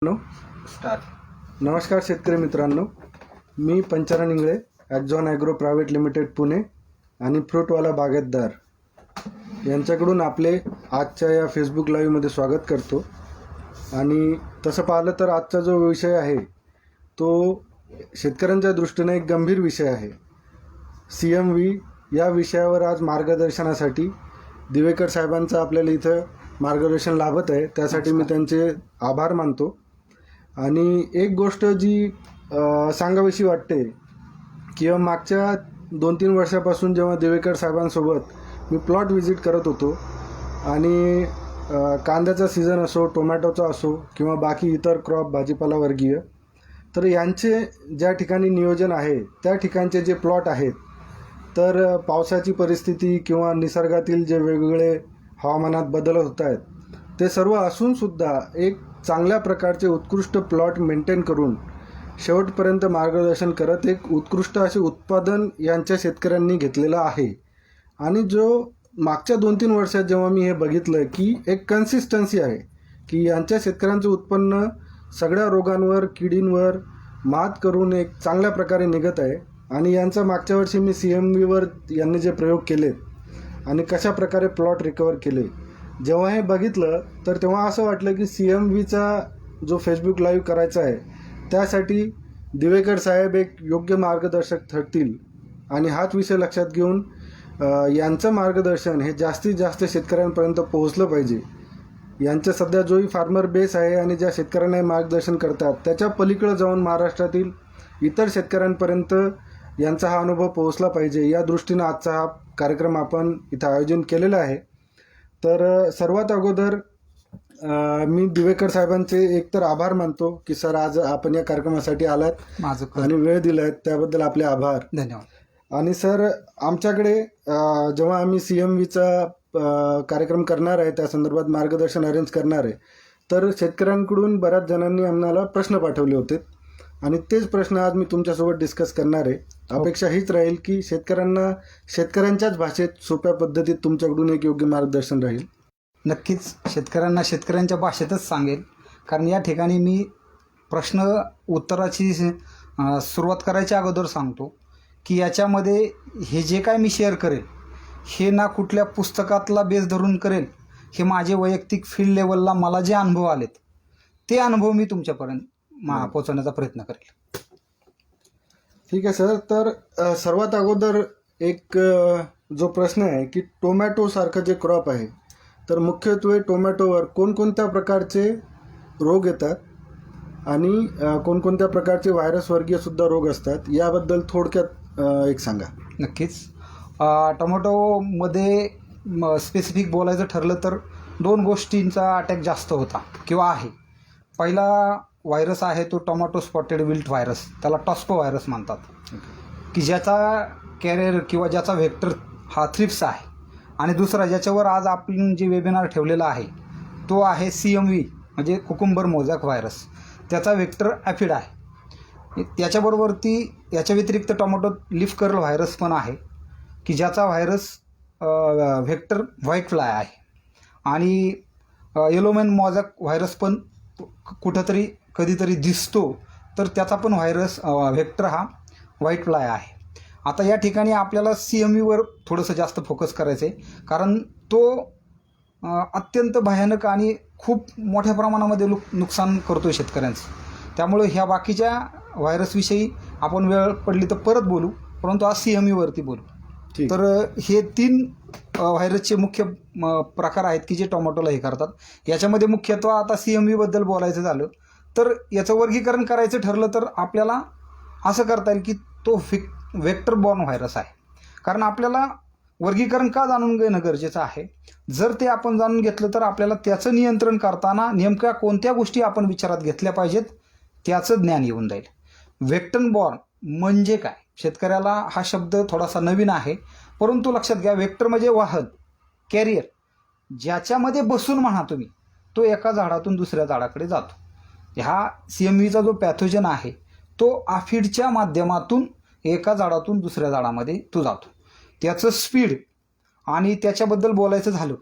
No नमस्कार शेतकरी मित्रांनो, मी Panchanan Ingale, Axon agro private limited Pune आणि फ्रूटवाला बागायतदार यांच्याकडून आपले आजच्या या फेसबुक लाईव्हमध्ये स्वागत करतो. आणि तसं पाहिलं तर आजचा जो विषय आहे तो शेतकऱ्यांच्या दृष्टीने एक गंभीर विषय आहे. CMV या विषयावर आज मार्गदर्शनासाठी दिवेकर साहेबांचं आपल्याला इथं मार्गदर्शन लाभत आहे, त्यासाठी मी त्यांचे आभार मानतो. आणि एक गोष्ट जी सांगावीशी वाटते किंवा मागच्या 2-3 वर्षापासून जेव्हा दिवेकर साहेबांसोबत मी प्लॉट व्हिजिट करत होतो आणि कांद्याचा सीझन असो, टोमॅटोचा असो किंवा बाकी इतर क्रॉप भाजीपाला वर्गीय, तर यांचे ज्या ठिकाणी नियोजन आहे त्या ठिकाणचे जे प्लॉट आहेत, तर पावसाची परिस्थिती किंवा निसर्गातील जे वेगवेगळे हवामानात बदल होत आहेत ते सर्व असूनसुद्धा एक चांगल्या प्रकारचे उत्कृष्ट प्लॉट मेंटेन करून शेवटपर्यंत मार्गदर्शन करत एक उत्कृष्ट असे उत्पादन यांच्या शेतकऱ्यांनी घेतलेलं आहे. आणि जो मागच्या 2-3 वर्षात जेव्हा मी हे बघितलं की एक कन्सिस्टन्सी आहे की यांच्या शेतकऱ्यांचं उत्पन्न सगळ्या रोगांवर, किडींवर मात करून एक चांगल्या प्रकारे निघत आहे. आणि यांचं मागच्या वर्षी मी CMVवर यांनी जे प्रयोग केलेत आणि कशा प्रकारे प्लॉट रिकवर केले, जेव्हा हे बघितलं तर तेव्हा असं वाटलं की CMVचा जो फेसबुक लाईव्ह करायचा आहे त्यासाठी दिवेकर साहेब एक योग्य मार्गदर्शक ठरतील. आणि हाच विषय लक्षात घेऊन यांचं मार्गदर्शन हे जास्तीत जास्त शेतकऱ्यांपर्यंत पोहोचलं पाहिजे. यांचं सध्या जोही फार्मर बेस आहे आणि ज्या शेतकऱ्यांना मार्गदर्शन करतात त्याच्या पलीकडे जाऊन महाराष्ट्रातील इतर शेतकऱ्यांपर्यंत यांचा हा अनुभव पोहोचला पाहिजे, या दृष्टीनं आजचा हा कार्यक्रम आपण इथं आयोजन केलेला आहे. तर सर्वात अगोदर मी दिवेकर साहेबांचे एकतर आभार मानतो की सर आज आपण या कार्यक्रमासाठी आलात आणि वेळ दिलात, त्याबद्दल आपले आभार. धन्यवाद. आणि सर आमच्याकडे जेव्हा आम्ही CMVचा कार्यक्रम करणार आहे त्या संदर्भात मार्गदर्शन अरेंज करणार आहे, तर शेतकऱ्यांकडून बऱ्याच जणांनी आम्हाला प्रश्न पाठवले होते आणि तेच प्रश्न आज मी तुमच्यासोबत डिस्कस करणार आहे. अपेक्षा हीच राहील की शेतकऱ्यांच्याच भाषेत सोप्या पद्धतीत तुमच्याकडून एक योग्य मार्गदर्शन राहील. नक्कीच शेतकऱ्यांना शेतकऱ्यांच्या भाषेतच सांगेल, कारण या ठिकाणी मी प्रश्न उत्तराची सुरुवात करायच्या अगोदर सांगतो की याच्यामध्ये हे जे काय मी शेअर करेल हे ना कुठल्या पुस्तकातला बेस धरून करेल, हे माझे वैयक्तिक फील्ड लेवलला मला जे अनुभव आलेत ते अनुभव मी तुमच्यापर्यंत पोहोचवण्याचा प्रयत्न करेल. ठीक आहे सर. तर सर्वात अगोदर एक जो प्रश्न आहे की टोमॅटोसारखं जे क्रॉप आहे, तर मुख्यत्वे टोमॅटोवर कोणकोणत्या प्रकारचे रोग येतात आणि कोणकोणत्या प्रकारचे व्हायरसवर्गीयसुद्धा रोग असतात, याबद्दल थोडक्यात एक सांगा. नक्कीच. टोमॅटोमध्ये स्पेसिफिक बोलायचं ठरलं तर 2 गोष्टींचा अटॅक जास्त होता किंवा आहे. पहिला व्हायरस आहे तो टोमॅटो स्पॉटेड विल्ट व्हायरस, त्याला टॉस्पो व्हायरस म्हणतात, की ज्याचा कॅरियर किंवा ज्याचा व्हेक्टर हा थ्रिप्स आहे. आणि दुसरा ज्याच्यावर आज आपण जे वेबिनार ठेवलेला आहे तो आहे CMV म्हणजे कुकुंबर मोझॅक व्हायरस, त्याचा व्हेक्टर ॲफिड आहे. याच्या व्यतिरिक्त टोमॅटो लीफ कर्ल व्हायरस पण आहे की ज्याचा व्हायरस व्हेक्टर व्हाईट फ्लाय आहे. आणि येलोमॅन मोझॅक व्हायरस पण कुठंतरी कधीतरी दिसतो, तर त्याचा पण व्हेक्टर हा व्हाईट फ्लाय आहे. आता या ठिकाणी आपल्याला CMVवर थोडंसं जास्त फोकस करायचं आहे, कारण तो अत्यंत भयानक आणि खूप मोठ्या प्रमाणामध्ये नुकसान करतो शेतकऱ्यांचं. त्यामुळे ह्या बाकीच्या व्हायरसविषयी आपण वेळ पडली तर परत बोलू, परंतु आज CMVवरती बोलू. तर हे 3 व्हायरसचे मुख्य प्रकार आहेत की जे टोमॅटोला हे करतात. याच्यामध्ये मुख्यत्वे आता CMVबद्दल बोलायचं झालं तर याचं वर्गीकरण करायचं ठरलं तर आपल्याला असं करता येईल की तो व्हेक्टर बॉर्न व्हायरस आहे. कारण आपल्याला वर्गीकरण का जाणून घेणं गरजेचं आहे, जर ते आपण जाणून घेतलं तर आपल्याला त्याचं नियंत्रण करताना नेमक्या कोणत्या गोष्टी आपण विचारात घेतल्या पाहिजेत त्याचं ज्ञान येऊन जाईल. व्हेक्टर बॉर्न म्हणजे काय, शेतकऱ्याला हा शब्द थोडासा नवीन आहे, परंतु लक्षात घ्या, व्हेक्टर म्हणजे वाहन, कॅरियर, ज्याच्यामध्ये बसून म्हणा तुम्ही तो एका झाडातून दुसऱ्या झाडाकडे जातो. ह्या CMVचा जो पॅथोजन आहे तो ॲफिडच्या माध्यमातून एका झाडातून दुसऱ्या झाडामध्ये तो जातो. त्याचं स्पीड आणि त्याच्याबद्दल बोलायचं झालं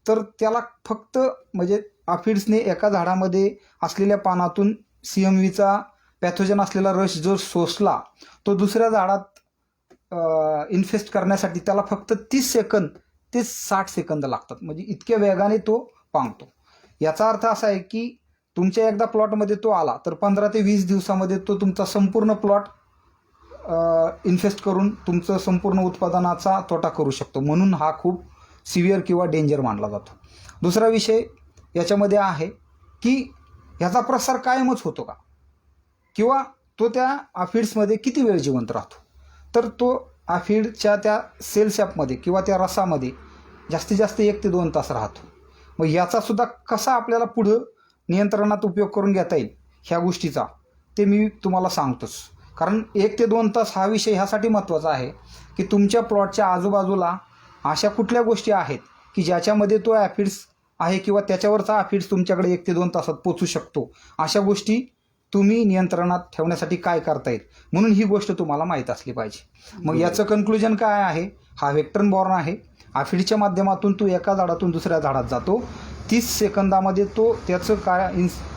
तर त्याला फक्त म्हणजे आफिड्सने एका झाडामध्ये असलेल्या पानातून CMVचा पॅथोजन असलेला रस जो शोषला तो दुसऱ्या झाडात इन्फेस्ट करण्यासाठी त्याला फक्त 30 सेकंद ते 60 सेकंद लागतात. म्हणजे इतक्या वेगाने तो पांगतो. याचा अर्थ असा आहे की तुमच्या एकदा प्लॉटमध्ये तो आला तर 15 ते 20 दिवसामध्ये तो तुमचा संपूर्ण प्लॉट इन्फेस्ट करून तुमचं संपूर्ण उत्पादनाचा तोटा करू शकतो. म्हणून हा खूप सिव्हिअर किंवा डेंजर मानला जातो. दुसरा विषय याच्यामध्ये आहे की ह्याचा प्रसार कायमच होतो का, किंवा तो त्या आफिड्समध्ये किती वेळ जिवंत राहतो. तर तो आफिडच्या त्या सेल्सॅपमध्ये किंवा त्या रसामध्ये जास्तीत जास्त 1 ते 2 तास राहतो. मग याचासुद्धा कसा आपल्याला पुढं नियंत्रणात उपयोग करून घेता येईल ह्या गोष्टीचा ते मी तुम्हाला सांगतोच. कारण 1 ते 2 तास हा विषय ह्यासाठी महत्त्वाचा आहे की तुमच्या प्लॉटच्या आजूबाजूला अशा कुठल्या गोष्टी आहेत की ज्याच्यामध्ये तो ॲफिड्स आहे किंवा त्याच्यावरचा ॲफिड्स तुमच्याकडे 1 ते 2 तासात पोचू शकतो. अशा गोष्टी तुम्ही नियंत्रणात ठेवण्यासाठी काय करता येईल, म्हणून ही गोष्ट तुम्हाला माहीत असली पाहिजे. मग याचं कन्क्लुजन काय आहे, हा व्हेक्टर बॉर्न आहे. ॲफिडच्या माध्यमातून तो एका झाडातून दुसऱ्या झाडात जातो. 30 सेकंदामध्ये तो त्याचं काय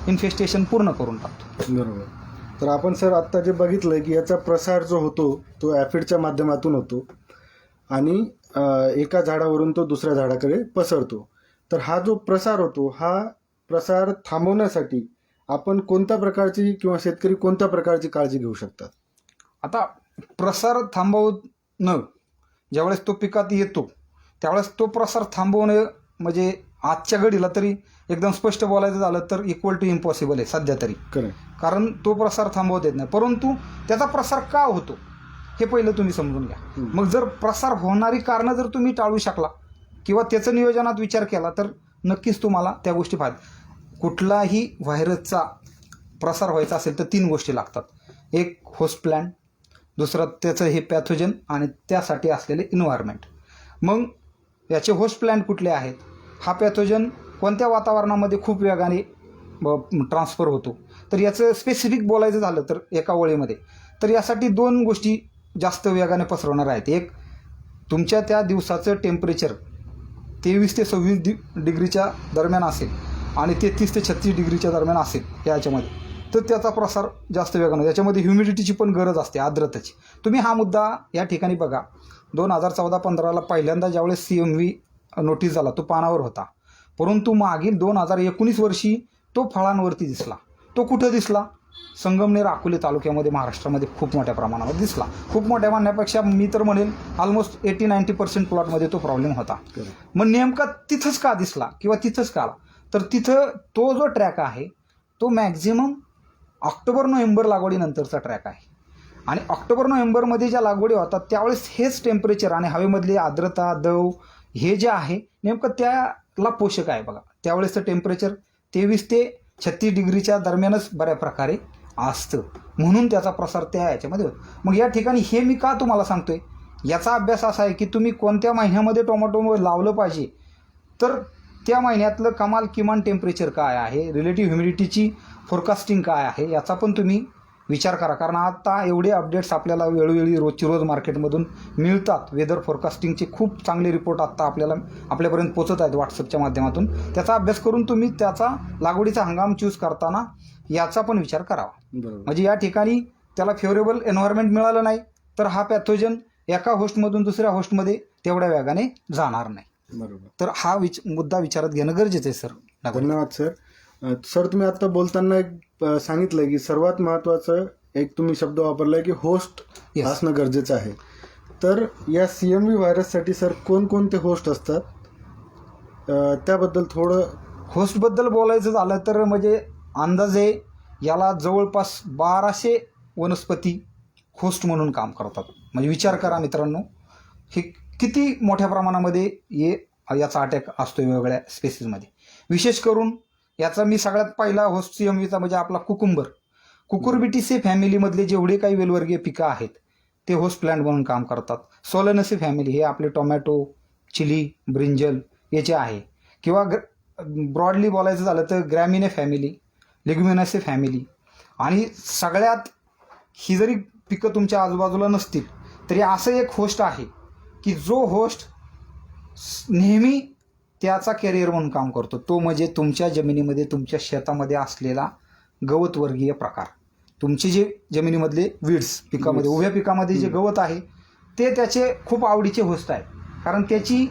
इन्फेस्टेशन पूर्ण करून टाकतो. बरोबर. तर आपण सर आत्ता जे बघितलं की याचा प्रसार जो होतो तो ॲफिडच्या माध्यमातून होतो आणि एका झाडावरून तो दुसऱ्या झाडाकडे पसरतो. तर हा जो प्रसार होतो हा प्रसार थांबवण्यासाठी आपण कोणत्या प्रकारची किंवा शेतकरी कोणत्या प्रकारची काळजी घेऊ शकतात? आता प्रसार थांबवणं ज्यावेळेस तो पिकात येतो त्यावेळेस तो प्रसार थांबवणं म्हणजे आजच्या घडीला तरी एकदम स्पष्ट बोलायचं झालं तर इक्वल टू इम्पॉसिबल आहे सध्या तरी. कारण तो प्रसार थांबवता येत नाही. परंतु त्याचा प्रसार का होतो हे पहिलं तुम्ही समजून घ्या. मग जर प्रसार होणारी कारणं जर तुम्ही टाळू शकला किंवा त्याचं नियोजनात विचार केला तर नक्कीच तुम्हाला त्या गोष्टी फायदा. कुठलाही व्हायरसचा प्रसार व्हायचा असेल तर 3 गोष्टी लागतात. एक होस्ट प्लॅन, दुसरं त्याचं हे पॅथोजन आणि त्यासाठी असलेले इन्व्हायरमेंट. मग याचे होस्ट प्लॅन कुठले आहेत, हा पॅथोजन कोणत्या वातावरणामध्ये खूप वेगाने ट्रान्सफर होतो. तर याचं स्पेसिफिक बोलायचं झालं तर एका ओळीमध्ये तर यासाठी 2 गोष्टी जास्त वेगाने पसरवणार आहेत. एक, तुमच्या त्या दिवसाचं टेम्परेचर 23 ते 26 डिग्रीच्या दरम्यान असेल आणि 33 ते 36 डिग्रीच्या दरम्यान असेल याच्यामध्ये तर त्याचा प्रसार जास्त वेगाने. याच्यामध्ये ह्युमिडिटीची पण गरज असते, आर्द्रतेची. तुम्ही हा मुद्दा या ठिकाणी बघा. 2014-15ला पहिल्यांदा ज्यावेळेस CMV नोटीस झाला तो पानावर होता, परंतु मागील 2019 वर्षी तो फळांवरती दिसला. तो कुठं दिसला? संगमनेर अकोले तालुक्यामध्ये महाराष्ट्रामध्ये खूप मोठ्या प्रमाणावर दिसला. खूप मोठ्या म्हणण्यापेक्षा मी तर म्हणेन ऑलमोस्ट 80-90% प्लॉटमध्ये तो प्रॉब्लेम होता. मग नेमका तिथंच का दिसला किंवा तिथंच का आला, तर तिथं तो जो ट्रॅक आहे तो मॅक्झिमम ऑक्टोबर-नोव्हेंबर लागवडीनंतरचा ट्रॅक आहे. आणि ऑक्टोबर-नोव्हेंबरमध्ये ज्या लागवडी होतात त्यावेळेस हेच टेम्परेचर आणि हवेमधली आर्द्रता, दव हे जे आहे नेमकं त्याला पोषक आहे बघा. त्यावेळेसचं टेम्परेचर 23 ते 36 डिग्रीच्या दरम्यानच बऱ्या प्रकारे असतं, म्हणून त्याचा प्रसार त्या याच्यामध्ये होतो. मग या ठिकाणी हे मी का तुम्हाला सांगतोय, याचा अभ्यास असा आहे की तुम्ही कोणत्या महिन्यामध्ये टोमॅटो लावलं पाहिजे, तर त्या महिन्यातलं कमाल किमान टेम्परेचर काय आहे, रिलेटिव्ह ह्युमिडिटीची फोरकास्टिंग काय आहे याचा पण तुम्ही विचार करा. कारण आता एवढे अपडेट्स आपल्याला वेळोवेळी रोजची रोज मार्केटमधून मिळतात. वेदर फोरकास्टिंगचे खूप चांगले रिपोर्ट आत्ता आपल्यापर्यंत पोचत आहेत व्हॉट्सअपच्या माध्यमातून. त्याचा अभ्यास करून तुम्ही त्याचा लागवडीचा हंगाम चूज करताना याचा पण विचार करावा. म्हणजे या ठिकाणी त्याला फेवरेबल एन्व्हायरमेंट मिळालं नाही तर हा पॅथोजन एका होस्टमधून दुसऱ्या होस्टमध्ये तेवढ्या वेगाने जाणार नाही. बरोबर. तर हा मुद्दा विचारात घेणं गरजेचं आहे सर. धन्यवाद सर. सर तुम्ही आता बोलताना एक सांगितलं की सर्वात महत्त्वाचं एक तुम्ही शब्द वापरलाय की होस्ट असणं गरजेचं आहे. तर या CMV व्हायरससाठी सर कोणकोणते होस्ट असतात त्याबद्दल थोडं. होस्टबद्दल बोलायचं झालं तर म्हणजे अंदाजे याला जवळपास 1200 वनस्पती होस्ट म्हणून काम करतात. म्हणजे विचार करा मित्रांनो, हे किती मोठ्या प्रमाणामध्ये याचा अटॅक असतो वेगवेगळ्या स्पेसीसमध्ये. विशेष करून याचा मी सगळ्यात पहिला होस्ट CMVचा म्हणजे आपला कुकुरबिटेसी फॅमिलीमधले जेवढे काही वेलवर्गीय पिकं आहेत ते होस्ट प्लांट म्हणून काम करतात. सोलेनेसी फॅमिली हे आपले टोमॅटो, चिली, ब्रिंजल याचे आहे. किंवा ब्रॉडली बोलायचं झालं तर ग्रॅमिने फॅमिली, लेग्युमिनेसी फॅमिली. आणि सगळ्यात ही जरी पिकं तुमच्या आजूबाजूला नसतील तरी असं एक होस्ट आहे की जो होस्ट नेहमी त्याचा कॅरियर म्हणून काम करतो. तो म्हणजे तुमच्या जमिनीमध्ये, तुमच्या शेतामध्ये असलेला गवतवर्गीय प्रकार. तुमचे जे जमिनीमधले वीड्स पिकामध्ये, उभ्या पिकामध्ये जे गवत आहे ते त्याचे खूप आवडीचे होस्ट आहे. कारण त्याची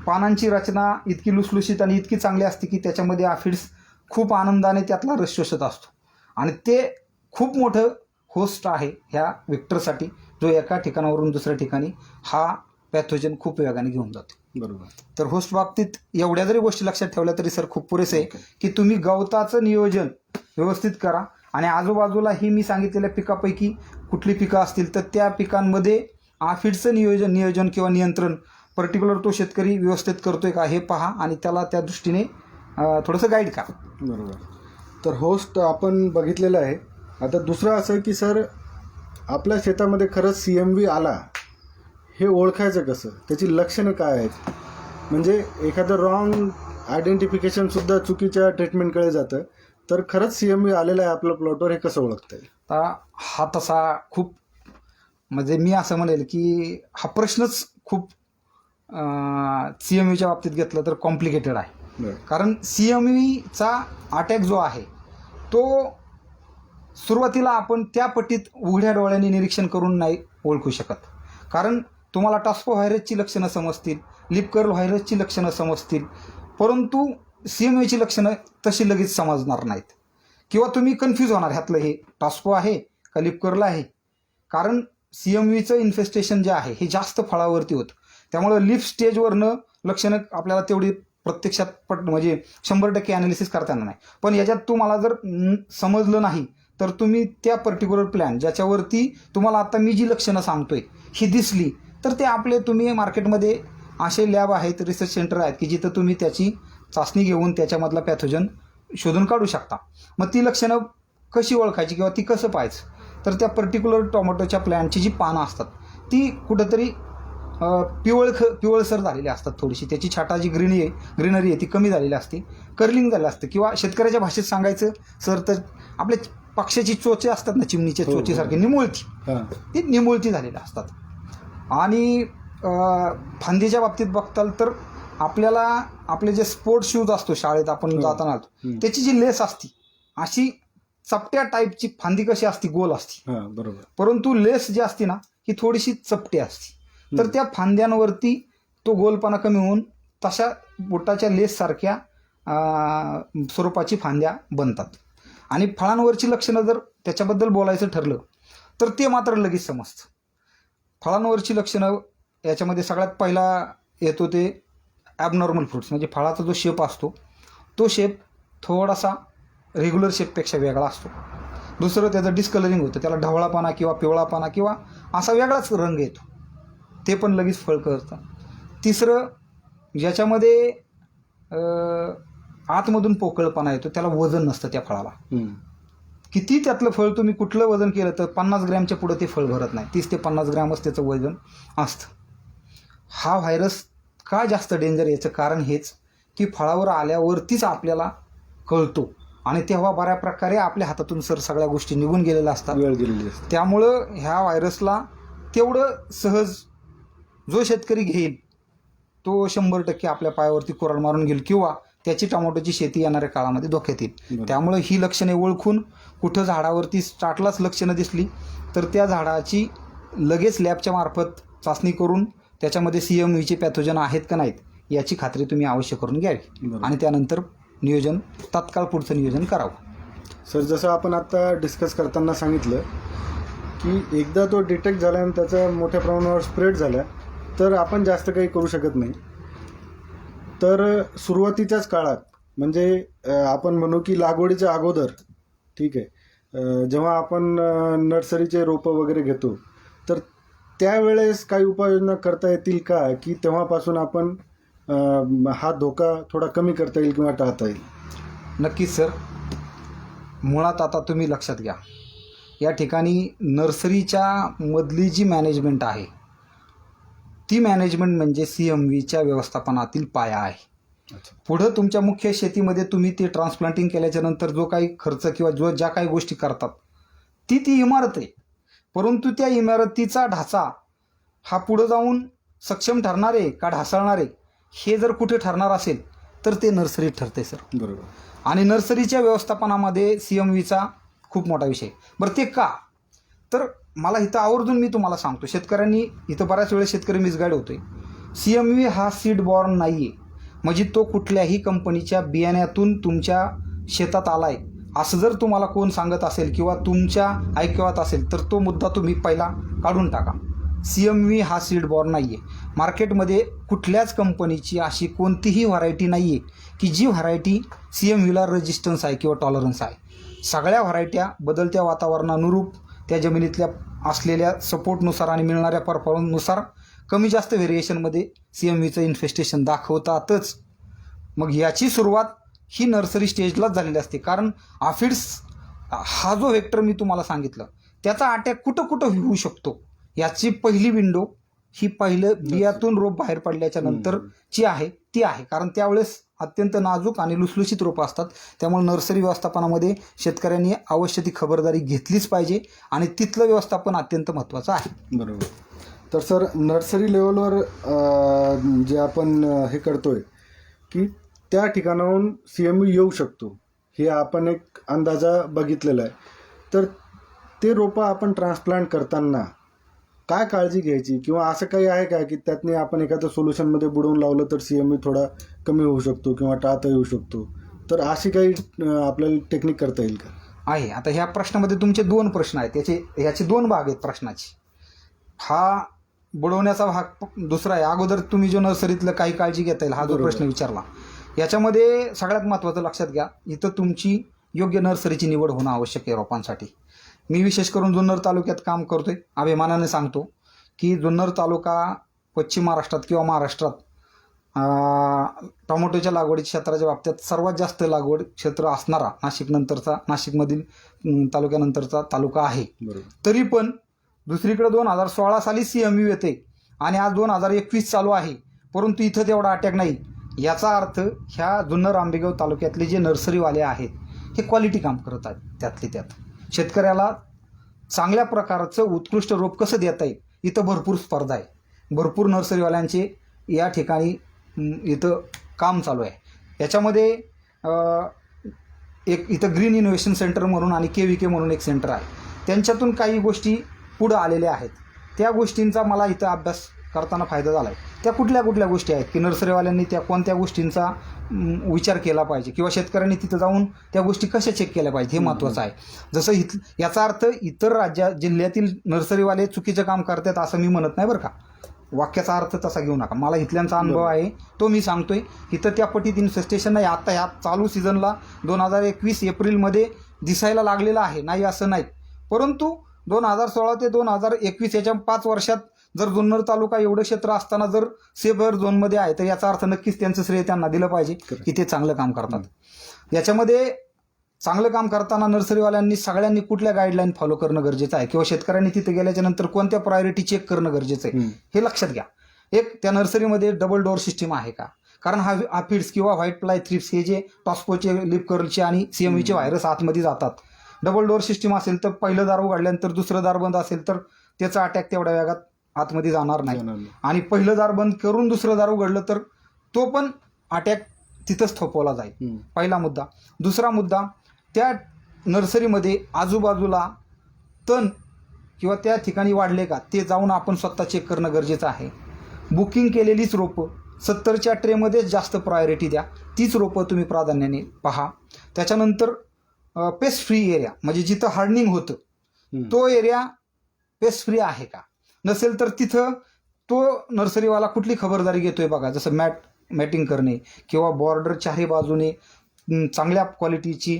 पानांची रचना इतकी लुसलुशीत आणि इतकी चांगली असते की त्याच्यामध्ये आफिड्स खूप आनंदाने त्यातला रस शोषत असतो. आणि ते खूप मोठं होस्ट आहे ह्या व्हेक्टरसाठी, जो एका ठिकाणावरून दुसऱ्या ठिकाणी हा पॅथोजन खूप वेगाने घेऊन जातो. बरोबर. तर होस्ट बाबतीत एवढ्या जरी गोष्टी लक्षात ठेवल्या तरी सर खूप पुरेसे आहे की तुम्ही गवताचं नियोजन व्यवस्थित करा. आणि आजूबाजूला ही मी सांगितलेल्या पिकापैकी कुठली पिकं असतील तर त्या पिकांमध्ये आफिडचं नियोजन किंवा नियंत्रण पर्टिक्युलर तो शेतकरी व्यवस्थित करतोय का हे पहा आणि त्याला त्या दृष्टीने थोडंसं गाईड करा. बरोबर. तर होस्ट आपण बघितलेलं आहे. आता दुसरं असं की सर, आपल्या शेतामध्ये खरंच CMV आला हे ओळखायचं कसं, त्याची लक्षणं काय आहेत? म्हणजे एखादं रॉंग आयडेंटिफिकेशनसुद्धा चुकीच्या ट्रीटमेंटकडे जातं. तर खरंच CMV आलेलं आहे आपल्या प्लॉटवर हे कसं ओळखता येईल? आता हा तसा खूप म्हणजे मी असं म्हणेल की हा प्रश्नच खूप CMVच्या बाबतीत घेतलं तर कॉम्प्लिकेटेड आहे. बरं. कारण CMVचा अटॅक जो आहे तो सुरुवातीला आपण त्या पट्टीत उघड्या डोळ्यांनी निरीक्षण करून नाही ओळखू शकत. कारण तुम्हाला टॉस्पो व्हायरसची लक्षणं समजतील, लिप कर्ल व्हायरसची लक्षणं समजतील, परंतु CMVची लक्षणं तशी लगेच समजणार नाहीत. किंवा तुम्ही कन्फ्यूज होणार ह्यातलं हे टॉस्पो आहे का लिप कर्ल आहे. कारण CMVचं इन्फेस्टेशन जे आहे हे जास्त फळावरती होतं. त्यामुळं लिप स्टेजवरनं लक्षणं आपल्याला तेवढी प्रत्यक्षात म्हणजे 100% ॲनालिसिस करता येणार नाही. पण याच्यात तुम्हाला जर समजलं नाही तर तुम्ही त्या पर्टिक्युलर प्लॅन ज्याच्यावरती तुम्हाला आता मी जी लक्षणं सांगतोय ही दिसली तर ते आपले तुम्ही मार्केटमध्ये असे लॅब आहेत, रिसर्च सेंटर आहेत की जिथं तुम्ही त्याची चाचणी घेऊन त्याच्यामधला पॅथोजन शोधून काढू शकता. मग ती लक्षणं कशी ओळखायची किंवा ती कसं पाहायचं, तर त्या पर्टिक्युलर टोमॅटोच्या प्लॅनची जी पानं असतात ती कुठंतरी पिवळसर झालेली असतात. थोडीशी त्याची छाटा जी ग्रीनरी आहे ती कमी झालेली असते, कर्लिंग झालं असतं. किंवा शेतकऱ्याच्या भाषेत सांगायचं सर तर आपले पक्ष्याची चोचे असतात ना, चिमणीच्या चोचेसारखी निमुळती, ती निमुळती झालेली असतात. आणि फांदीच्या बाबतीत बघताल तर आपल्याला आपले जे स्पोर्ट्स शूज असतो शाळेत आपण जाताना त्याची जी लेस असती अशी चपट्या टाईपची फांदी कशी असती, गोल असती. बरोबर. परंतु लेस जी असती ना ही थोडीशी चपटी असते. तर त्या फांद्यांवरती तो गोलपणा कमी होऊन तशा बोटाच्या लेससारख्या स्वरूपाची फांद्या बनतात. आणि फळांवरची लक्षणं जर त्याच्याबद्दल बोलायचं ठरलं तर ते मात्र लगेच समजतं. फळांवरची लक्षणं याच्यामध्ये सगळ्यात पहिला येतो ते ॲबनॉर्मल फ्रुट्स, म्हणजे फळाचा जो शेप असतो तो शेप थोडासा रेग्युलर शेपपेक्षा वेगळा असतो. दुसरं त्याचं डिस्कलरिंग होतं, त्याला ढवळापणा किंवा पिवळापणा किंवा असा वेगळाच रंग येतो, ते पण लगेच फळ करतं. तिसरं ज्याच्यामध्ये आतमधून पोकळपणा येतो, त्याला वजन नसतं त्या फळाला. किती त्यातलं फळ तुम्ही कुठलं वजन केलं तर 50 ग्रॅमच्या पुढं ते फळ भरत नाही, 30 ते 50 ग्रॅमच त्याचं वजन असतं. हा व्हायरस का जास्त डेंजर, याचं कारण हेच की फळावर आल्यावरतीच आपल्याला कळतो आणि तेव्हा बऱ्या प्रकारे आपल्या हातातून सगळ्या गोष्टी निघून गेलेल्या असतात, वेळ गेलेली असते. त्यामुळं ह्या व्हायरसला तेवढं सहज जो शेतकरी घेईल तो 100% आपल्या पायावरती कुऱ्हाड मारून घेईल किंवा त्याची टोमॅटोची शेती येणाऱ्या काळामध्ये धोक्यात येईल. त्यामुळं ही लक्षणे ओळखून कुठं झाडावरती स्टार्टलाच लक्षणं दिसली तर त्या झाडाची लगेच लॅबच्या मार्फत चाचणी करून त्याच्यामध्ये CMVचे पॅथोजन आहेत का नाहीत याची खात्री तुम्ही अवश्य करून घ्यावी आणि त्यानंतर नियोजन तात्काळ पुढचं नियोजन करावं. सर, जसं आपण आता डिस्कस करताना सांगितलं की एकदा तो डिटेक्ट झाला आणि त्याचा मोठ्या प्रमाणावर स्प्रेड झाला तर आपण जास्त काही करू शकत नाही. तर सुरुवातीच्याच काळात म्हणजे आपण म्हणू की लागवडीच्या अगोदर, ठीक आहे, जेव्हा आपण नर्सरीचे रोपं वगैरे घेतो तर त्यावेळेस काही उपाययोजना करता येतील का की तेव्हापासून आपण हा धोका थोडा कमी करता येईल किंवा टाळता येईल? नक्कीच सर. मुळात आता तुम्ही लक्षात घ्या, या ठिकाणी नर्सरीच्या मधली जी मॅनेजमेंट आहे ती मॅनेजमेंट म्हणजे CMVच्या व्यवस्थापनातील पाया आहे. पुढं तुमच्या मुख्य शेतीमध्ये तुम्ही ते ट्रान्सप्लांटिंग केल्याच्या नंतर जो काही खर्च किंवा ज्या काही गोष्टी करतात ती इमारत आहे, परंतु त्या इमारतीचा ढाचा हा पुढं जाऊन सक्षम ठरणार आहे का ढासळणार आहे हे जर कुठे ठरणार असेल तर ते नर्सरीत ठरते सर. बरोबर. आणि नर्सरीच्या व्यवस्थापनामध्ये CMVचा खूप मोठा विषय. बरं ते का? तर मला इथं आवर्जून मी तुम्हाला सांगतो, शेतकऱ्यांनी इथं बऱ्याच वेळेस शेतकरी मिसगाईड होतोय. CMV हा सीड बॉर्न नाही आहे, म्हणजे तो कुठल्याही कंपनीच्या बियाण्यातून तुमच्या शेतात आलाय असं जर तुम्हाला कोण सांगत असेल किंवा तुमच्या ऐकवात असेल तर तो मुद्दा तुम्ही पहिला काढून टाका. CMV हा सीड बॉर्न नाही आहे. मार्केटमध्ये कुठल्याच कंपनीची अशी कोणतीही व्हरायटी नाही आहे की जी व्हरायटी CMVला रेजिस्टन्स आहे किंवा टॉलरन्स आहे. सगळ्या व्हरायट्या बदलत्या वातावरणानुरूप, त्या जमिनीतल्या असलेल्या सपोर्टनुसार आणि मिळणाऱ्या परफॉर्मन्सनुसार कमी जास्त व्हेरिएशनमध्ये CMVचं इन्फेस्टेशन दाखवतातच. मग याची सुरुवात ही नर्सरी स्टेजलाच झालेली असते. कारण आफिड्स हा जो व्हेक्टर मी तुम्हाला सांगितलं त्याचा अटॅक कुठं कुठं होऊ शकतो याची पहिली विंडो ही पहिलं बियातून रोप बाहेर पडल्याच्या नंतरची आहे ती आहे. कारण त्यावेळेस अत्यंत नाजूक आणि लुसलुशीत रोपं असतात. त्यामुळे नर्सरी व्यवस्थापनामध्ये शेतकऱ्यांनी अवश्य ती खबरदारी घेतलीच पाहिजे आणि तिथलं व्यवस्थापन अत्यंत महत्त्वाचं आहे. बरोबर. तर सर, नर्सरी लेवलवर जे आपण हे करतोय की त्या ठिकाणाहून CMV येऊ शकतो, हे आपण एक अंदाजा बघितलेला आहे. तर ते रोपं आपण ट्रान्सप्लांट करताना काय काळजी घ्यायची, किंवा असं काही आहे का की त्यातने आपण एखादं सोल्युशनमध्ये बुडवून लावलं तर CMV थोडा कमी होऊ शकतो किंवा टाळता येऊ शकतो, तर अशी काही आपल्याला टेक्निक करता येईल का? आहे. आता ह्या प्रश्नामध्ये तुमचे 2 प्रश्न आहेत. याचे 2 भाग आहेत प्रश्नाचे. हा बुडवण्याचा भाग दुसरा आहे. अगोदर तुम्ही जो नर्सरीतलं काही काळजी घेता येईल हा जो प्रश्न विचारला, याच्यामध्ये सगळ्यात महत्त्वाचं लक्षात घ्या, इथं तुमची योग्य नर्सरीची निवड होणं आवश्यक आहे रोपांसाठी. मी विशेष करून जुन्नर तालुक्यात काम करतोय. अभिमानाने सांगतो की जुन्नर तालुका पश्चिम महाराष्ट्रात किंवा महाराष्ट्रात टोमॅटोच्या लागवडी क्षेत्राच्या बाबतीत सर्वात जास्त लागवड क्षेत्र असणारा नाशिकमधील तालुक्यानंतरचा तालुका आहे. तरी पण दुसरीकडे 2016 साली CMV येते आणि आज 2021 चालू आहे, परंतु इथं तेवढा अटॅक नाही. याचा अर्थ ह्या जुन्नर आंबेगाव तालुक्यातले जे नर्सरीवाले आहेत हे क्वालिटी काम करत आहेत. त्यातले त्यात शेतकऱ्याला चांगल्या प्रकारचं उत्कृष्ट रोप कसं देता येईल इथं भरपूर स्पर्धा आहे. भरपूर नर्सरीवाल्यांचे या ठिकाणी इथं काम चालू आहे. याच्यामध्ये एक इथं ग्रीन इनोव्हेशन सेंटर म्हणून आणि KVK म्हणून एक सेंटर आहे. त्यांच्यातून काही गोष्टी पुढं आलेल्या आहेत. त्या गोष्टींचा मला इथं अभ्यास करताना फायदा झाला आहे. त्या कुठल्या कुठल्या गोष्टी आहेत की नर्सरीवाल्यांनी त्या कोणत्या गोष्टींचा विचार केला पाहिजे किंवा शेतकऱ्यांनी तिथं जाऊन त्या गोष्टी कशा चेक केल्या पाहिजे हे महत्त्वाचं आहे. जसं याचा अर्थ इतर जिल्ह्यातील नर्सरीवाले चुकीचं काम करतात असं मी म्हणत नाही बरं का. वाक्याचा अर्थ तसा घेऊ नका. मला इथल्यांचा अनुभव आहे तो मी सांगतोय. इथं त्या पटीत इन्फेस्टेशन नाही. आता ह्या चालू सीझनला 2021 एप्रिलमध्ये दिसायला लागलेलं आहे, नाही असं नाही. परंतु 2016 ते 2021 याच्या 5 वर्षात जर जुन्नर तालुका एवढं क्षेत्र असताना जर सेफर झोनमध्ये आहे तर याचा अर्थ नक्कीच त्यांचं श्रेय त्यांना दिलं पाहिजे की ते चांगलं काम करतात. याच्यामध्ये चांगलं काम करताना नर्सरीवाल्यांनी सगळ्यांनी कुठल्या गाईडलाईन फॉलो करणं गरजेचं आहे किंवा शेतकऱ्यांनी तिथे गेल्याच्या नंतर कोणत्या प्रायोरिटी चेक करणं गरजेचं आहे हे लक्षात घ्या. एक, त्या नर्सरीमध्ये डबल डोअर सिस्टीम आहे का? कारण हा आफिड्स किंवा व्हाईट फ्लाय थ्रिप्स हे जे टॉस्पोचे, लिप कर्लचे आणि CMVचे व्हायरस आतमध्ये जातात. डबल डोअर सिस्टीम असेल तर पहिलं दार उघडल्यानंतर दुसरं दार बंद असेल तर त्याचा अटॅक तेवढ्या वेगात आतमध्ये जाणार नाही. आणि पहिलं दार बंद करून दुसरं दार उघडलं तर तो पण अटॅक तिथंच थोपवला जाईल. पहिला मुद्दा. दुसरा मुद्दा, त्या नर्सरीमध्ये आजूबाजूला तण किंवा त्या ठिकाणी वाढले का ते जाऊन आपण स्वतः चेक करणं गरजेचं आहे. बुकिंग केलेलीच रोपं 70च्या ट्रेमध्येच जास्त प्रायोरिटी द्या. तीच रोपं तुम्ही प्राधान्याने पहा. त्याच्यानंतर पेस्ट फ्री एरिया, म्हणजे जिथं हार्डनिंग होतं तो एरिया पेस्ट फ्री आहे का? नसेल तर तिथं तो नर्सरीवाला कुठली खबरदारी घेतोय बघा. जसं मॅटिंग करणे किंवा बॉर्डर चारही बाजूने चांगल्या क्वालिटीची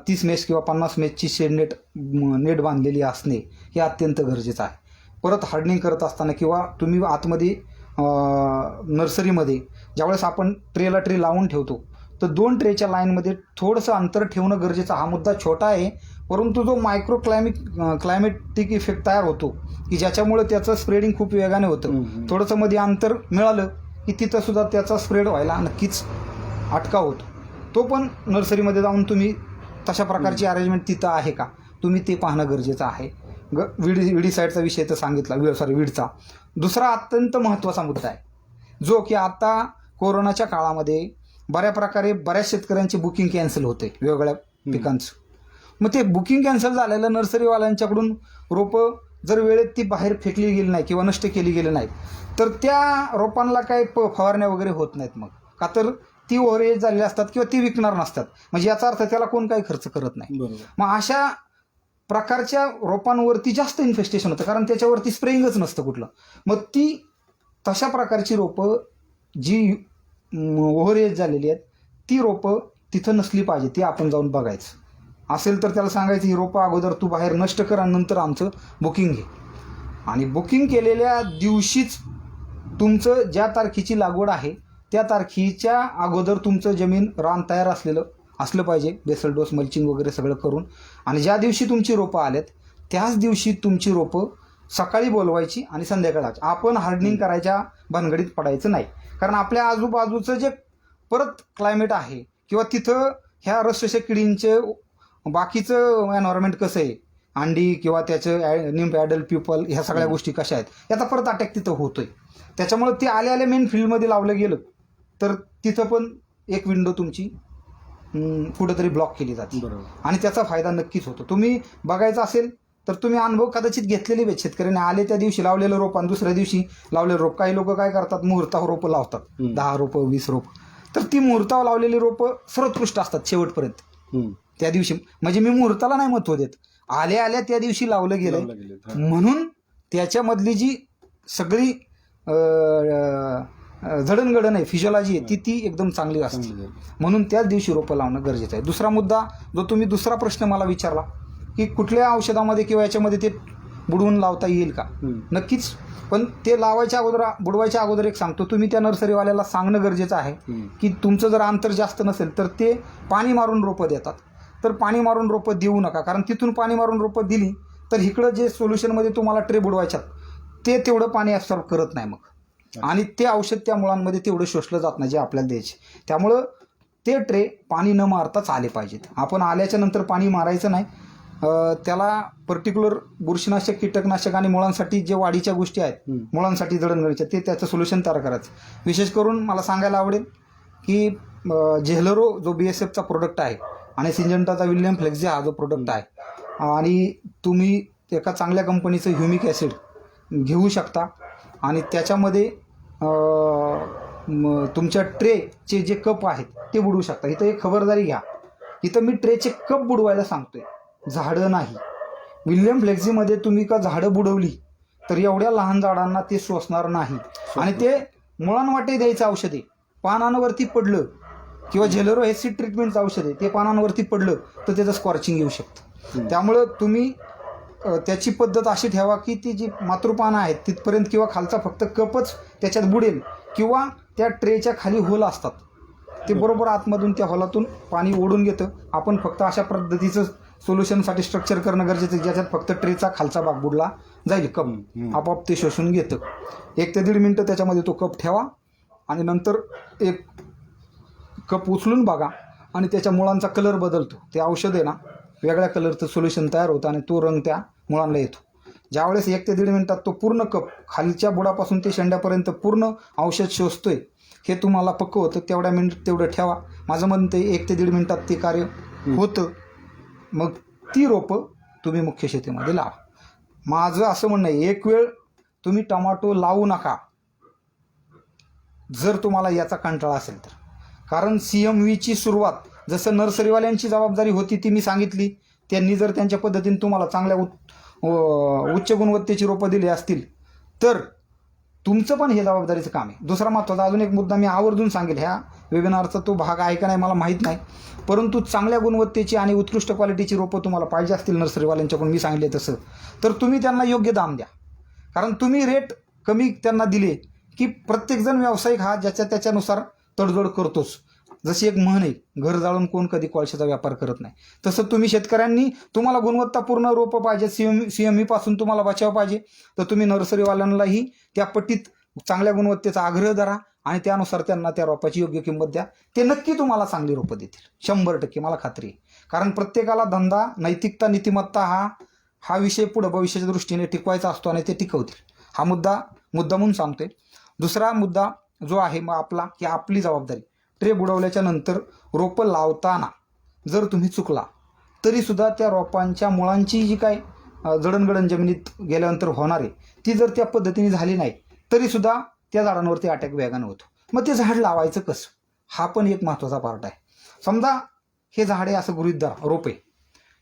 30 मेष किंवा 50 मेषची नेट बांधलेली असणे हे अत्यंत गरजेचं आहे. परत हार्डनिंग करत असताना किंवा तुम्ही आतमध्ये नर्सरीमध्ये ज्यावेळेस आपण ट्रेला ट्रे लावून ठेवतो तर 2 ट्रेच्या लाईनमध्ये थोडंसं अंतर ठेवणं गरजेचं. हा मुद्दा छोटा आहे, परंतु जो मायक्रो क्लायमेटिक इफेक्ट तयार होतो की ज्याच्यामुळे त्याचं स्प्रेडिंग खूप वेगाने होतं. थोडंसं मध्ये अंतर मिळालं की तिथं सुद्धा त्याचा स्प्रेड व्हायला नक्कीच अटकाव होतो. तो पण नर्सरीमध्ये जाऊन तुम्ही तशा प्रकारची अरेंजमेंट तिथं आहे का तुम्ही ते पाहणं गरजेचं आहे. विडीसाईडचा विषय तर सांगितला, विडचा. दुसरा अत्यंत महत्त्वाचा मुद्दा आहे जो की आता कोरोनाच्या काळामध्ये बऱ्याच शेतकऱ्यांची बुकिंग कॅन्सल होते वेगवेगळ्या पिकांचं. मग ते बुकिंग कॅन्सल झालेलं नर्सरीवाल्यांच्याकडून रोपं जर वेळेत ती बाहेर फेकली गेली नाही किंवा नष्ट केली गेली नाही तर त्या रोपांना काही फवारण्या वगैरे होत नाहीत. मग का तर ती ओव्हरेज झालेली असतात किंवा ती विकणार नसतात. म्हणजे याचा अर्थ त्याला कोण काही खर्च करत नाही. मग अशा प्रकारच्या रोपांवरती जास्त इन्फेस्टेशन होतं कारण त्याच्यावरती स्प्रेइंगच नसतं कुठलं. मग ती तशा प्रकारची रोपं जी ओव्हरेज झालेली आहेत ती रोपं तिथं नसली पाहिजे. ती आपण जाऊन बघायचं असेल तर त्याला सांगायचं ही रोपं अगोदर तू बाहेर नष्ट कर आणि नंतर आमचं बुकिंग घे. आणि बुकिंग केलेल्या दिवशीच तुमचं ज्या तारखेची लागवड आहे त्या तारखेच्या अगोदर तुमचं जमीन रान तयार असलं पाहिजे. बेसल डोस मल्चिंग वगैरे सगळं करून. आणि ज्या दिवशी तुमची रोपं आलेत त्याच दिवशी तुमची रोपं सकाळी बोलवायची आणि संध्याकाळची. आपण हार्डनिंग करायच्या भानगडीत पडायचं नाही. कारण आपल्या आजूबाजूचं जे परत क्लायमेट आहे किंवा तिथं ह्या रसशोषक किडींचे बाकीचं एन्व्हायरमेंट कसं आहे, अंडी किंवा त्याचं निम्फ ॲडल्ट प्युपल ह्या सगळ्या गोष्टी कशा आहेत याचा परत अटॅक तिथं होतोय. त्याच्यामुळे ते आले मेन फील्डमध्ये लावलं गेलं तर तिथं पण एक विंडो तुमची कुठंतरी ब्लॉक केली जाते आणि त्याचा फायदा नक्कीच होतो. तुम्ही बघायचा असेल तर तुम्ही अनुभव कदाचित घेतलेले आहेत. शेतकऱ्यांनी आले त्या दिवशी लावलेलं रोप आणि दुसऱ्या दिवशी लावलेलं रोप. काही लोक काय करतात मुहूर्तावर रोपं लावतात 10 रोपं 20 रोपं. तर ती मुहूर्तावर लावलेली रोपं सर्वोत्कृष्ट असतात शेवटपर्यंत. त्या दिवशी म्हणजे मी मुहूर्ताला नाही महत्व देत, आल्या त्या दिवशी लावलं गेलं म्हणून त्याच्यामधली जी सगळी जडणघडण आहे फिजिओलॉजी आहे ती एकदम चांगली असते. म्हणून त्याच दिवशी रोपं लावणं गरजेचं आहे. दुसरा मुद्दा जो तुम्ही दुसरा प्रश्न मला विचारला की कुठल्या औषधामध्ये किंवा याच्यामध्ये ते बुडवून लावता येईल का, नक्कीच. पण ते बुडवायच्या अगोदर एक सांगतो, तुम्ही त्या नर्सरीवाल्याला सांगणं गरजेचं आहे की तुमचं जर अंतर जास्त नसेल तर ते पाणी मारून रोपं देतात. तर पाणी मारून रोपं देऊ नका. कारण तिथून पाणी मारून रोपं दिली तर इकडं जे सोल्युशनमध्ये तुम्हाला ट्रे बुडवायच्यात ते तेवढं पाणी ॲब्सॉर्ब करत नाही मग. आणि ते औषध त्या मुळांमध्ये तेवढं शोषलं जात नाही जे आपल्याला द्यायचे. त्यामुळं ते ट्रे पाणी न मारताच आले पाहिजेत. आपण आल्याच्या नंतर पाणी मारायचं नाही. त्याला पर्टिक्युलर बुरशीनाशक कीटकनाशक आणि मुळांसाठी जे वाढीच्या गोष्टी आहेत मुळांसाठी जडणघडीच्या ते त्याचं सोल्युशन तयार करायचं. विशेष करून मला सांगायला आवडेल की झेलरो जो BSFचा प्रोडक्ट आहे आणि सिंजंटाचा विल्यम फ्लेक्झी हा जो प्रोडक्ट आहे आणि तुम्ही एका चांगल्या कंपनीचं ह्युमिक ॲसिड घेऊ शकता आणि त्याच्यामध्ये तुमच्या ट्रेचे जे कप आहेत ते बुडवू शकता. इथं एक खबरदारी घ्या, इथं मी ट्रेचे कप बुडवायला सांगतोय, झाडं नाही. विल्यम फ्लेक्झीमध्ये तुम्ही का झाडं बुडवली तर एवढ्या लहान झाडांना ते शोषणार नाही आणि ते मुळांवाटे द्यायचं औषध आहे. पानांवरती पडलं किंवा झेलरो हेसी ट्रीटमेंटचं औषध आहे ते पानांवरती पडलं तर त्याचं स्कॉर्चिंग येऊ शकतं. त्यामुळं तुम्ही त्याची पद्धत अशी ठेवा की ती जी मातृपानं आहेत तिथपर्यंत किंवा खालचा फक्त कपच त्याच्यात बुडेल किंवा त्या ट्रेच्या खाली होल असतात ते बरोबर आतमधून त्या होलातून पाणी ओढून घेतं. आपण फक्त अशा पद्धतीचं सोल्युशनसाठी स्ट्रक्चर करणं गरजेचं आहे ज्याच्यात फक्त ट्रेचा खालचा भाग बुडला जाईल. कप आपोआप ते शोषून घेतं. 1 ते 1.5 मिनटं त्याच्यामध्ये तो कप ठेवा आणि नंतर एक कप उचलून बघा आणि त्याच्या मुळांचा कलर बदलतो. ते औषध आहे ना वेगळ्या कलरचं सोल्युशन तयार होतं आणि तो रंग त्या मुळांना येतो. ज्यावेळेस 1 ते 1.5 मिनटात तो पूर्ण कप खालच्या बुडापासून ते शेंड्यापर्यंत पूर्ण औषध शोषतोय हे तुम्हाला पक्क होतं. तेवढं ठेवा. माझं म्हणतं 1 ते 1.5 मिनटात ते कार्य होतं. मग ती रोपं तुम्ही मुख्य शेतीमध्ये लावा. माझं असं म्हणणं आहे एक वेळ तुम्ही टमाटो लावू नका जर तुम्हाला याचा कंटाळा असेल तर. कारण CMVची सुरुवात जसं नर्सरीवाल्यांची जबाबदारी होती ती मी सांगितली. त्यांनी जर त्यांच्या पद्धतीने तुम्हाला चांगल्या उच्च गुणवत्तेची रोपं दिली असतील तर तुमचं पण हे जबाबदारीचं काम आहे. दुसरा महत्त्वाचा अजून एक मुद्दा मी आवर्जून सांगेल, ह्या वेबिनारचा तो भाग आहे का नाही मला माहीत नाही, परंतु चांगल्या गुणवत्तेची आणि उत्कृष्ट क्वालिटीची रोपं तुम्हाला पाहिजे असतील नर्सरीवाल्यांच्याकडून मी सांगितले तसं तर तुम्ही त्यांना योग्य दाम द्या. कारण तुम्ही रेट कमी त्यांना दिले की प्रत्येकजण व्यावसायिक हा ज्याच्या त्याच्यानुसार तडजोड करतोच. जशी एक म्हण आहे, घर जाळून कोण कधी कोळशाचा व्यापार करत नाही, तसं तुम्ही शेतकऱ्यांनी तुम्हाला गुणवत्तापूर्ण रोपं पाहिजे, CMV पासून तुम्हाला बचाव पाहिजे तर तुम्ही नर्सरीवाल्यांनाही त्या पट्टीत चांगल्या गुणवत्तेचा आग्रह धरा आणि त्यानुसार त्यांना त्या रोपाची योग्य किंमत द्या. ते नक्की तुम्हाला चांगली रोपं देतील 100%, मला खात्री आहे. कारण प्रत्येकाला धंदा, नैतिकता, नीतिमत्ता हा विषय पुढं भविष्याच्या दृष्टीने टिकवायचा असतो आणि ते टिकवतील. हा मुद्दा म्हणून सांगतोय. दुसरा मुद्दा जो आहे मग आपला की आपली जबाबदारी, ट्रे बुडवल्याच्या नंतर रोपं लावताना जर तुम्ही चुकला तरीसुद्धा त्या रोपांच्या मुळांची जी काय जडणघडण जमिनीत गेल्यानंतर होणार आहे ती जर त्या पद्धतीने झाली नाही तरीसुद्धा त्या झाडांवरती अटॅक वेगानं होतो. मग ते झाड लावायचं कसं, हा पण एक महत्त्वाचा पार्ट आहे. समजा हे झाड आहे असं गृहीत धरा, रोप आहे.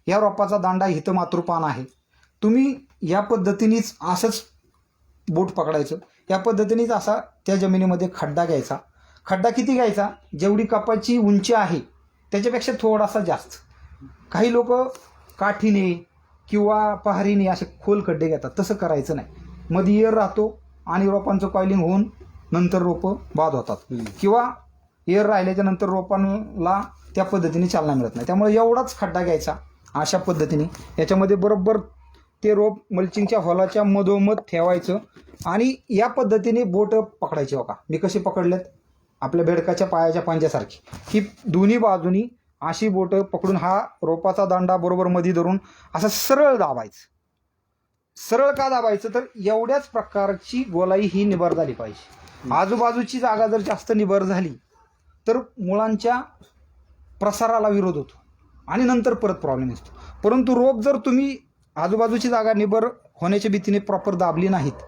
या रोपाचा दांडा हित मातृपान आहे. तुम्ही या पद्धतीनेच असंच बोट पकडायचं, या पद्धतीनेच असा त्या जमिनीमध्ये खड्डा घ्यायचा. खड्डा किती घ्यायचा, जेवढी कपाची उंची आहे त्याच्यापेक्षा थोडासा जास्त. काही लोक काठीने किंवा पहारीने असे खोल खड्डे घेतात, तसं करायचं नाही. मध्ये एअर राहतो आणि रोपांचं कॉइलिंग होऊन नंतर रोपं बाद होतात, किंवा एअर राहिल्याच्या नंतर रोपांना त्या पद्धतीने चालना मिळत नाही. त्यामुळे एवढाच खड्डा घ्यायचा अशा पद्धतीने, याच्यामध्ये बरोबर ते रोप मल्चिंगच्या हॉलाच्या मधोमध ठेवायचं आणि या पद्धतीने बोट पकडायची. बघा मी कसे पकडलेत, आपल्या बेडकाच्या पायाच्या पांज्यासारखी. ही दोन्ही बाजूनी अशी बोटं पकडून हा रोपाचा दांडा बरोबर मध्ये धरून असं सरळ दाबायचं. सरळ का दाबायचं, तर एवढ्याच प्रकारची गोलाई ही निबर झाली पाहिजे. आजूबाजूची जागा जर जास्त निबर झाली तर मुळांच्या प्रसाराला विरोध होतो आणि नंतर परत प्रॉब्लेम असतो. परंतु रोप जर तुम्ही आजूबाजूची जागा निबर होण्याच्या भीतीने प्रॉपर दाबली नाहीत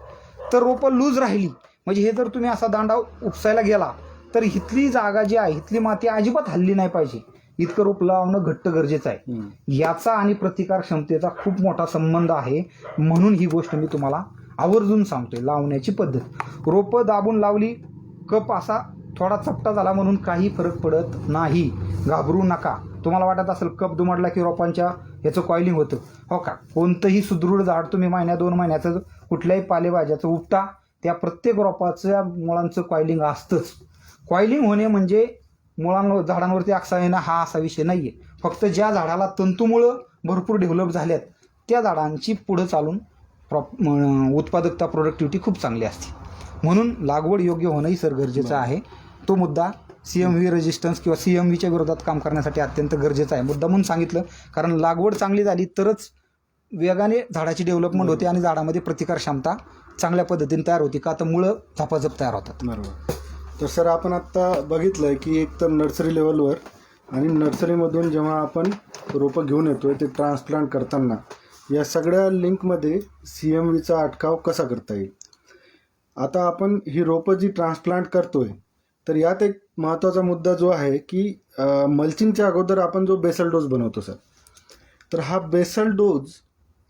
तर रोपं लूज राहिली, म्हणजे हे जर तुम्ही असा दांडा उपसायला गेला तर इथली जागा जी आहे इथली माती अजिबात हल्ली नाही पाहिजे. इतकं रोप लावणं घट्ट गरजेचं आहे. याचा आणि प्रतिकार क्षमतेचा खूप मोठा संबंध आहे. म्हणून ही गोष्ट मी तुम्हाला आवर्जून सांगतोय. लावण्याची पद्धत, रोपं दाबून लावली, कप असा थोडा चपटा झाला म्हणून काही फरक पडत नाही. घाबरू नका. तुम्हाला वाटत असेल कप दुमडला की रोपांच्या ह्याचं कॉइलिंग होतं, हो का? कोणतंही सुदृढ झाड तुम्ही महिन्या 2 महिन्याचं कुठल्याही पालेभाज्याचं उपटा, त्या प्रत्येक रोपाच्या मुळांचं कॉइलिंग असतंच. कॉइलिंग होणे म्हणजे मुळांवर झाडांवरती अक्सा येणं हा असा विषय नाही आहे. फक्त ज्या झाडाला तंतुमुळं भरपूर डेव्हलप झाल्यात त्या झाडांची पुढं चालून उत्पादकता, प्रोडक्टिव्हिटी खूप चांगली असते. म्हणून लागवड योग्य होणंही सर गरजेचं आहे. तो मुद्दा CMV रेजिस्टन्स किंवा CMVच्या विरोधात काम करण्यासाठी अत्यंत गरजेचं आहे. मुद्दा म्हणून सांगितलं कारण लागवड चांगली झाली तरच वेगाने झाडाची डेव्हलपमेंट होते आणि झाडामध्ये प्रतिकार क्षमता चांगल्या पद्धतीने तयार होती. का तर मुळं झपाझप तयार होतात. बरोबर. तर सर आपण आत्ता बघितलं की एक तर नर्सरी लेवलवर आणि नर्सरीमधून जेव्हा आपण रोपं घेऊन येतोय ते ट्रान्सप्लांट करताना या सगळ्या लिंकमध्ये CMVचा अटकाव कसा करता येईल. आता आपण ही रोपं जी ट्रान्सप्लांट करतोय तर यात एक महत्त्वाचा मुद्दा जो आहे की मल्चिंगच्या अगोदर आपण जो बेसल डोस बनवतो सर, तर हा बेसल डोस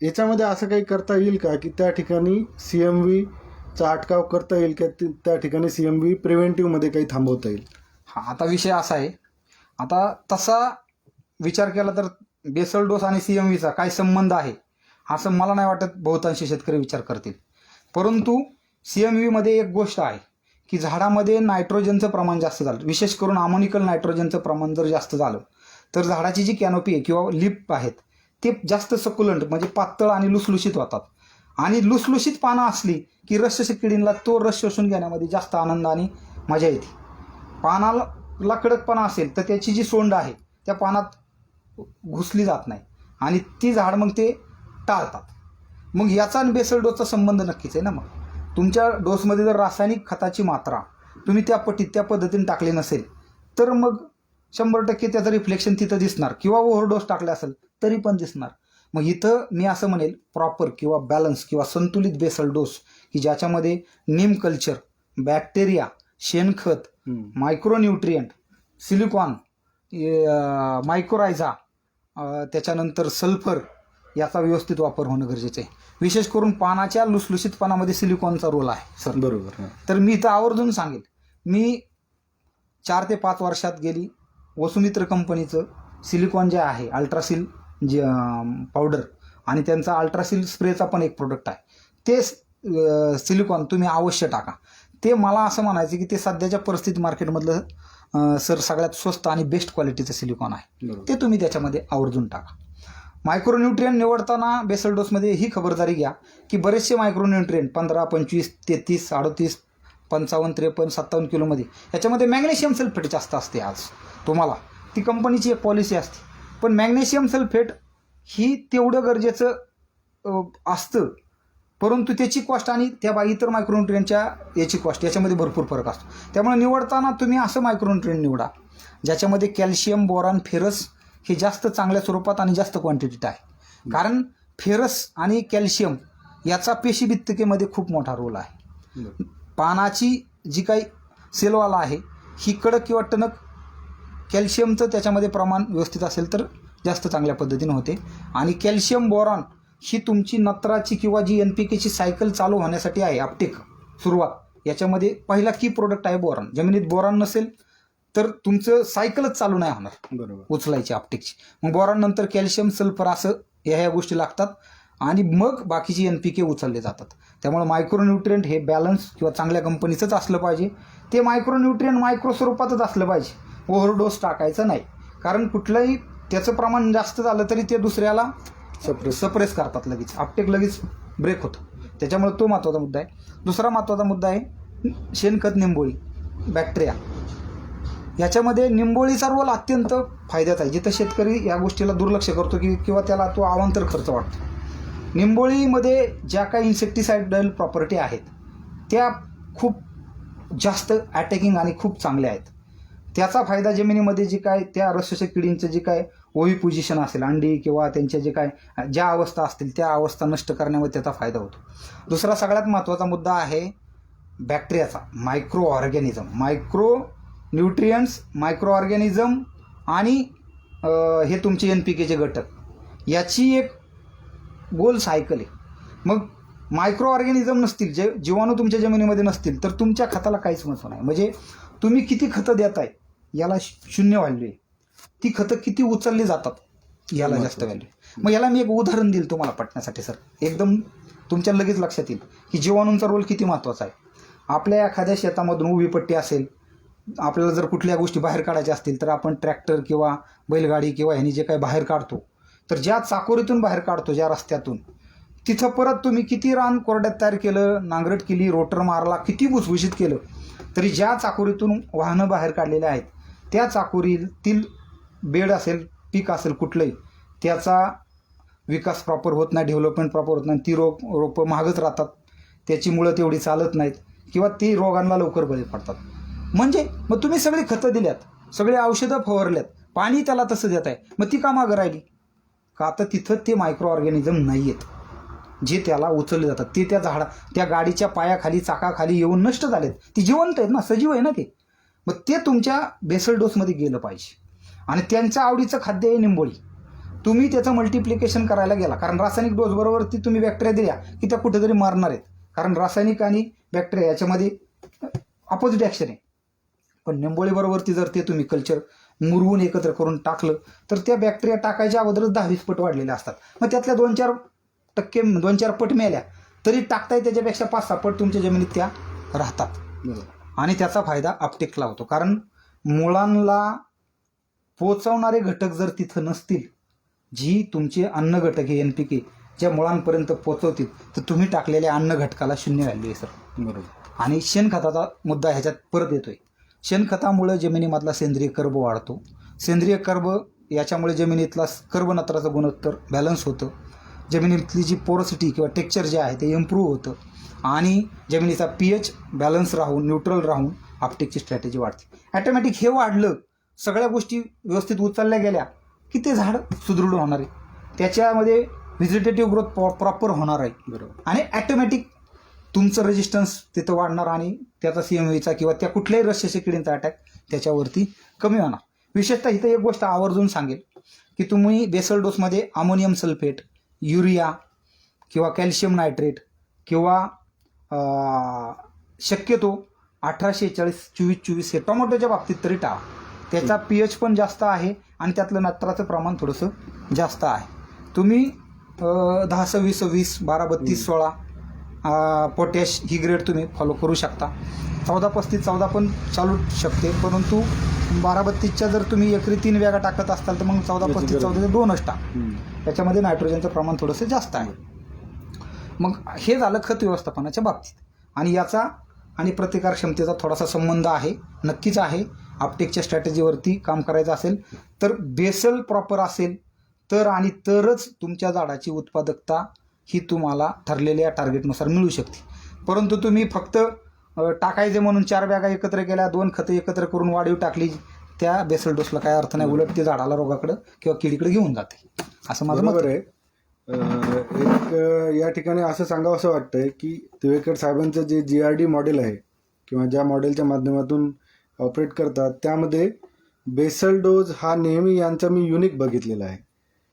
याच्यामध्ये असं काही करता येईल का की त्या ठिकाणी CMVचा अटकाव करता येईल का, त्या ठिकाणी CMV प्रिव्हेंटिव्हमध्ये काही थांबवता येईल. हा आता विषय असा आहे. आता तसा विचार केला तर बेसल डोस आणि CMVचा काय संबंध आहे असं मला नाही वाटत बहुतांशी शेतकरी विचार करतील. परंतु CMVमध्ये एक गोष्ट आहे की झाडामध्ये नायट्रोजनचं प्रमाण जास्त झालं, विशेष करून अमोनिकल नायट्रोजनचं प्रमाण जर जास्त झालं तर झाडाची जी कॅनोपी आहे किंवा लिप आहेत ते जास्त सकुलंट म्हणजे पातळ आणि लुसलुशीत होतात. आणि लुसलुशीत पानं असली की रस किडींना तो रस शोषून घेण्यामध्ये जास्त आनंद आणि मजा येते. पानाला कडकपणा असेल तर त्याची जी सोंड आहे त्या पानात घुसली जात नाही आणि ती झाड मग ते टाळतात. मग याचा आणि बेसल डोसचा संबंध नक्कीच आहे ना. मग तुमच्या डोसमध्ये जर रासायनिक खताची मात्रा तुम्ही त्या पटीत त्या पद्धतीने टाकली नसेल तर मग 100% त्याचं रिफ्लेक्शन तिथं दिसणार, किंवा ओव्हरडोस टाकले असेल तरी पण दिसणार. मग इथं मी असं म्हणेल प्रॉपर किंवा बॅलन्स किंवा संतुलित बेसल डोस की ज्याच्यामध्ये नीम कल्चर, बॅक्टेरिया, शेणखत, मायक्रोन्यूट्रियंट, सिलिकॉन, मायक्रोरायझा, त्याच्यानंतर सल्फर याचा व्यवस्थित वापर होणं गरजेचं आहे. विशेष करून पानाच्या लुसलुशीतपणामध्ये सिलिकॉनचा रोल आहे सर. बरोबर. तर मी इथं आवर्जून सांगेल, मी 4 ते 5 वर्षात गेली वसुमित्र कंपनीचं सिलिकॉन जे आहे अल्ट्रासिल जे पावडर आणि त्यांचा अल्ट्रासिल स्प्रेचा पण एक प्रोडक्ट आहे, ते सिलिकॉन तुम्ही अवश्य टाका. ते मला असं म्हणायचं की ते सध्याच्या परिस्थिती मार्केटमधलं सर सगळ्यात स्वस्त आणि बेस्ट क्वालिटीचं सिलिकॉन आहे. ते तुम्ही त्याच्यामध्ये आवर्जून टाका. मायक्रोन्यूट्रियंट निवडताना बेसल डोसमध्ये ही खबरदारी घ्या की बरेचसे मायक्रोन्यूट्रियंट 15, 25, 33, 38, 55, 53, 57 किलोमध्ये याच्यामध्ये मॅग्नेशियम सल्फेट जास्त असते. आज तुम्हाला ती कंपनीची एक पॉलिसी असते, पण मॅग्नेशियम सल्फेट ही तेवढं गरजेचं असतं परंतु त्याची कॉस्ट आणि त्या इतर मायक्रोन्युट्रियनच्या याची कॉस्ट याच्यामध्ये भरपूर फरक असतो. त्यामुळे निवडताना तुम्ही असं मायक्रोन्युट्रियन निवडा ज्याच्यामध्ये कॅल्शियम, बोरॉन, फेरस हे जास्त चांगल्या स्वरूपात आणि जास्त क्वांटिटीत आहे. कारण फेरस आणि कॅल्शियम याचा पेशीभित्तिकेमध्ये खूप मोठा रोल आहे. पानाची जी काही सेलवाला आहे ही कडक किंवा टणक कॅल्शियमचं त्याच्यामध्ये प्रमाण व्यवस्थित असेल तर जास्त चांगल्या पद्धतीने होते. आणि कॅल्शियम, बोरॉन ही तुमची नत्राची किंवा जी NPKची सायकल चालू होण्यासाठी आहे अपटेक सुरुवात, याच्यामध्ये पहिला की प्रोडक्ट आहे बोरॉन. जमिनीत बोरॉन नसेल तर तुमचं सायकलच चालू नाही होणार बरोबर. उचलायची अपटेकची. मग बोरॉन नंतर कॅल्शियम, सल्फर असं ह्या गोष्टी लागतात आणि मग बाकीची NPK उचलले जातात. त्यामुळे मायक्रोन्युट्रियंट हे बॅलन्स किंवा चांगल्या कंपनीचंच असलं पाहिजे. ते मायक्रोन्युट्रियंट मायक्रो स्वरूपातच असलं पाहिजे, ओव्हरडोस टाकायचं नाही. कारण कुठलंही त्याचं प्रमाण जास्त झालं तरी ते दुसऱ्याला सप्रेस करतात, लगेच अपटेक लगेच ब्रेक होतं. त्याच्यामुळे तो महत्त्वाचा मुद्दा आहे. दुसरा महत्त्वाचा मुद्दा आहे शेणखत, निंबोळी, बॅक्टेरिया. याच्यामध्ये निंबोळीचा रोल अत्यंत फायद्याचा आहे. जिथं शेतकरी या गोष्टीला दुर्लक्ष करतो किंवा त्याला तो अवांतर खर्च वाटतो. निंबोळीमध्ये ज्या काही इन्सेक्टिसायडल प्रॉपर्टी आहेत त्या खूप जास्त अटॅकिंग आणि खूप चांगल्या आहेत. त्याचा फायदा जमिनीमध्ये जे काय त्या रसशोषक किडींचं जे काय ओवी पोझिशन असेल, अंडी किंवा त्यांच्या जे काय ज्या अवस्था असतील त्या अवस्था नष्ट करण्यामध्ये त्याचा फायदा होतो. दुसरा सगळ्यात महत्त्वाचा मुद्दा आहे बॅक्टेरियाचा, micro organism. Micro nutrients, micro organism आणि हे तुमचे NPKचे घटक याची एक गोल सायकल आहे. मग मायक्रो ऑर्गॅनिझम नसतील, जे जीवाणू तुमच्या जमिनीमध्ये नसतील तर तुमच्या खताला काहीच महत्त्व नाही. म्हणजे तुम्ही किती खतं देताय याला शून्य व्हॅल्यू आहे. ती खतं किती उचलली जातात याला जास्त व्हॅल्यू आहे. मग याला मी एक उदाहरण देईल तुम्हाला पटण्यासाठी सर, एकदम तुमच्या लगेच लक्षात येईल की जीवाणूंचा रोल किती महत्त्वाचा आहे. आपल्या एखाद्या शेतामधून उभी पट्टी असेल, आपल्याला जर कुठल्या गोष्टी बाहेर काढायच्या असतील तर आपण ट्रॅक्टर किंवा बैलगाडी किंवा ह्यानी जे काही बाहेर काढतो, तर ज्या चाकोरीतून बाहेर काढतो, ज्या रस्त्यातून, तिथं परत तुम्ही किती रान कोरड्यात तयार केलं, नांगरट केली, रोटर मारला, किती भुसभुशीत केलं, तरी ज्या चाकोरीतून वाहनं बाहेर काढलेले आहेत त्या चाकोरीतील बेड असेल, पीक असेल कुठलंही, त्याचा विकास प्रॉपर होत नाही, डेव्हलपमेंट प्रॉपर होत नाही. ती रोपं महागच राहतात, त्याची मुळं तेवढी चालत नाहीत किंवा ती रोगांना लवकर बळी पडतात. म्हणजे मग तुम्ही सगळी खतं दिल्यात, सगळे औषधं फवारल्यात, पाणी त्याला तसं देत आहे, मग ती का मागं राहिली? का तर तिथं ते मायक्रो ऑर्गॅनिझम नाही आहेत जे त्याला उचलले जातात. ते त्या गाडीच्या पायाखाली, चाकाखाली येऊन नष्ट झालेत. ती जिवंत आहेत ना, सजीव आहे ना ते. मग ते तुमच्या बेसल डोसमध्ये गेलं पाहिजे. आणि त्यांचं आवडीचं खाद्य आहे निंबोळी. तुम्ही त्याचं मल्टिप्लिकेशन करायला गेला, कारण रासायनिक डोस बरोबर ती तुम्ही बॅक्टेरिया दिल्या की त्या कुठेतरी मारणार आहेत. कारण रासायनिक आणि बॅक्टेरिया याच्यामध्ये अपोजिट ॲक्शन आहे. पण निंबोळी बरोबरती जर ते तुम्ही कल्चर मुरवून एकत्र करून टाकलं तर त्या बॅक्टेरिया टाकायच्या अगोदरच 10-20 पट वाढलेल्या असतात. मग त्यातल्या 2-4 पट मेल्या तरी टाकताय त्याच्यापेक्षा 5-6 पट तुमच्या जमिनीत त्या राहतात. आणि त्याचा फायदा अपटेकला होतो. कारण मुळांना पोचवणारे घटक जर तिथं नसतील, जी तुमचे अन्न घटक हे NPK ज्या मुळांपर्यंत पोचवतील, तर तुम्ही टाकलेल्या अन्न घटकाला शून्य व्हॅल्यू आहे सर. बरोबर. आणि शेणखताचा मुद्दा ह्याच्यात परत येतोय. शेणखतामुळे जमिनीमधला सेंद्रिय कर्ब वाढतो. सेंद्रिय कर्ब याच्यामुळे जमिनीतला कर्बनत्राचं गुणोत्तर बॅलन्स होतं. जमिनीतली जी पोरोसिटी किंवा टेक्स्चर जे आहे ते इम्प्रूव्ह होतं आणि जमिनीचा pH बॅलन्स राहून, न्यूट्रल राहून अपटेकची स्ट्रॅटेजी वाढते. ॲटोमॅटिक हे वाढलं, सगळ्या गोष्टी व्यवस्थित उचलल्या गेल्या की ते झाड सुदृढ होणार आहे, त्याच्यामध्ये व्हिजिटेटिव्ह ग्रोथ प्रॉपर होणार आहे. बरोबर. आणि ॲटोमॅटिक तुमचं रेजिस्टन्स तिथं वाढणार आणि त्याचा CMVचा किंवा त्या कुठल्याही रसशोषक किडींचा अटॅक त्याच्यावरती कमी होणार. विशेषतः इथं एक गोष्ट आवर्जून सांगेल की तुम्ही बेसल डोसमध्ये अमोनियम सल्फेट, युरिया किंवा कॅल्शियम नायट्रेट किंवा शक्यतो 18-40-24-24 हे टोमॅटोच्या बाबतीत तरी टाळा. त्याचा pH पण जास्त आहे आणि त्यातलं नत्राचं प्रमाण थोडंसं जास्त आहे. तुम्ही 10-26-20, 12-32-16 पोटॅश ही ग्रेड तुम्ही फॉलो करू शकता. 14-35-14 पण चालू शकते, परंतु 12-32च्या जर तुम्ही एकरी 3 बॅगा टाकत असाल तर मग 14-35-14 2च टाक. त्याच्यामध्ये नायट्रोजनचं प्रमाण थोडंसं जास्त आहे. मग हे झालं खत व्यवस्थापनाच्या बाबतीत. आणि याचा आणि प्रतिकार क्षमतेचा थोडासा संबंध आहे, नक्कीच आहे. अपटेकच्या स्ट्रॅटेजीवरती काम करायचं असेल तर बेसल प्रॉपर असेल तर आणि तरच तुमच्या झाडाची उत्पादकता ही तुम्हाला ठरलेल्या टार्गेटनुसार मिळू शकते. परंतु तुम्ही फक्त टाकायचे म्हणून 4 बॅगा एकत्र केल्या, 2 खतं एकत्र करून वाढीव टाकली, त्या बेसल डोसला काय अर्थ नाही. उलट ते झाडाला रोगाकडं किंवा किडीकडे घेऊन जाते, असं माझं मत बरोबर आहे. आहे. एक या ठिकाणी असं सांगावं असं वाटतंय की दिवेकर साहेबांचं जे GRD मॉडेल आहे किंवा ज्या मॉडेलच्या माध्यमातून ऑपरेट करतात त्यामध्ये बेसल डोज हा नेहमी यांचा मी युनिक बघितलेला आहे.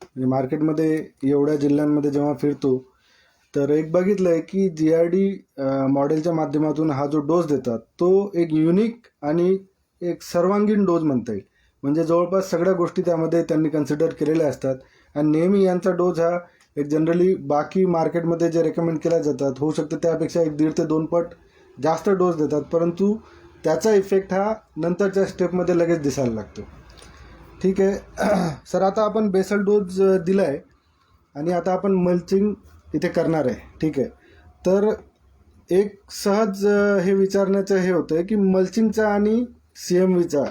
म्हणजे मार्केटमध्ये एवढ्या जिल्ह्यांमध्ये जेव्हा फिरतो तर एक बघितलं आहे की GRD मॉडेलच्या माध्यमातून हा जो डोस देतात तो एक युनिक आणि एक सर्वांगीण डोस म्हणता येईल. म्हणजे जवळपास सगळ्या गोष्टी त्यामध्ये त्यांनी कन्सिडर केलेल्या असतात आणि नेहमी यांचा डोस हा एक जनरली बाकी मार्केटमध्ये जे रेकमेंड केल्या जातात होऊ शकतं त्यापेक्षा 1.5 ते 2 पट जास्त डोस देतात, परंतु त्याचा इफेक्ट हा नंतरच्या स्टेपमध्ये लगेच दिसायला लागतो. ठीक आहे सर, आता आपण बेसल डोज दिला आहे आणि आता आपण मल्चिंग इथे करणार आहे. ठीक आहे, तर एक सहज हे विचारण्याचं हे होतं की मल्चिंगचा आणि CMVचा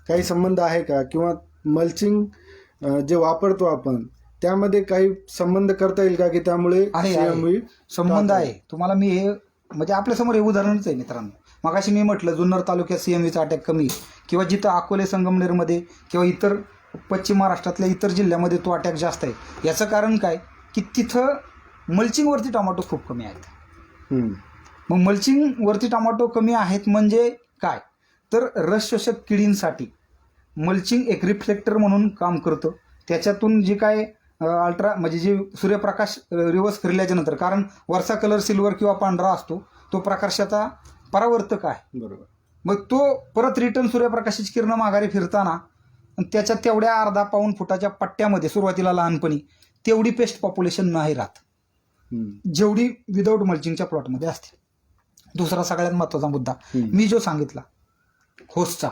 काही संबंध आहे का, किंवा मल्चिंग जे वापरतो आपण त्यामध्ये काही संबंध करता येईल का की त्यामुळे आहे CMV संबंध आहे. तुम्हाला मी हे म्हणजे आपल्यासमोर हे उदाहरणच आहे मित्रांनो. मगाशी मी म्हटलं जुन्नर तालुक्यात CMVचा अटॅक कमी, किंवा जिथं अकोले संगमनेरमध्ये किंवा इतर पश्चिम महाराष्ट्रातल्या इतर जिल्ह्यामध्ये तो अटॅक जास्त आहे. याचं कारण काय की तिथं मल्चिंगवरती टोमॅटो खूप कमी आहेत. मग मल्चिंगवरती टोमॅटो कमी आहेत म्हणजे काय, तर रस शोषक किडींसाठी मल्चिंग एक रिफ्लेक्टर म्हणून काम करतं. त्याच्यातून जे काय अल्ट्रा म्हणजे जे सूर्यप्रकाश रिवर्स फिरल्याच्यानंतर, कारण वरचा कलर सिल्वर किंवा पांढरा असतो, तो प्रकाशाचा परावर्तक आहे. बरोबर. मग तो परत रिटर्न सूर्यप्रकाशाची किरणं माघारी फिरताना त्याच्या तेवढ्या अर्धा पाऊण फुटाच्या पट्ट्यामध्ये सुरुवातीला लहानपणी तेवढी पेस्ट पॉप्युलेशन नाही राहत जेवढी विदाऊट मल्चिंगच्या प्लॉटमध्ये असते. दुसरा सगळ्यात महत्त्वाचा मुद्दा मी जो सांगितला होस्टचा,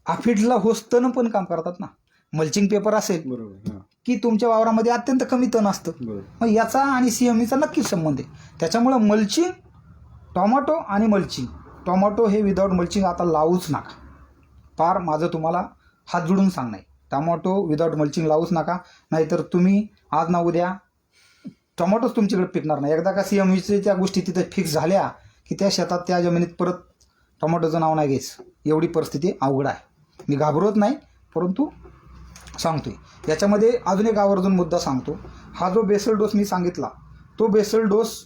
आफिडला होस्ट तण पण काम करतात ना. मल्चिंग पेपर असेल बरोबर की तुमच्या वावरामध्ये अत्यंत कमी तण असतं, मग याचा आणि CMVचा नक्कीच संबंध आहे. त्याच्यामुळं मल्चिंग टोमॅटो आणि मल्चिंग, टोमॅटो हे विदाऊट मल्चिंग आता लावूच नका. फार माझं तुम्हाला हात जोडून सांगणं आहे, टोमॅटो विदाऊट मल्चिंग लावूच नका. नाहीतर तुम्ही आज ना उद्या टोमॅटोच तुमच्याकडे पिकणार नाही. एकदा का CMVच्या त्या गोष्टी तिथे फिक्स झाल्या की त्या शेतात त्या जमिनीत परत टोमॅटोचं नाव नाही घ्यायचं, एवढी परिस्थिती अवघड आहे. मी घाबरवत नाही, परंतु सांगतोय. याच्यामध्ये अजून एक आवर्जून मुद्दा सांगतो. हा जो बेसल डोस मी सांगितला तो बेसल डोस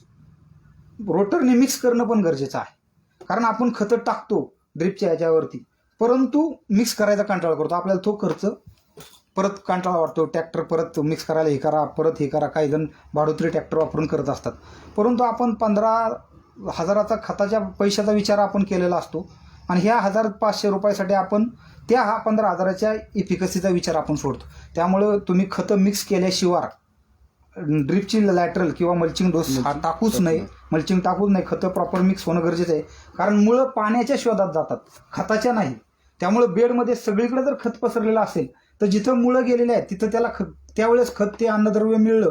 रोटरने मिक्स करणं पण गरजेचं आहे. कारण आपण खतं टाकतो ड्रिपच्या ह्याच्यावरती, परंतु मिक्स करायचा कंटाळा करतो. आपल्याला तो खर्च परत कंटाळा वाटतो. ट्रॅक्टर परत मिक्स करायला हे करा, परत हे करा. काही जण भाडोत्री ट्रॅक्टर वापरून करत असतात, परंतु आपण 15,000चा खताच्या पैशाचा विचार आपण केलेला असतो आणि ह्या 1,500 रुपयासाठी आपण त्या 15,000च्या इफिकसीचा विचार आपण सोडतो. त्यामुळं तुम्ही खतं मिक्स केल्याशिवाय ड्रिपची लॅटरल किंवा मल्चिंग डोस हा टाकूच नाही. मल्चिंग टाकूच नाही. खतं प्रॉपर मिक्स होणं गरजेचं आहे, कारण मुळं पाण्याच्या शोधात जातात, खताच्या नाही. त्यामुळं बेडमध्ये सगळीकडे जर खत पसरलेलं असेल तर जिथं मुळं गेलेले आहेत तिथं त्याला त्यावेळेस खत ते अन्नद्रव्य मिळलं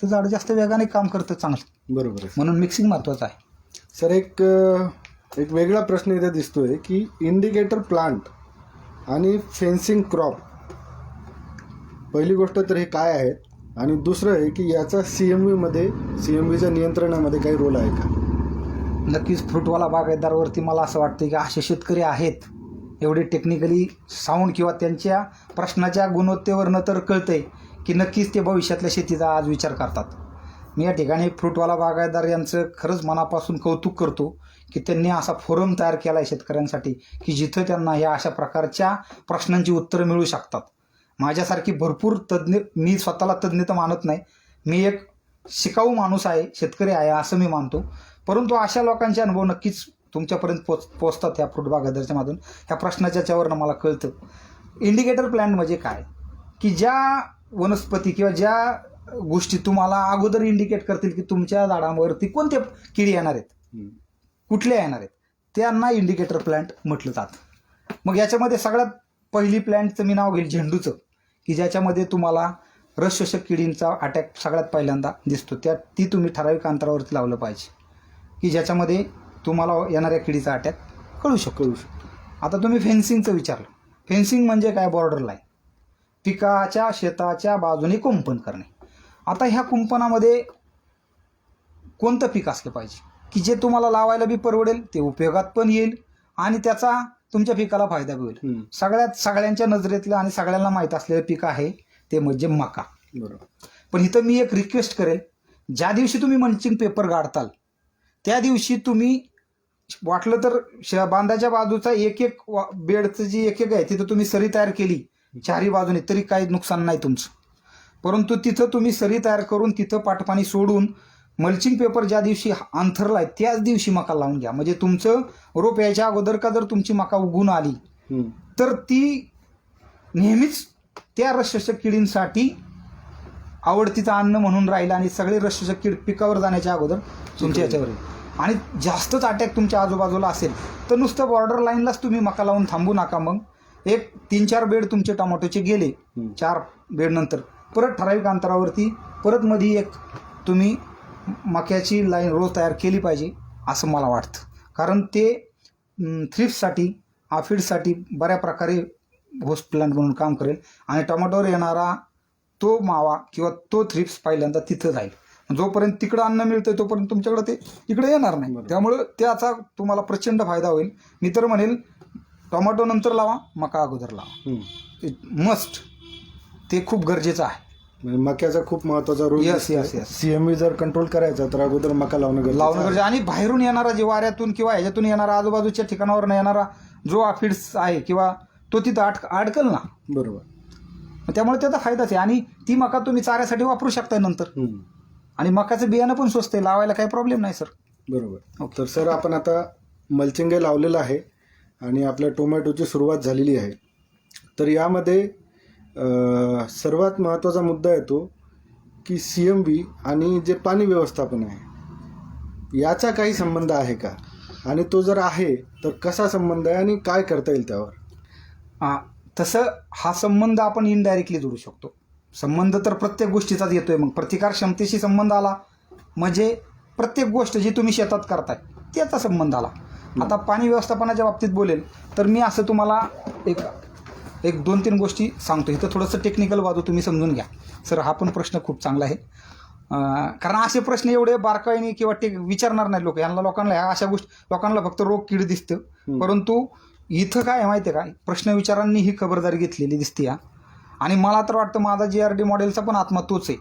तर झाड जास्त वेगाने काम करतं चांगलं. बरोबर आहे. म्हणून मिक्सिंग महत्त्वाचं आहे. सर, एक वेगळा प्रश्न इथे दिसतोय की इंडिकेटर प्लांट आणि फेन्सिंग क्रॉप, पहिली गोष्ट तर हे काय आहे, आणि दुसरं आहे की याचा CMVच्या नियंत्रणामध्ये काही रोल आहे का? नक्कीच फ्रूटवाला बागायतदारवरती मला असं वाटतं की असे शेतकरी आहेत एवढे टेक्निकली साऊंड किंवा त्यांच्या प्रश्नाच्या गुणवत्तेवरनं तर कळतंय की नक्कीच ते भविष्यातल्या शेतीचा आज विचार करतात. मी या ठिकाणी फ्रूटवाला बागायतदार यांचं खरंच मनापासून कौतुक करतो की त्यांनी असा फोरम तयार केला आहे शेतकऱ्यांसाठी की जिथं त्यांना ह्या अशा प्रकारच्या प्रश्नांची उत्तरं मिळू शकतात. माझ्यासारखी भरपूर तज्ज्ञ, मी स्वतःला तज्ज्ञ तर मानत नाही, मी एक शिकाऊ माणूस आहे, शेतकरी आहे असं मी मानतो, परंतु अशा लोकांचे अनुभव नक्कीच तुमच्यापर्यंत पोचतात ह्या फ्रूट बागायतदारच्या मधून. ह्या प्रश्नाच्या याच्यावरनं मला कळतं इंडिकेटर प्लांट म्हणजे काय, की ज्या वनस्पती किंवा ज्या गोष्टी तुम्हाला अगोदर इंडिकेट करतील की तुमच्या झाडांवरती कोणत्या किडी येणार आहेत, कुठल्या येणार आहेत, त्यांना इंडिकेटर प्लांट म्हटलं जातं. मग याच्यामध्ये सगळ्यात पहिली प्लांटचं मी नाव घेईल झेंडूचं, की ज्याच्यामध्ये तुम्हाला रस शोषक किडींचा अटॅक सगळ्यात पहिल्यांदा दिसतो. ती तुम्ही ठराविक अंतरावरती लावलं पाहिजे की ज्याच्यामध्ये तुम्हाला येणाऱ्या किडीचा अटॅक कळू शकतो. आता तुम्ही फेन्सिंगचं विचारलं. फेन्सिंग म्हणजे काय, बॉर्डर लाईन, पिकाच्या शेताच्या बाजूने कुंपण करणे. आता ह्या कुंपणामध्ये कोणतं पीक असलं पाहिजे की जे तुम्हाला लावायला बी परवडेल, ते उपयोगात पण येईल आणि त्याचा तुमच्या पिकाला फायदा बी होईल. सगळ्यांच्या नजरेतलं आणि सगळ्यांना माहीत असलेलं पीक आहे ते म्हणजे मका. बरोबर. पण इथं मी एक रिक्वेस्ट करेल, ज्या दिवशी तुम्ही मल्चिंग पेपर गाडताल त्या दिवशी तुम्ही वाटलं तर बांधाच्या बाजूचा एक एक बेडचं जी एक एक आहे तिथं तुम्ही सरी तयार केली चारही बाजूने तरी काही नुकसान नाही तुमचं. परंतु तिथं तुम्ही सरी तयार करून तिथं पाटपाणी सोडून मल्चिंग पेपर ज्या दिवशी अंथरलाय त्याच दिवशी मका लावून घ्या. म्हणजे तुमचं रोप यायच्या अगोदर का जर तुमची मका उगून आली तर ती नेहमीच त्या रसशोषक किडींसाठी आवडतीचं अन्न म्हणून राहील आणि सगळे रसशोषक कीड पिकावर जाण्याच्या अगोदर तुमच्या याच्यावर येईल. आणि जास्तच अटॅक तुमच्या आजूबाजूला असेल तर नुसतं बॉर्डर लाईनलाच तुम्ही मका लावून थांबू नका. मग एक 3-4 बेड तुमचे टोमॅटोचे गेले, 4 बेड नंतर परत ठराविक अंतरावरती परत मध्ये एक तुम्ही मक्याची लाईन रोज तयार केली पाहिजे असं मला वाटतं. कारण ते थ्रिप्ससाठी आफिडसाठी बऱ्या प्रकारे होस्ट प्लांट म्हणून काम करेल आणि टोमॅटोवर येणारा तो मावा किंवा तो थ्रिप्स पहिल्यांदा तिथं जाईल. जोपर्यंत तिकडं अन्न मिळतं तोपर्यंत तुमच्याकडे ते इकडे येणार नाही. त्यामुळं त्याचा तुम्हाला प्रचंड फायदा होईल. मी तर म्हणेल टोमॅटो नंतर लावा, मका अगोदर लावा. मस्ट ते खूप गरजेचं आहे. म्हणजे मक्याचा खूप महत्वाचा रोल. येस. CMV जर कंट्रोल करायचा तर अगोदर मका लावणं गरजेचं. आणि बाहेरून येणारा जे वाऱ्यातून किंवा ह्याच्यातून येणारा आजूबाजूच्या ठिकाणावर येणारा जो आफिड्स आहे किंवा तो तिथं अडकल ना. बरोबर. त्यामुळे त्याचा फायदाच आहे. आणि ती मका तुम्ही चाऱ्यासाठी वापरू शकताय नंतर. आणि मकाचं बियाणं पण स्वस्त आहे, लावायला काही प्रॉब्लेम नाही सर. बरोबर. तर सर आपण आता मल्चिंग लावलेलं आहे आणि आपल्या टोमॅटोची सुरुवात झालेली आहे. तर यामध्ये सर्वात महत्त्वाचा मुद्दा येतो की CMV आणि जे पाणी व्यवस्थापन आहे याचा काही संबंध आहे का, आणि तो जर आहे तर कसा संबंध आहे आणि काय करता येईल त्यावर? तसं हा संबंध आपण इनडायरेक्टली जोडू शकतो. संबंध तर प्रत्येक गोष्टीचाच येतोय. मग प्रतिकार क्षमतेशी संबंध आला म्हणजे प्रत्येक गोष्ट जी तुम्ही शेतात करताय त्याचा संबंध आला. आता पाणी व्यवस्थापनाच्या बाबतीत बोलेल तर मी असं तुम्हाला एक 2-3 गोष्टी सांगतो. इथं थोडंसं टेक्निकल बाजू तुम्ही समजून घ्या सर. हा पण प्रश्न खूप चांगला आहे. कारण असे प्रश्न एवढे बारकाईने किंवा विचारणार नाही लोक. लोकांना अशा गोष्टी लोकांना फक्त रोग कीड दिसतं. परंतु इथं काय माहिती आहे का, प्रश्न विचारांनी ही खबरदारी घेतलेली दिसते. आणि मला तर वाटतं माझा GRD मॉडेलचा पण आत्मा तोच आहे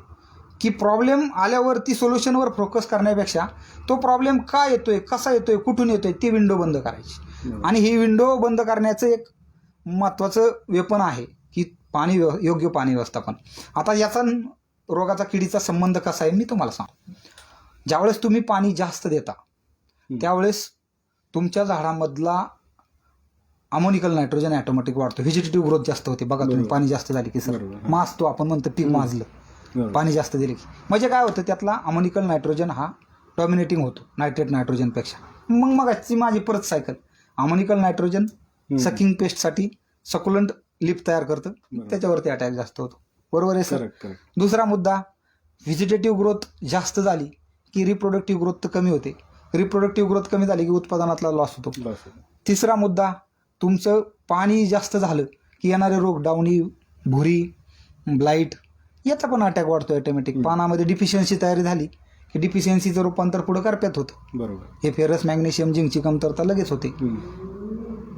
की प्रॉब्लेम आल्यावरती सोल्युशनवर फोकस करण्यापेक्षा तो प्रॉब्लेम का येतोय, कसा येतोय, कुठून येतोय ती विंडो बंद करायची. आणि ही विंडो बंद करण्याचं एक महत्त्वाचं वेपन आहे की योग्य पाणी व्यवस्थापन. आता याचा रोगाचा किडीचा संबंध कसा आहे मी तुम्हाला सांगतो. ज्यावेळेस तुम्ही पाणी जास्त देता त्यावेळेस तुमच्या झाडामधला अमोनिकल नायट्रोजन ऑटोमॅटिक वाढतो. व्हेजिटेटिव्ह ग्रोथ जास्त होते. बघा तुम्ही पाणी जास्त झाले की सर माजतो, आपण म्हणतो पीक माजलं पाणी जास्त दिले की. म्हणजे काय होतं, त्यातला अमोनिकल नायट्रोजन हा डॉमिनेटिंग होतो नायट्रेट नायट्रोजनपेक्षा. मग माझी परत सायकल अमोनिकल नायट्रोजन सकिंग पेस्टसाठी सकुलंट लिप तयार करतं, त्याच्यावरती अटॅक जास्त होतो. बरोबर आहे सर. दुसरा मुद्दा, व्हेजिटेटिव्ह ग्रोथ जास्त झाली की रिप्रोडक्टिव्ह ग्रोथ तर कमी होते. रिप्रोडक्टिव्ह ग्रोथ कमी झाली की उत्पादनातला लॉस होतो. तिसरा मुद्दा, तुमचं पाणी जास्त झालं की येणारे रोग डावणी, भुरी, ब्लाईट याचा पण अटॅक वाढतो ऑटोमॅटिक. पानामध्ये डिफिशियन्सी तयारी झाली की डिफिशियन्सीचं रूपांतर पुढं करप्यात होतं. बरोबर. हे फेरस, मॅग्नेशियम, झिंकची कमतरता लगेच होते.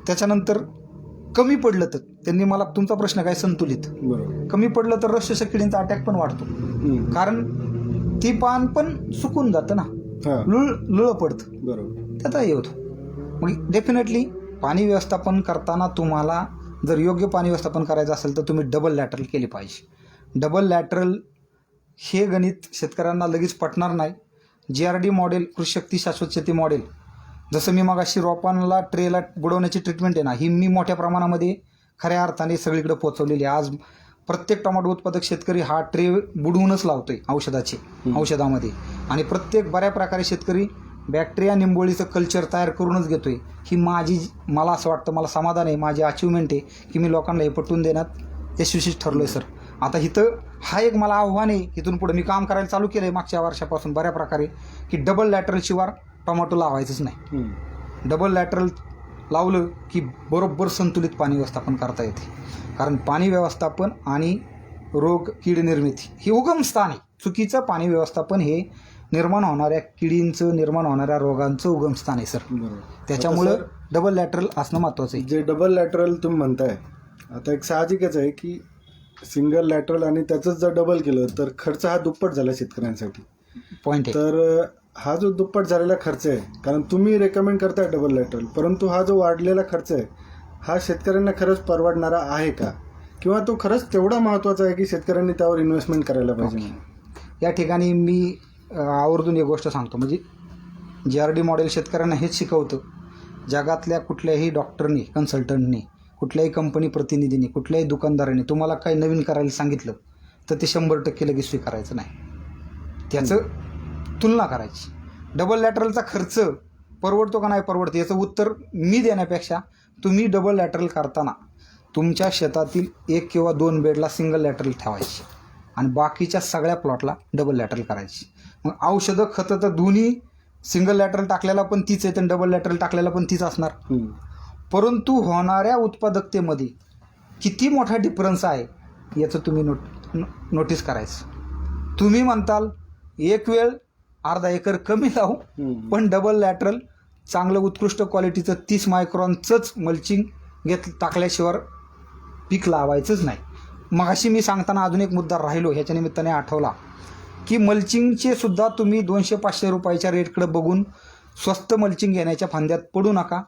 त्याच्यानंतर कमी पडलं तर त्यांनी मला तुमचा प्रश्न काय संतुलित, बरोबर, कमी पडलं तर रसशोषक किडींचा अटॅक पण वाढतो. कारण ती पान पण सुकून जातं ना, लुळं पडतं. बरोबर. त्याचा हे होतो. मग डेफिनेटली पाणी व्यवस्थापन करताना तुम्हाला जर योग्य पाणी व्यवस्थापन करायचं असेल तर तुम्ही डबल लॅटरल केली पाहिजे. डबल लॅटरल हे गणित शेतकऱ्यांना लगेच पटणार नाही. GRD मॉडेल, कृषी शक्ती शाश्वत शेती मॉडेल, जसं मी मगाशी रोपांना ट्रेला बुडवण्याची ट्रीटमेंट आहे ना, ही मी मोठ्या प्रमाणामध्ये खऱ्या अर्थाने सगळीकडे पोहोचवलेली आहे. आज प्रत्येक टोमॅटो उत्पादक शेतकरी हा ट्रे बुडवूनच लावतोय औषधामध्ये. आणि प्रत्येक बऱ्या प्रकारे शेतकरी बॅक्टेरिया निंबोळीचं कल्चर तयार करूनच घेतोय. ही मला असं वाटतं, मला समाधान आहे, माझी अचिव्हमेंट आहे की मी लोकांना हे पटवून देण्यात यशस्वी ठरलोय सर. आता इथं हा एक मला आव्हान आहे, इथून पुढे मी काम करायला चालू केलं आहे मागच्या वर्षापासून बऱ्या प्रकारे, की डबल लॅटरल शिवाय टोमॅटो लावायचंच नाही. डबल लॅटरल लावलं की बरोबर संतुलित पाणी व्यवस्थापन करता येते. कारण पाणी व्यवस्थापन आणि रोग कीड निर्मिती ही उगमस्थान आहे. चुकीचं पाणी व्यवस्थापन हे निर्माण होणाऱ्या किडींचं, निर्माण होणाऱ्या रोगांचं उगमस्थान आहे सर. बरोबर. त्याच्यामुळं आता डबल लॅटरल असणं महत्त्वाचं आहे. जे डबल लॅटरल तुम्ही म्हणताय, आता एक साहजिकच आहे की सिंगल लॅटरल आणि त्याचंच जर डबल केलं तर खर्च हा दुप्पट झाला शेतकऱ्यांसाठी. पॉईंट आहे. तर हा जो दुप्पट झालेला खर्च आहे, कारण तुम्ही रेकमेंड करताय डबल लॅटरल, परंतु हा जो वाढलेला खर्च आहे हा शेतकऱ्यांना खरंच परवडणारा आहे का, किंवा तो खरंच तेवढा महत्त्वाचा आहे की शेतकऱ्यांनी त्यावर इन्व्हेस्टमेंट करायला पाहिजे? या ठिकाणी मी आवर्जून एक गोष्ट सांगतो, म्हणजे GRD मॉडेल शेतकऱ्यांना हेच शिकवतं. जगातल्या कुठल्याही डॉक्टरनी, कन्सल्टंटनी, कुठल्याही कंपनी प्रतिनिधीने, कुठल्याही दुकानदाराने तुम्हाला काही नवीन करायला सांगितलं तर ते 100% लगेच स्वीकारायचं नाही. त्याचं तुलना करायची. डबल लॅटरलचा खर्च परवडतो का नाही परवडतो याचं उत्तर मी देण्यापेक्षा तुम्ही डबल लॅटरल करताना तुमच्या शेतातील 1 किंवा 2 बेडला सिंगल लॅटरल ठेवायची आणि बाकीच्या सगळ्या प्लॉटला डबल लॅटरल करायची. मग औषधं, खतं तर दोन्ही सिंगल लॅटरल टाकलेला पण तीच आहे आणि डबल लॅटरल टाकलेला पण तीच असणार. परंतु होणाऱ्या उत्पादकतेमध्ये किती मोठा डिफरन्स आहे याचं तुम्ही नोटीस करायचं. तुम्ही म्हणताल एक वेळ अर्धा एकर कमी लावू, पण डबल लॅटरल चांगलं उत्कृष्ट क्वालिटीचं 30 मायक्रॉनचंच मल्चिंग टाकल्याशिवाय पीक लावायचंच नाही. मगाशी मी सांगताना अजून एक मुद्दा राहिलो, ह्याच्या निमित्ताने आठवला की मल्चिंगचे सुद्धा तुम्ही 200-500 रुपयाच्या रेटकडे बघून स्वस्त मल्चिंग घेण्याच्या फांद्यात पडू नका.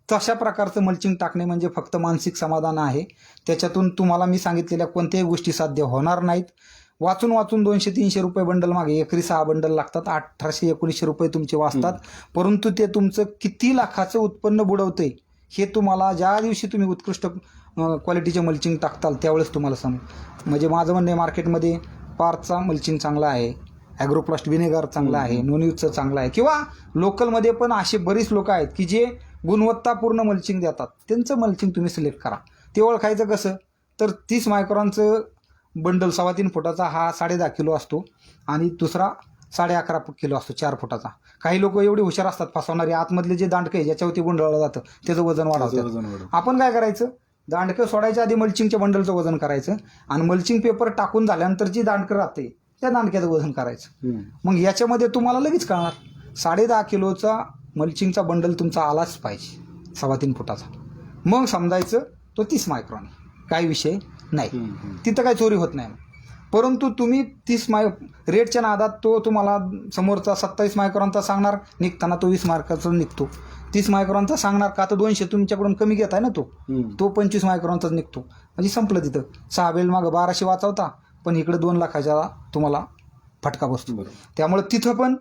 तशा प्रकारचं मल्चिंग टाकणे म्हणजे फक्त मानसिक समाधान आहे. त्याच्यातून तुम्हाला मी सांगितलेल्या कोणत्याही गोष्टी साध्य होणार नाहीत. वाचून 200-300 रुपये बंडल मागे एकरी 6 बंडल लागतात, 1800-1900 रुपये तुमचे वाचतात. परंतु ते तुमचं किती लाखाचं उत्पन्न बुडवतंय हे तुम्हाला ज्या दिवशी तुम्ही उत्कृष्ट क्वालिटीचे मल्चिंग टाकताल त्यावेळेस तुम्हाला म्हणजे माझं म्हणणं आहे, मार्केटमध्ये पारचा मल्चिंग चांगला आहे, ॲग्रोप्लास्ट विनेगर चांगला आहे, नोनयूजचं चांगलं आहे, किंवा लोकलमध्ये पण असे बरीच लोक आहेत की जे गुणवत्तापूर्ण मल्चिंग देतात. त्यांचं मल्चिंग तुम्ही सिलेक्ट करा. ते ओळखायचं कसं, तर 30 मायक्रॉनचं बंडल 3.25 फुटाचा हा 10.5 किलो असतो आणि दुसरा 11.5 किलो असतो 4 फुटाचा. काही लोक एवढे हुशार असतात फसवणारे, आतमधले जे दांडकं आहे ज्याच्यावरती गुंडाळलं जातं त्याचं वजन वाढवतं. आपण काय करायचं, दांडकं सोडायच्या आधी मल्चिंगच्या बंडलचं वजन करायचं आणि मल्चिंग पेपर टाकून झाल्यानंतर जी दांडकं राहते त्या दांडक्याचं वजन करायचं. मग याच्यामध्ये तुम्हाला लगेच कळणार 10.5 किलोचा मल्चिंगचा बंडल तुमचा आलाच पाहिजे 3.25 फुटाचा. मग समजायचं तो 30 मायक्रॉन, काही विषय नाही, तिथं काही चोरी होत नाही. परंतु तुम्ही 30 रेटच्या नादात तो तुम्हाला समोरचा 27 मायक्रॉनचा सांगणार, निघताना तो 20 मायक्रॉनचा निघतो. 30 मायक्रॉनचा सांगणार का तर 200 तुमच्याकडून कमी घेताय ना, तो 25 मायक्रॉनचाच निघतो. म्हणजे संपलं तिथं. 6 बेल मागं 1200 वाचवता, पण इकडे 2 लाखाच्या तुम्हाला फटका बसतो. त्यामुळे तिथं पण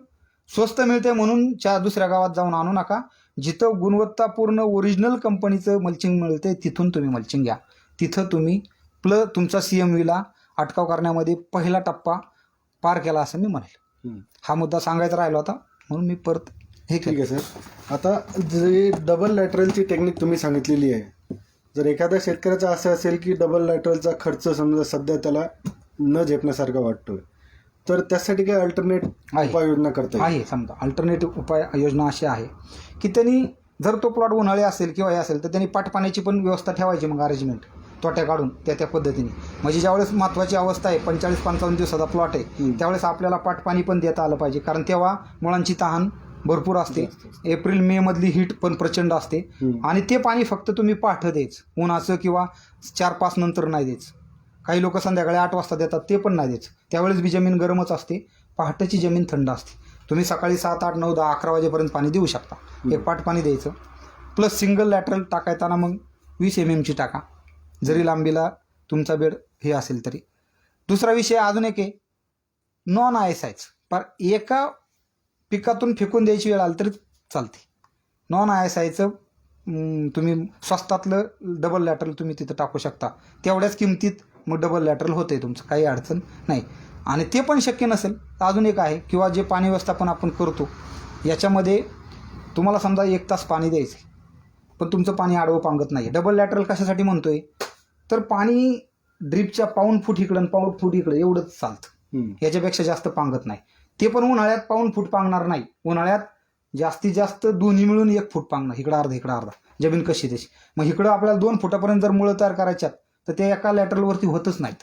स्वस्त मिळते म्हणून दुसऱ्या गावात जाऊन आणू नका. जिथं गुणवत्तापूर्ण ओरिजिनल कंपनीचं मल्चिंग मिळते तिथून तुम्ही मल्चिंग घ्या. तिथं तुम्ही तुमचा CMVला अटकाव करण्यामध्ये पहिला टप्पा पार केला असं मी म्हणेल. हा मुद्दा सांगायचा राहिला होता म्हणून मी परत हे ठीक आहे सर. आता जे डबल लॅटरलची टेक्निक तुम्ही सांगितलेली आहे, जर एखाद्या शेतकऱ्याचं असं असेल की डबल लॅटरलचा खर्च समजा सध्या त्याला न झेपण्यासारखा वाटतोय, तर त्यासाठी काय अल्टरनेट उपाययोजना करता आहे? समजा अल्टरनेटिव्ह उपाययोजना अशी आहे की त्यांनी जर तो प्लॉट उन्हाळी असेल किंवा हे असेल तर त्यांनी पाटपाण्याची पण व्यवस्था ठेवायची. मग अरेंजमेंट तोट्या काढून त्या पद्धतीने, म्हणजे ज्यावेळेस महत्त्वाची अवस्था आहे 45-55 दिवसाचा प्लॉट आहे त्यावेळेस आपल्याला पाटपाणी पण देता आलं पाहिजे, कारण तेव्हा मुळांची तहान भरपूर असते. एप्रिल-मे मधली हीट पण प्रचंड असते आणि ते पाणी फक्त तुम्ही पाठ द्यायचं, उन्हाचं किंवा 4-5 नंतर नाही द्यायचं. काही लोक संध्याकाळी 8 वाजता देतात, ते पण नाही द्यायचं. त्यावेळेस बी जमीन गरमच असते, पहाटेची जमीन थंड असते. तुम्ही सकाळी 7, 8, 9, 10, 11 वाजेपर्यंत पाणी देऊ शकता. एक पाट पाणी द्यायचं. प्लस सिंगल लॅटरल टाकायताना मग 20 mmची टाका, जरी लांबीला तुमचा बेड हे असेल तरी. दुसरा विषय अजून एक आहे, नॉन ISIचं पर एका पिकातून फेकून द्यायची वेळ आली तरी चालते. नॉन ISIचं तुम्ही स्वस्तातलं डबल लॅटरल तुम्ही तिथं टाकू शकता. तेवढ्याच किमतीत मग डबल लॅटरल होते तुमचं, काही अडचण नाही. आणि ते पण शक्य नसेल तर अजून एक आहे, किंवा जे पाणी व्यवस्थापन आपण करतो याच्यामध्ये तुम्हाला समजा 1 तास पाणी द्यायचं पण तुमचं पाणी आडवं पांगत नाही. डबल लॅटरल कशासाठी म्हणतोय तर पाणी ड्रीपच्या 1.5 फूट इकडं आणि 1.5 फूट इकडं एवढंच चालतं, याच्यापेक्षा जास्त पांगत नाही. ते पण उन्हाळ्यात 1.5 फूट पांगणार नाही. उन्हाळ्यात जास्तीत जास्त दोन्ही मिळून 1 फूट पांगणार, इकडं अर्धा इकडं अर्धा, जमीन कशी तशी. मग इकडं आपल्याला 2 फुटापर्यंत जर मुळं तयार करायच्यात तर ते एका लॅटरलवरती होतच नाहीत.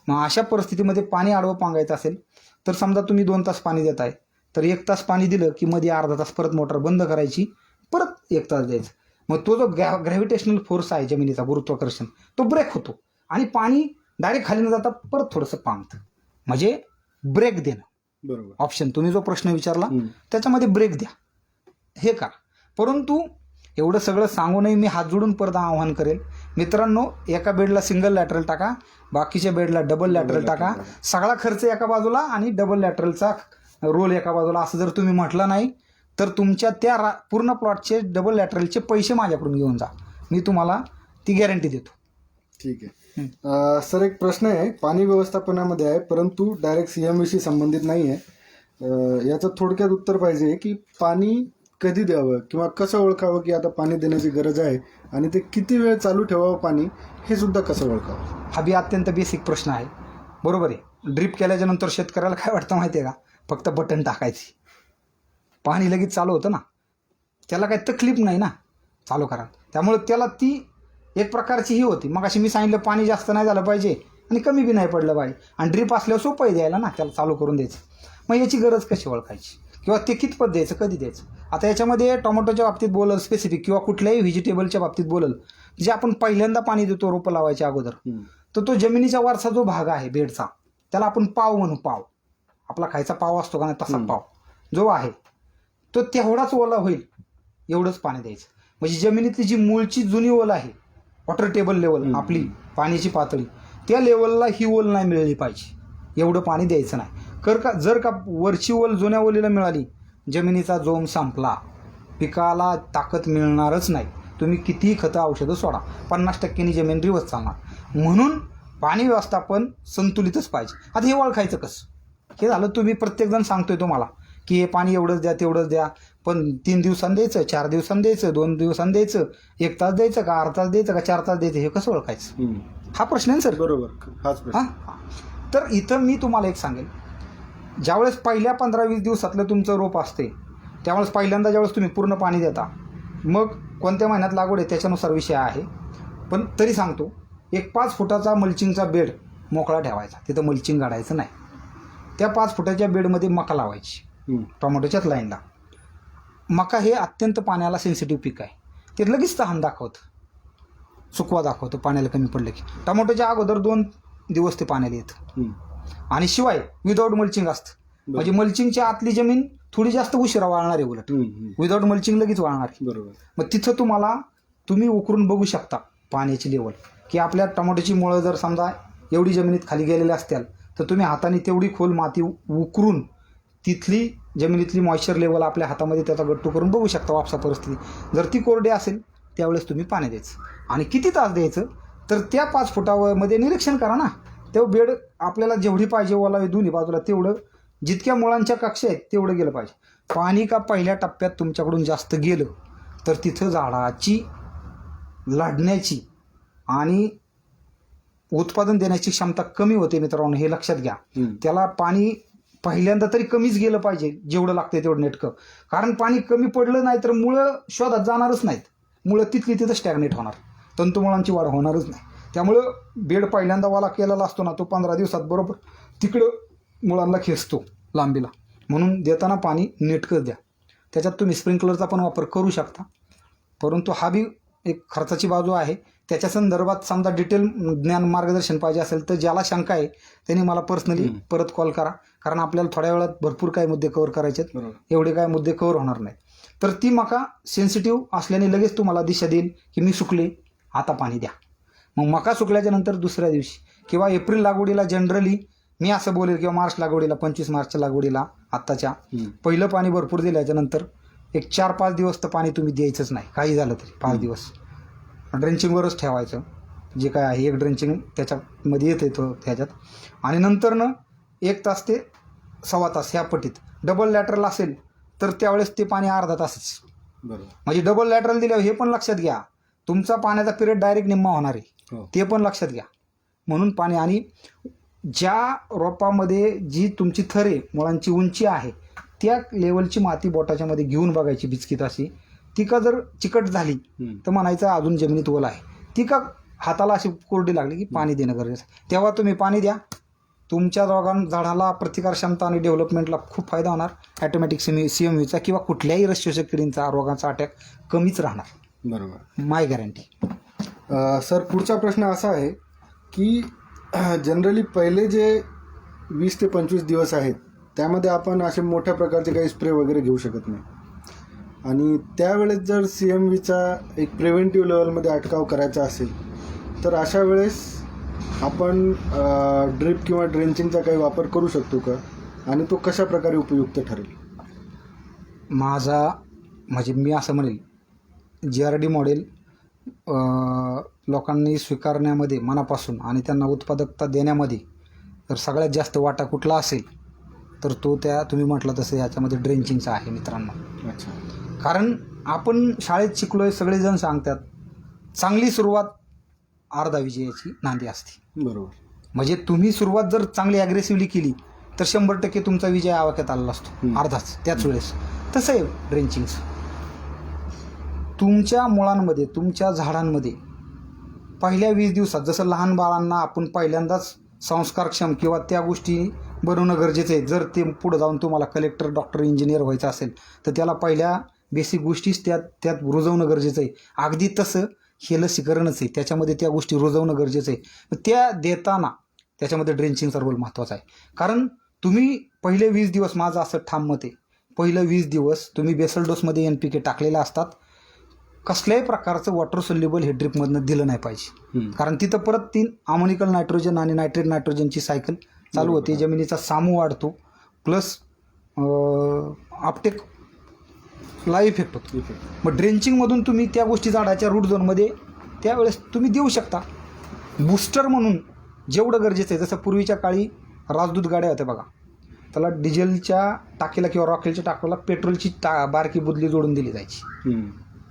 मग अशा परिस्थितीमध्ये पाणी आडवं पांगायचं असेल तर समजा तुम्ही 2 तास पाणी देताय, तर 1 तास पाणी दिलं की मध्ये अर्धा तास परत मोटर बंद करायची, परत 1 तास द्यायचं. मग तो जो ग्रॅव्हिटेशनल फोर्स आहे जमिनीचा, गुरुत्वाकर्षण, तो ब्रेक होतो आणि पाणी डायरेक्ट खाली न जाता परत थोडंसं पांगतं. म्हणजे ब्रेक देणं बरोबर. ऑप्शन तुम्ही जो प्रश्न विचारला त्याच्यामध्ये ब्रेक द्या, हे करा. परंतु एवढं सगळं सांगूनही मी हात जोडून परत आवाहन करेल, मित्रांनो, एका बेडला सिंगल लॅटरल टाका, बाकीच्या बेडला डबल लॅटरल टाका. सगळा खर्च एका बाजूला आणि डबल लॅटरलचा रोल एका बाजूला, असं जर तुम्ही म्हटलं नाही तर तुमच्या त्या पूर्ण प्लॉटचे डबल लॅटरलचे पैसे माझ्याकडून घेऊन जा, मी तुम्हाला ती गॅरंटी देतो. ठीक आहे. सर, एक प्रश्न आहे, पाणी व्यवस्थापनामध्ये आहे, परंतु डायरेक्ट CMVशी संबंधित नाही आहे. याचं थोडक्यात उत्तर पाहिजे की पाणी कधी द्यावं किंवा कसं ओळखावं की आता पाणी देण्याची गरज आहे, आणि ते किती वेळ चालू ठेवावं पाणी, हे सुद्धा कसं ओळखावं? हा बी अत्यंत बेसिक प्रश्न आहे. बरोबर आहे. ड्रीप केल्याच्या नंतर शेतकऱ्याला काय वाटतं माहिती आहे का, फक्त बटन टाकायची, पाणी लगेच चालू होतं ना, त्याला काही तकलीफ नाही ना चालू करा. त्यामुळे त्याला ती एक प्रकारची ही होती. मग अशी मी सांगितलं, पाणी जास्त नाही झालं पाहिजे आणि कमी बी नाही पडलं पाहिजे, आणि ड्रीप असल्यावर सोपं आहे द्यायला ना, त्याला चालू करून द्यायचं. मग याची गरज कशी ओळखायची किंवा ते कितपत द्यायचं, कधी द्यायचं? आता याच्यामध्ये टोमॅटोच्या बाबतीत बोलल स्पेसिफिक, किंवा कुठल्याही व्हेजिटेबलच्या बाबतीत बोलल, जे आपण पहिल्यांदा पाणी देतो रोपं लावायच्या अगोदर, तर तो जमिनीच्या वरचा जो भाग आहे बेडचा, त्याला आपण पाव म्हणू. पाव, आपला खायचा पाव असतो का नाही, तसा पाव जो आहे तो तेवढाच ओला होईल एवढंच पाणी द्यायचं. म्हणजे जमिनीतली जी मूळची जुनी ओल आहे, वॉटर टेबल लेवल, आपली पाण्याची पातळी, त्या लेवलला ही ओल नाही मिळाली पाहिजे, एवढं पाणी द्यायचं नाही. जर का वरची ओल जुन्या ओलीला मिळाली, जमिनीचा जोम संपला, पिकाला ताकद मिळणारच नाही. तुम्ही कितीही खतं औषधं सोडा, 50% जमीन रिवर्स चालणार. म्हणून पाणी व्यवस्थापन संतुलितच पाहिजे. आता हे ओळखायचं कसं? हे झालं, तुम्ही प्रत्येकजण सांगतोय तुम्हाला की हे पाणी एवढंच द्या, तेवढंच द्या, पण 3 दिवसांनी द्यायचं, 4 दिवसांनी द्यायचं, 2 दिवसांनी द्यायचं, 1 तास द्यायचं का, अर्धा तास द्यायचं का, 4 तास द्यायचं, हे कसं ओळखायचं? हा प्रश्न आहे सर. बरोबर, हाच प्रश्न. तर इथं मी तुम्हाला एक सांगेल, ज्यावेळेस पहिल्या 15-20 दिवसातलं तुमचं रोप असते, त्यावेळेस पहिल्यांदा ज्यावेळेस तुम्ही पूर्ण पाणी देता, मग कोणत्या महिन्यात लागवड आहे त्याच्यानुसार विषय आहे, पण तरी सांगतो, एक 5 फुटाचा मल्चिंगचा बेड मोकळा ठेवायचा, तिथं मल्चिंग गाडायचं नाही. त्या 5 फुटाच्या बेडमध्ये मका लावायची, टोमॅटोच्याच लाईनला. मका हे अत्यंत पाण्याला सेन्सिटिव्ह पीक आहे, ते लगेच तहान दाखवतं, सुकवा दाखवतं पाण्याला कमी पडलं की. टोमॅटोच्या अगोदर 2 दिवस ते पाण्याला येतं, आणि शिवाय विदाऊट मल्चिंग असतं. म्हणजे मल्चिंगच्या आतली जमीन थोडी जास्त उशिरा वाळणार आहे, उलट विदाऊट मल्चिंग लगेच वाळणार. बरोबर. मग तिथं तुम्ही उकरून बघू शकता पाण्याची लेवल, की आपल्या टोमॅटोची मुळं जर समजा एवढी जमिनीत खाली गेलेल्या असतील, तर तुम्ही हाताने तेवढी खोल माती उकरून तिथली जमिनीतली मॉइश्चर लेवल आपल्या हातामध्ये त्याचा गट्टू करून बघू शकता वापसा परिस्थिती. जर ती कोरडी असेल त्यावेळेस तुम्ही पाणी द्यायचं. आणि किती तास द्यायचं, तर त्या 5 फुटामध्ये निरीक्षण करा ना, तेव्हा बेड आपल्याला जेवढी पाहिजे ओलावी दोन्ही बाजूला, तेवढं जितक्या मुळांच्या कक्षा आहेत तेवढं गेलं पाहिजे. पाणी का पहिल्या टप्प्यात तुमच्याकडून जास्त गेलं तर तिथं झाडाची लढण्याची आणि उत्पादन देण्याची क्षमता कमी होते मित्रांनो, हे लक्षात घ्या. त्याला पाणी पहिल्यांदा तरी कमीच गेलं पाहिजे, जेवढं लागतं तेवढं नेटकं. कारण पाणी कमी पडलं नाही तर मुळं शोधात जाणारच नाहीत, मुळं तिथली तिथं स्टॅग्नेट होणार, तंतुमुळांची वाढ होणारच नाही. त्यामुळं बेड पहिल्यांदा वाला केलेला असतो ना, तो 15 दिवसात बरोबर तिकडं मुळांना खेचतो लांबीला. म्हणून देताना पाणी नेटकंच द्या. त्याच्यात तुम्ही स्प्रिंकलरचा पण वापर करू शकता, परंतु हा बी एक खर्चाची बाजू आहे. त्याच्या संदर्भात समजा डिटेल ज्ञान मार्गदर्शन पाहिजे असेल तर ज्याला शंका आहे त्यांनी मला पर्सनली परत कॉल करा, कारण आपल्याला थोड्या वेळात भरपूर काही मुद्दे कव्हर करायचे आहेत, एवढे काय मुद्दे कव्हर होणार नाहीत. तर ती मका सेन्सिटिव्ह असल्याने लगेच तुम्हाला दिशा देईल की मी सुकले, आता पाणी द्या. मग मका सुकल्याच्या नंतर दुसऱ्या दिवशी किंवा एप्रिल लागवडीला जनरली मी असं बोलेल, किंवा मार्च लागवडीला, 25 मार्चच्या लागवडीला आत्ताच्या पहिलं पाणी भरपूर दिल्याच्यानंतर एक 4-5 दिवस तर पाणी तुम्ही द्यायचंच नाही, काही झालं तरी 5 दिवस ड्रेंचिंगवरच ठेवायचं. जे काय आहे एक ड्रेंचिंग त्याच्यामध्ये येतं तो त्याच्यात, आणि नंतरनं 1 तास ते 1.25 तास ह्या पटीत. डबल लॅटरल असेल तर त्यावेळेस ते पाणी अर्धा तासच. बरोबर. म्हणजे डबल लॅटरल दिल्यावर हे पण लक्षात घ्या, तुमचा पाण्याचा पिरियड डायरेक्ट निम्मा होणार आहे, ते पण लक्षात घ्या. म्हणून पाणी, आणि ज्या रोपामध्ये जी तुमची थर आहे, मुळांची उंची आहे, त्या लेवलची माती बोटाच्या मध्ये घेऊन बघायची बिचकीत अशी. ती का जर चिकट झाली तर म्हणायचं अजून जमिनीत ओल आहे. ती का हाताला अशी कोरडी लागली की पाणी देणं गरजेचं. तेव्हा तुम्ही पाणी द्या, तुमच्या झाडाला प्रतिकारक्षमता आणि डेव्हलपमेंटला खूप फायदा होणार. ॲटोमॅटिक CMVचा किंवा कुठल्याही रसशोषक किडींचा रोगाचा अटॅक कमीच राहणार. बरोबर. माय गॅरंटी. सर पुढचा प्रश्न असा आहे की जनरली पहिले जे 20 ते 25 दिवस आहेत त्यामध्ये आपण असे मोठ्या प्रकारचे काही स्प्रे वगैरे घेऊ शकत नाही आणि त्यावेळेस जर CMVचा एक प्रिव्हेंटिव्ह लेवलमध्ये अटकाव करायचा असेल तर अशा वेळेस आपण ड्रिप किंवा ड्रेंचिंगचा काही वापर करू शकतो का आणि तो कशा प्रकारे उपयुक्त ठरेल? माझा म्हणजे मी असं म्हणेल GRD मॉडेल लोकांनी स्वीकारण्यामध्ये मनापासून आणि त्यांना उत्पादकता देण्यामध्ये जर सगळ्यात जास्त वाटा कुठला असेल तर तो तुम्ही म्हटलं तसं याच्यामध्ये ड्रेंचिंगचा आहे मित्रांनो. अच्छा. कारण आपण शाळेत शिकलो आहे, सगळेजण सांगतात चांगली सुरुवात अर्धा विजयाची नांदी असते. बरोबर. म्हणजे तुम्ही सुरुवात जर चांगली ॲग्रेसिव्हली केली तर 100% तुमचा विजय आवाक्यात आलेला असतो, अर्धाच त्याच वेळेस. तसं आहे ड्रेंचिंगचं. तुमच्या मुळांमध्ये तुमच्या झाडांमध्ये पहिल्या 20 दिवसात जसं लहान बाळांना आपण पहिल्यांदाच संस्कारक्षम किंवा त्या गोष्टी बनवणं गरजेचं आहे. जर ते पुढं जाऊन तुम्हाला कलेक्टर, डॉक्टर, इंजिनियर व्हायचं असेल तर त्याला पहिल्या बेसिक गोष्टीच त्यात रुजवणं गरजेचं आहे. अगदी तसं हे लसीकरणच आहे, त्याच्यामध्ये त्या गोष्टी रुजवणं गरजेचं आहे. त्या देताना त्याच्यामध्ये ड्रेंचिंगचा रोल महत्त्वाचा आहे. कारण तुम्ही पहिले 20 दिवस, माझं असं ठाम मत आहे, पहिलं 20 दिवस तुम्ही बेसल डोसमध्ये NPK टाकलेले असतात. कसल्याही प्रकारचं वॉटर सोल्युबल हे ड्रिपमधनं दिलं नाही पाहिजे. कारण तिथं परत 3 अमोनिकल नायट्रोजन आणि नायट्रेट नायट्रोजनची सायकल चालू होते. जमिनीचा सामू वाढतो प्लस अपटेक ला इफेक्ट होतो. मग ड्रेंचिंगमधून तुम्ही त्या गोष्टी झाडाच्या रूट झोनमध्ये त्यावेळेस तुम्ही देऊ शकता. बूस्टर म्हणून जेवढं गरजेचं आहे, जसं पूर्वीच्या काळी राजदूत गाड्या होत्या बघा, त्याला डिझेलच्या टाकीला किंवा रॉकेलच्या टाकीला पेट्रोलची बारकी बुदली जोडून दिली जायची.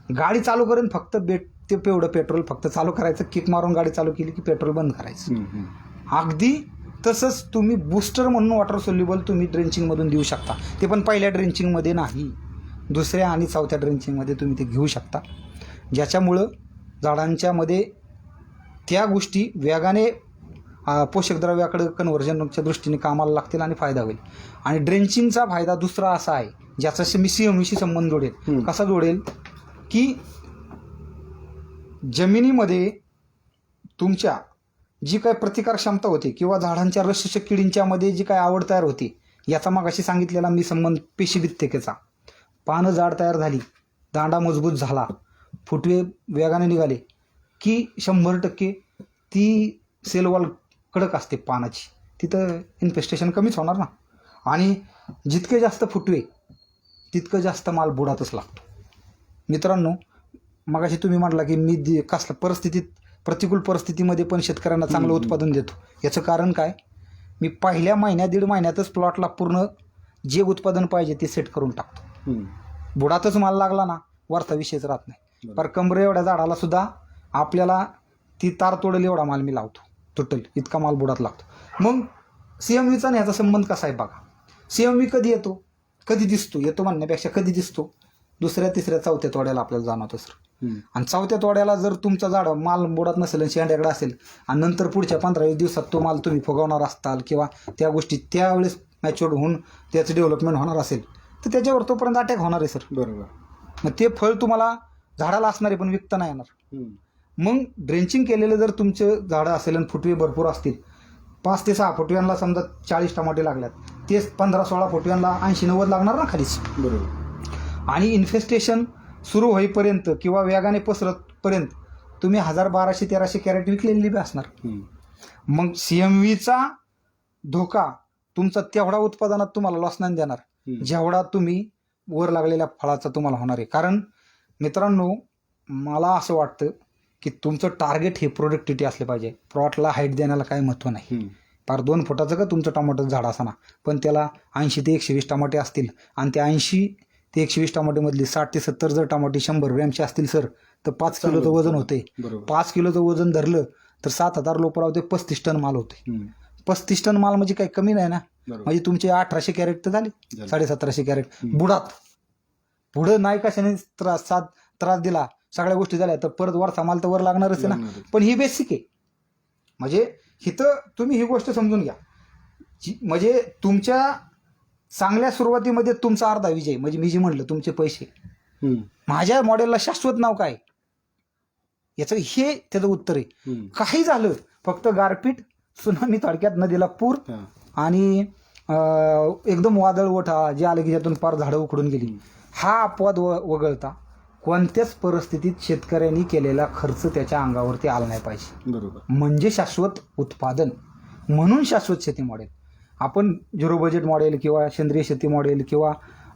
गाडी चालू करून फक्त ते एवढं पेट्रोल फक्त चालू करायचं, किक मारून गाडी चालू केली की पेट्रोल बंद करायचं. अगदी तसंच तुम्ही बूस्टर म्हणून वॉटर सोल्युबल तुम्ही ड्रेंचिंगमधून देऊ शकता. ते पण पहिल्या ड्रेंचिंगमध्ये नाही, दुसऱ्या आणि चौथ्या ड्रेंचिंगमध्ये तुम्ही ते घेऊ शकता. ज्याच्यामुळं झाडांच्यामध्ये त्या गोष्टी वेगाने पोषक द्रव्याकडे कन्व्हर्जनच्या दृष्टीने कामाला लागतील आणि फायदा होईल. आणि ड्रेंचिंगचा फायदा दुसरा असा आहे ज्याचा मी CMVशी संबंध जोडेल. कसा जोडेल की जमिनीमध्ये तुमच्या जी काही प्रतिकार क्षमता होती किंवा झाडांच्या रसशोषक किडींच्यामध्ये जी काही आवड तयार होती, याचा मागाशी सांगितलेला मी संबंध पेशीभित्तिकेचा. पानं जाड तयार झाली, दांडा मजबूत झाला, फुटवे वेगाने निघाले की 100% ती सेलवॉल कडक असते पानाची, तिथं इन्फेस्टेशन कमीच होणार ना. आणि जितके जास्त फुटवे तितकं जास्त माल बुडातच लागतो. मित्रांनो, मगाशी तुम्ही म्हटला की मी कसल्या प्रतिकूल परिस्थितीमध्ये पण शेतकऱ्यांना चांगलं उत्पादन देतो. याचं कारण काय, मी पहिल्या दीड महिन्यातच प्लॉटला पूर्ण जे उत्पादन पाहिजे ते सेट करून टाकतो. बुडातच माल लागला ना, वरचा विषयच राहत नाही. पर कमरे एवढ्या झाडाला सुद्धा आपल्याला ती तार तोडेल एवढा माल मी लावतो, टोटल इतका माल बुडात लागतो. मग CMVचा ह्याचा संबंध कसा आहे बघा. CMV कधी येतो, कधी दिसतो, येतो म्हणण्यापेक्षा कधी दिसतो, दुसऱ्या तिसऱ्या चौथ्या तोड्याला आपल्याला जाणवतं सर. आणि चौथ्या तोड्याला जर तुमचा झाड माल बुडात नसेल आणि शेंड्याकडे असेल आणि नंतर पुढच्या 15-20 दिवसात तो माल तुम्ही फुगवणार असताल किंवा त्या गोष्टी त्यावेळेस मॅच्युअर्ड होऊन त्याचं डेव्हलपमेंट होणार असेल तर त्याच्यावर तोपर्यंत अटॅक होणार आहे सर. बरोबर. मग ते फळ तुम्हाला झाडाला असणार आहे पण विकता नाही येणार. मग ड्रेंचिंग केलेलं जर तुमचं झाडं असेल आणि फुटवे भरपूर असतील, 5 ते 6 फुटव्यांना समजा 40 टमाटे लागल्यात, तेच 15-16 फुटव्यांना 80-90 लागणार ना खालीच. बरोबर. आणि इन्फेस्टेशन सुरू होईपर्यंत किंवा वेगाने पसरतपर्यंत तुम्ही 1000-1200-1300 कॅरेट विकलेली बी असणार. मग CMVचा धोका तुमचा तेवढा उत्पादनात तुम्हाला लॉस नाही देणार जेवढा तुम्ही वर लागलेल्या फळाचा तुम्हाला होणार आहे. कारण मित्रांनो, मला असं वाटतं की तुमचं टार्गेट हे प्रोडक्टिव्हिटी असले पाहिजे. प्लॉटला हाईट देण्याला काही महत्त्व नाही. पार 2 फुटाचं का तुमचं टमाटोचं झाड असा ना, पण त्याला 80 ते 120 टमाटे असतील आणि त्या 80 ते 120 टमाटेमधली 60 ते 70 जर टमाटे 100 ग्रॅमचे असतील सर तर 5 किलोचं वजन होते. 5 किलोचं वजन धरलं तर 7000 लोक लावते, 35 टन माल होते. 35 टन माल म्हणजे काही कमी नाही ना. म्हणजे तुमचे 1800 कॅरेट तर झाले, 1750 कॅरेट बुडात. पुढं नाही कशाने त्रास दिला, सगळ्या गोष्टी झाल्या तर परत वरचा माल तर वर लागणारच आहे ना. पण ही बेसिक आहे. म्हणजे इथं तुम्ही ही गोष्ट समजून घ्या, म्हणजे तुमच्या चांगल्या सुरुवातीमध्ये तुमचा अर्धा विजय, म्हणजे मी जे म्हणलं तुमचे पैसे. माझ्या मॉडेलला शाश्वत नाव काय, याचं हे त्याचं उत्तर आहे. काही झालं, फक्त गारपीट, सुनामी, थोडक्यात नदीला पूर आणि एकदम वादळ ओठा जे आले की ज्यातून पार झाडं उखडून गेली, हा अपवाद वगळता कोणत्याच परिस्थितीत शेतकऱ्यांनी केलेला खर्च त्याच्या अंगावरती आला नाही पाहिजे. बरोबर. म्हणजे शाश्वत उत्पादन. म्हणून शाश्वत शेती मॉडेल. आपण झिरो बजेट मॉडेल किंवा सेंद्रिय शेती मॉडेल किंवा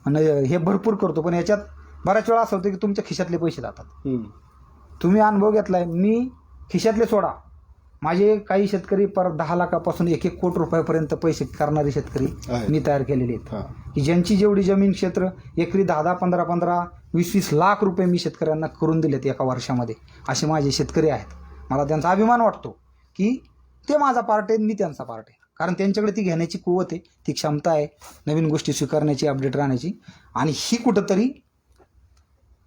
हे भरपूर करतो, पण याच्यात बऱ्याच वेळा असं होतं की तुमच्या खिशातले पैसे जातात. तुम्ही अनुभव घेतलाय, मी खिशातले सोडा, माझे काही शेतकरी पर 10 लाखापासून 1-1 कोटी रुपयापर्यंत पैसे करणारे शेतकरी मी तयार केलेले आहेत, की ज्यांची जेवढी जमीन क्षेत्र एकरी 10-10, 15-15, 20-20 लाख रुपये मी शेतकऱ्यांना करून दिलेत एका वर्षामध्ये. असे माझे शेतकरी आहेत. मला त्यांचा अभिमान वाटतो की ते माझा पार्ट आहे, मी त्यांचा पार्ट आहे. कारण त्यांच्याकडे ती घेण्याची कुवत आहे, ती क्षमता आहे, नवीन गोष्टी स्वीकारण्याची, अपडेट राहण्याची. आणि ही कुठंतरी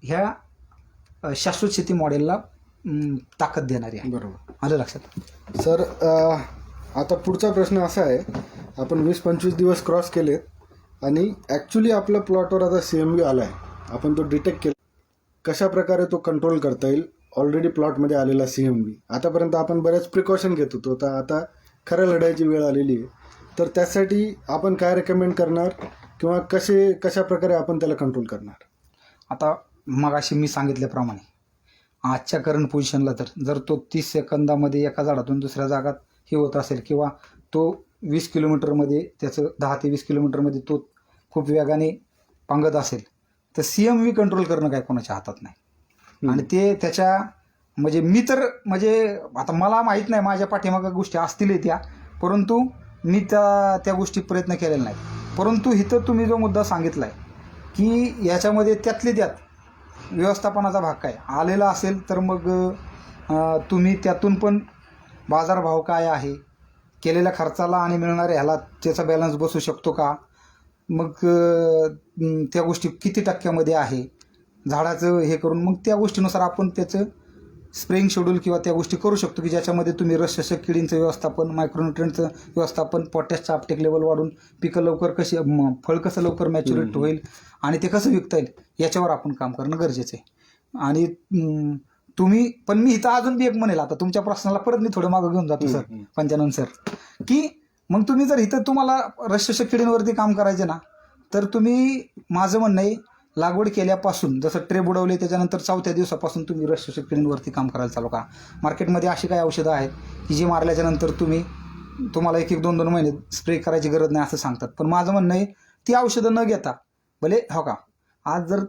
ह्या शाश्वत शेती मॉडेलला ताकद देणारी आहे. बरोबर. आलं लक्षात. सर, आता पुढचा प्रश्न असा आहे, आपण 20-25 दिवस क्रॉस केलेत आणि ॲक्च्युली आपल्या प्लॉटवर आता CMV आला आहे, आपण तो डिटेक्ट केला, कशा प्रकारे तो कंट्रोल करता येईल. ऑलरेडी प्लॉटमध्ये आलेला CMV, आतापर्यंत आपण बऱ्याच प्रिकॉशन घेत होतो, तर आता खऱ्या लढाईची वेळ आलेली आहे. तर त्यासाठी आपण काय रेकमेंड करणार किंवा कशा प्रकारे आपण त्याला कंट्रोल करणार. आता मगाशी मी सांगितल्याप्रमाणे आजच्या करंट पोझिशनला जर तो 30 सेकंदामध्ये एका झाडातून दुसऱ्या जागात हे होत असेल किंवा तो 20 किलोमीटरमध्ये त्याचं 10 ते 20 किलोमीटरमध्ये तो खूप वेगाने पांगत असेल, तर CMV कंट्रोल करणं काय कोणाच्या हातात नाही. आणि ते त्याच्या म्हणजे आता मला माहीत नाही माझ्या पाठीमागं गोष्टी असतील त्या, परंतु मी त्या गोष्टी प्रयत्न केलेला नाही. परंतु इथं तुम्ही जो मुद्दा सांगितला आहे की याच्यामध्ये त्यातले त्यात व्यवस्थापनाचा भाग काय आलेला असेल, तर मग तुम्ही त्यातून पण बाजारभाव काय आहे, केलेल्या खर्चाला आणि मिळणाऱ्या ह्याला त्याचा बॅलन्स बसू शकतो का, मग त्या गोष्टी किती टक्क्यामध्ये आहे, झाडाचं हे करून मग त्या गोष्टीनुसार आपण त्याचं स्प्रेइंग शेड्यूल किंवा त्या गोष्टी करू शकतो की ज्याच्यामध्ये तुम्ही रस शोषक किडींचं व्यवस्थापन, मायक्रोन्युट्रिएंटचं व्यवस्थापन, पोटॅशचं अपटेक लेवल वाढून पिकं लवकर कशी, फळ कसं लवकर मॅच्युरेट होईल आणि ते कसं विकता येईल याच्यावर आपण काम करणं गरजेचं आहे. आणि पण मी इथं अजून बी एक म्हणेल, आता तुमच्या प्रश्नाला परत मी थोडं मागं घेऊन जातो सर, पंचानन सर, की मग तुम्ही जर इथं तुम्हाला रस शोषक किडींवरती काम करायचे ना, तर तुम्ही, माझं म्हणणं आहे, लागवड केल्यापासून जसं ट्रे बुडवले त्याच्यानंतर 4थ्या दिवसापासून तुम्ही रस शोषक किडींवरती काम करायला चालू का. मार्केटमध्ये अशी काही औषधं आहेत की जी मारल्याच्या नंतर तुम्हाला 1-2 महिने स्प्रे करायची गरज नाही असं सांगतात. पण माझं म्हणणं आहे, ती औषधं न घेता भले हो का, आज जर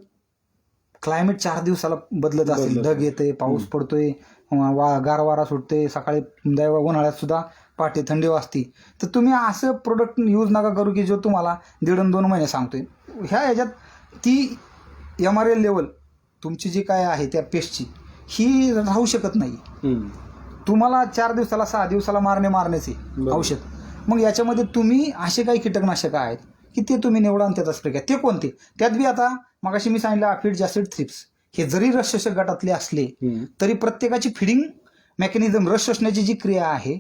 क्लायमेट 4 दिवसाला बदलत असेल, ढग येते, पाऊस पडतोय, गारवारा सुटते, सकाळी उन्हाळ्यात सुद्धा पहाटे थंडी वाजते, तर तुम्ही असं प्रोडक्ट यूज नका करू की जो तुम्हाला 1.5-2 महिने सांगतोय. ह्याच्यात ती MRL लेवल तुमची जी काय आहे त्या पेस्टची ही राहू शकत नाही. तुम्हाला 4 दिवसाला 6 दिवसाला मारण्याचे औषध. मग याच्यामध्ये तुम्ही असे काही कीटकनाशक आहेत की ते तुम्ही निवडा आणि त्याचा स्प्रे घ्या. ते कोणते, त्यात बी आता मगाशी मी सांगितलं अफिड, जॅसिड, थ्रिप्स, हे जरी रस शोषक गटातले असले तरी प्रत्येकाची फिडिंग मेकॅनिझम, रस शोषण्याची जी क्रिया आहे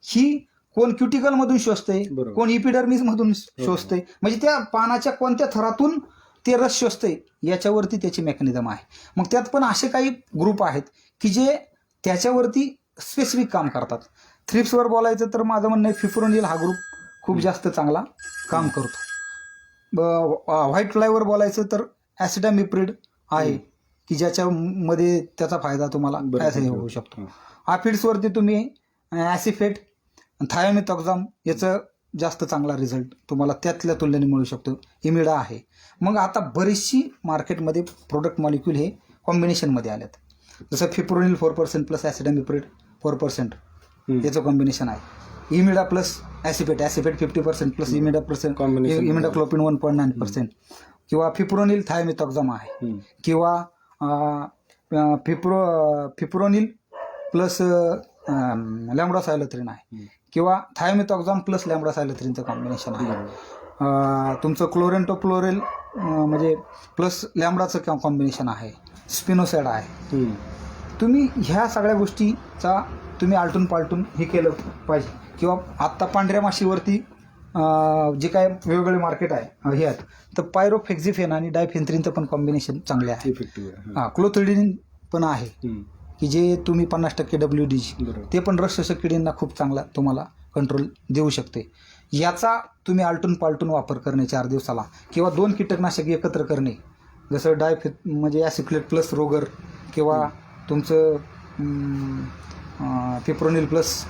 ही कोण क्युटिकल मधून शोषते, कोण इपिडर्मिस मधून शोषते, म्हणजे त्या पानाच्या कोणत्या थरातून ते रस शोषते याच्यावरती त्याची मेकॅनिझम आहे. मग त्यात पण असे काही ग्रुप आहेत की जे त्याच्यावरती स्पेसिफिक काम करतात. थ्रिप्सवर बोलायचं तर माझं म्हणणं आहे फिप्रोनिल हा ग्रुप खूप जास्त चांगला काम करतो. व्हाईट फ्लायवर बोलायचं तर ॲसिटामिप्रिड आहे की ज्याच्यामध्ये त्याचा फायदा तुम्हाला होऊ शकतो. आफिड्सवरती तुम्ही ॲसिफेट, थायोमिथॉक्झाम याचं जास्त चांगला रिझल्ट तुम्हाला त्यातल्या तुलनेने मिळू शकतो. इमिडा आहे. मग आता बरीचशी मार्केटमध्ये प्रोडक्ट मॉलिक्यूल हे कॉम्बिनेशनमध्ये आलेत. जसं फिप्रोनिल 4% प्लस ॲसिटामिप्रिड 4% याचं कॉम्बिनेशन आहे. इमिडा प्लस ॲसिफेट 50% प्लस इमिडाक्लोपिन 1.9% किंवा फिप्रोनिल थायोमिथॉक्झाम आहे किंवा फिप्रोनिल प्लस लॅम्बडासायलोथ्रिन आहे किंवा थायोमिथॉक्झाम प्लस लॅम्बडासायलोथ्रिनचं कॉम्बिनेशन आहे. तुमचं क्लोरेंटोफ्लोरेल म्हणजे प्लस लॅम्बडाचं कॉम्बिनेशन आहे. स्पिनोसाइड आहे. तुम्ही ह्या सगळ्या गोष्टीचा तुम्ही आलटून पालटून हे केलं पाहिजे. किंवा आत्ता पांढऱ्या माशीवरती जे काय वेगवेगळे मार्केट आहे हे आहेत, तर पायरोफेक्झिफेन आणि डायफेन्थ्रिनचं पण कॉम्बिनेशन चांगले आहे. इफेक्टिव्ह आहे. हां, क्लोथ्रिडीन पण आहे हम्म. की जे तुम्ही 50% WD बरोबर. ते पण रसशोषक किडींना खूप चांगला तुम्हाला कंट्रोल देऊ शकते. याचा तुम्ही आलटून पालटून वापर करणे 4 दिवसाला, किंवा 2 कीटकनाशक एकत्र करणे, जसं म्हणजे ॲसिक्लेट प्लस रोगर किंवा तुमचं पिप्रोनिल प्लस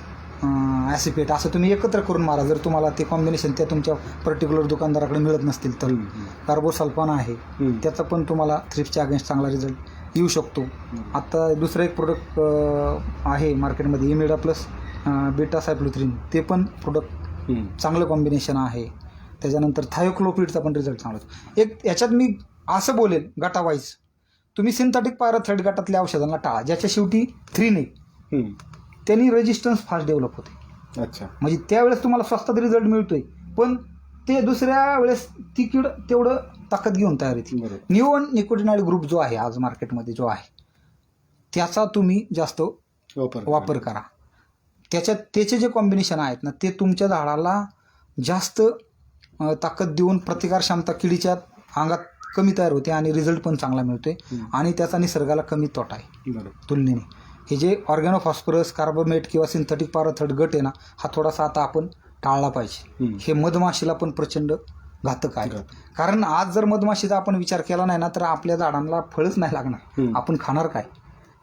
ॲसिपेट, असं तुम्ही एकत्र करून मारा. जर तुम्हाला ते कॉम्बिनेशन त्या तुमच्या पर्टिक्युलर दुकानदाराकडे मिळत नसतील तर. कार्बोसल्फान आहे, त्याचा पण तुम्हाला थ्रिप्सच्या अगेन्स्ट चांगला रिझल्ट येऊ शकतो. आता दुसरं एक प्रोडक्ट आहे मार्केटमध्ये, इमिडा प्लस बीटा सायक्लोथ्रिन, ते पण प्रोडक्ट चांगलं कॉम्बिनेशन आहे. त्याच्यानंतर थायोक्लोपिडचा पण रिझल्ट चांगला होतो. एक याच्यात मी असं बोलेल गटावाईज, तुम्ही सिंथेटिक पॅराथ्रेट गटातल्या औषधांना टाळा, ज्याच्या शेवटी 3 नाही, त्यांनी रेजिस्टन्स फास्ट डेव्हलप होते. अच्छा. म्हणजे त्यावेळेस तुम्हाला स्वस्तात रिझल्ट मिळतोय, पण ते दुसऱ्या वेळेस ती कीड तेवढं ताकद घेऊन तयार येते. निओ निकोटिनाइड ग्रुप जो आहे आज मार्केटमध्ये जो आहे, त्याचा तुम्ही जास्त वापर करा. त्याचे जे कॉम्बिनेशन आहेत ना, ते तुमच्या झाडाला जास्त ताकद देऊन प्रतिकार क्षमता किडीच्या अंगात कमी तयार होते आणि रिझल्ट पण चांगला मिळतोय. आणि त्याचा निसर्गाला कमी तोटा आहे तुलनेने. हे जे ऑर्गॅनोफॉस्फरस, कार्बोमेट किंवा सिंथेटिक पॅराथ्रेट गट आहे ना, हा थोडासा आता आपण टाळला पाहिजे. हे मधमाशीला पण प्रचंड घातक आहे. कारण आज जर मधमाशीचा आपण विचार केला नाही ना, तर आपल्या झाडांना फळच नाही लागणार, आपण खाणार काय.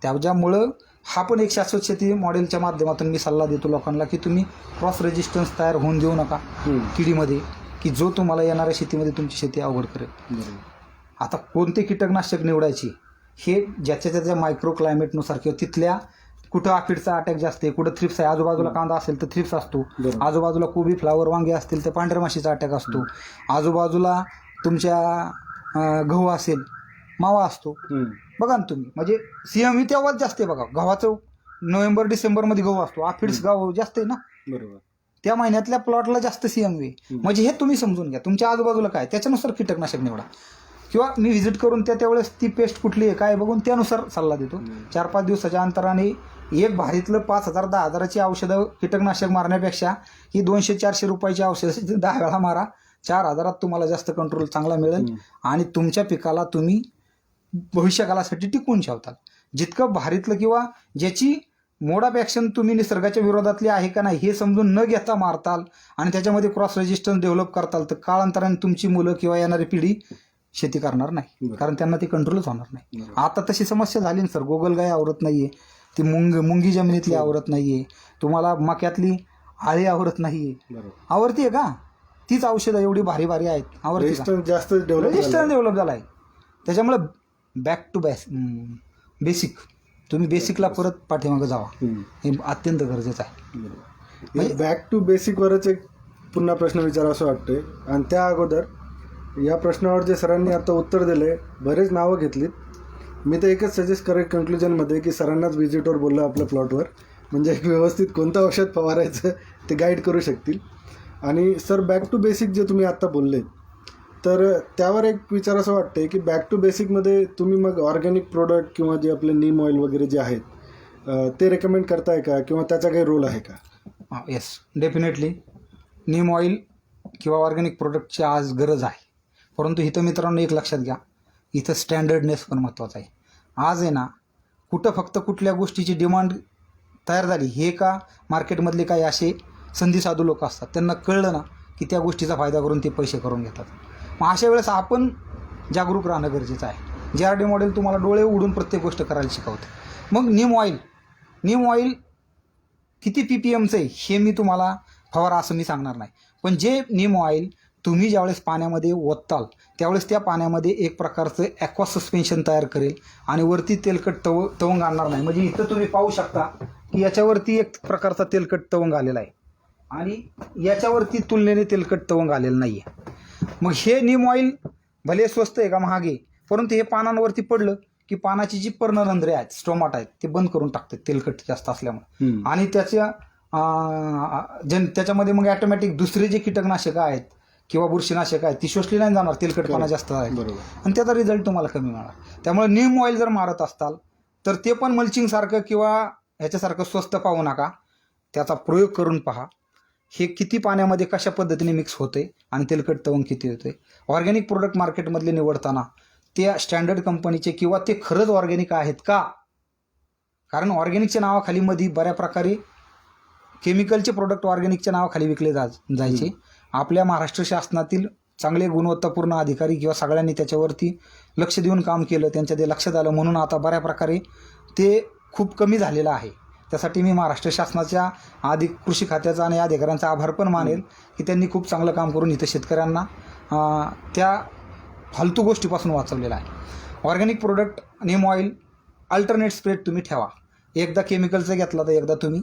त्याच्यामुळं हा पण एक शाश्वत शेती मॉडेलच्या माध्यमातून मी सल्ला देतो लोकांना की तुम्ही क्रॉस रेजिस्टन्स तयार होऊन देऊ नका किडीमध्ये, की जो तुम्हाला येणाऱ्या शेतीमध्ये तुमची शेती अवघड करेल. आता कोणते कीटकनाशक निवडायची हे ज्याच्या त्याच्या मायक्रो क्लायमेटनुसार, किंवा तिथल्या कुठं आफिडचा अटॅक जास्त आहे, कुठं थ्रिप्स आहे, आजूबाजूला कांदा असेल तर थ्रिप्स असतो, आजूबाजूला कोबी, फ्लावर, वांगे असतील तर पांढऱ्या माशीचा अटॅक असतो, आजूबाजूला तुमच्या गहू असेल मावा असतो. बघा ना तुम्ही, म्हणजे CMV तेव्हाच जास्त आहे बघा. गव्हाचं नोव्हेंबर-डिसेंबरमध्ये गहू असतो, आफिड्स गाव जास्त आहे ना, बरोबर. त्या महिन्यातल्या प्लॉटला जास्त CMV. म्हणजे हे तुम्ही समजून घ्या, तुमच्या आजूबाजूला काय त्याच्यानुसार कीटकनाशक निवडा, किंवा मी व्हिजिट करून त्यावेळेस ती पेस्ट कुठली आहे काय बघून त्यानुसार सल्ला देतो. 4-5 दिवसाच्या अंतराने एक भारीतलं 5,000 10,000ची औषधं कीटकनाशक मारण्यापेक्षा ही 200-400 रुपयाची औषधं 10 वेळा मारा. 4,000त तुम्हाला जास्त कंट्रोल चांगला मिळेल आणि तुमच्या पिकाला तुम्ही भविष्यकालासाठी टिकवून ठेवताल. जितकं भारीतलं किंवा ज्याची मोड ऑफ ॲक्शन तुम्ही निसर्गाच्या विरोधातली आहे का नाही हे समजून न घेता मारताल आणि त्याच्यामध्ये क्रॉस रेजिस्टन्स डेव्हलप करताल, तर काळांतराने तुमची मुलं किंवा येणारी पिढी शेती करणार नाही, कारण त्यांना ती कंट्रोलच होणार नाही. आता तशी समस्या झाली ना सर, गोगलगाय आवरत नाहीये, ती मुंगी जमिनीतली आवरत नाहीये, तुम्हाला मक्यातली आळी आवरत नाहीये. आवरतीये का? तीच औषधं एवढी भारी भारी आहेत, आवरती जास्त रेजिस्टन्स डेव्हलप झाला आहे. त्याच्यामुळे बॅक टू बेसिक, तुम्ही बेसिकला परत पाठीमागं जावा, हे अत्यंत गरजेचं आहे. बॅक टू बेसिकवरच एक पुन्हा प्रश्न विचारावा वाटतोय. आणि त्या अगोदर या प्रश्नावर जे सरांनी आता उत्तर दिले, बरेच नावं घेतलीत. मी तर एकच सजेस्ट करेन कन्क्लुजनमध्ये की सरांनाच व्हिजिटवर बोललं आपल्या प्लॉटवर, म्हणजे व्यवस्थित कोणतं औषध फवारायचं ते गाईड करू शकतील. आणि सर, बॅक टू बेसिक जे तुम्ही आत्ता बोलले, तर त्यावर एक विचार असं वाटतंय की बॅक टू बेसिकमध्ये तुम्ही मग ऑर्गॅनिक प्रोडक्ट किंवा जे आपले नीम ऑइल वगैरे जे आहेत ते रेकमेंड करताय का, किंवा त्याचा काही रोल आहे का? येस, डेफिनेटली नीम ऑइल किंवा ऑर्गॅनिक प्रोडक्टची आज गरज आहे. परंतु इथं मित्रांनो एक लक्षात घ्या, इथं स्टँडर्डनेस पण महत्त्वाचा आहे. आज आहे ना, कुठं फक्त कुठल्या गोष्टीची डिमांड तयार झाली हे का मार्केटमधले काही असे संधीसाधू लोक असतात, त्यांना कळलं ना की त्या गोष्टीचा फायदा करून ते पैसे करून घेतात. मग अशा वेळेस आपण जागरूक राहणं गरजेचं आहे. JRD मॉडेल तुम्हाला डोळे उघडून प्रत्येक गोष्ट करायला शिकवते. मग नीम ऑइल किती PPMचं आहे हे मी तुम्हाला फवारा असं मी सांगणार नाही, पण जे नीम ऑइल तुम्ही ज्यावेळेस पाण्यामध्ये ओतताल त्यावेळेस त्या पाण्यामध्ये एक प्रकारचं ॲक्वा सस्पेन्शन तयार करेल आणि वरती तेलकट तवंग आणणार नाही. म्हणजे इथं तुम्ही पाहू शकता की याच्यावरती एक प्रकारचा तेलकट तवंग आलेला आहे आणि याच्यावरती तुलनेने तेलकट तवंग आलेलं नाही आहे. मग हे नीम ऑइल भले स्वस्त आहे का महाग आहे, परंतु हे पानांवरती पडलं की पानाची जी पर्णरंध्रे आहेत, स्टोमाट आहेत, ते बंद करून टाकतात तेलकट जास्त असल्यामुळे. आणि त्याच्यामध्ये मग ॲटोमॅटिक दुसरे जे कीटकनाशकं आहेत किंवा बुरशीनाशक आहेत ती शोषली नाही जाणार, तेलकटपणा जास्त आहे आणि त्याचा रिझल्ट तुम्हाला कमी मिळणार. त्यामुळे नीम ऑइल जर मारत असताल तर ते पण मल्चिंगसारखं किंवा ह्याच्यासारखं स्वस्त पाहू नका, त्याचा प्रयोग करून पहा. हे किती पाण्यामध्ये कशा पद्धतीने मिक्स होते आणि तेलकट तवंग किती होते. ऑर्गॅनिक प्रोडक्ट मार्केटमधले निवडताना त्या स्टँडर्ड कंपनीचे किंवा ते खरंच ऑर्गॅनिक आहेत का, कारण ऑर्गॅनिकच्या नावाखाली मध्ये बऱ्या प्रकारे केमिकलचे प्रोडक्ट ऑर्गॅनिकच्या नावाखाली विकले जायचे. आपल्या महाराष्ट्र शासनातील चांगले गुणवत्तापूर्ण अधिकारी किंवा सगळ्यांनी त्याच्यावरती लक्ष देऊन काम केलं, त्यांच्या ते लक्षात आलं, म्हणून आता बऱ्या प्रकारे ते खूप कमी झालेलं आहे. त्यासाठी मी महाराष्ट्र शासनाच्या कृषी खात्याचा आणि अधिकाऱ्यांचा आभार पण मानेल की त्यांनी खूप चांगलं काम करून इथं शेतकऱ्यांना त्या फालतू गोष्टीपासून वाचवलेलं आहे. ऑर्गॅनिक प्रोडक्ट नीम ऑइल अल्टरनेट स्प्रेड तुम्ही ठेवा. एकदा केमिकलचं घेतला तर एकदा तुम्ही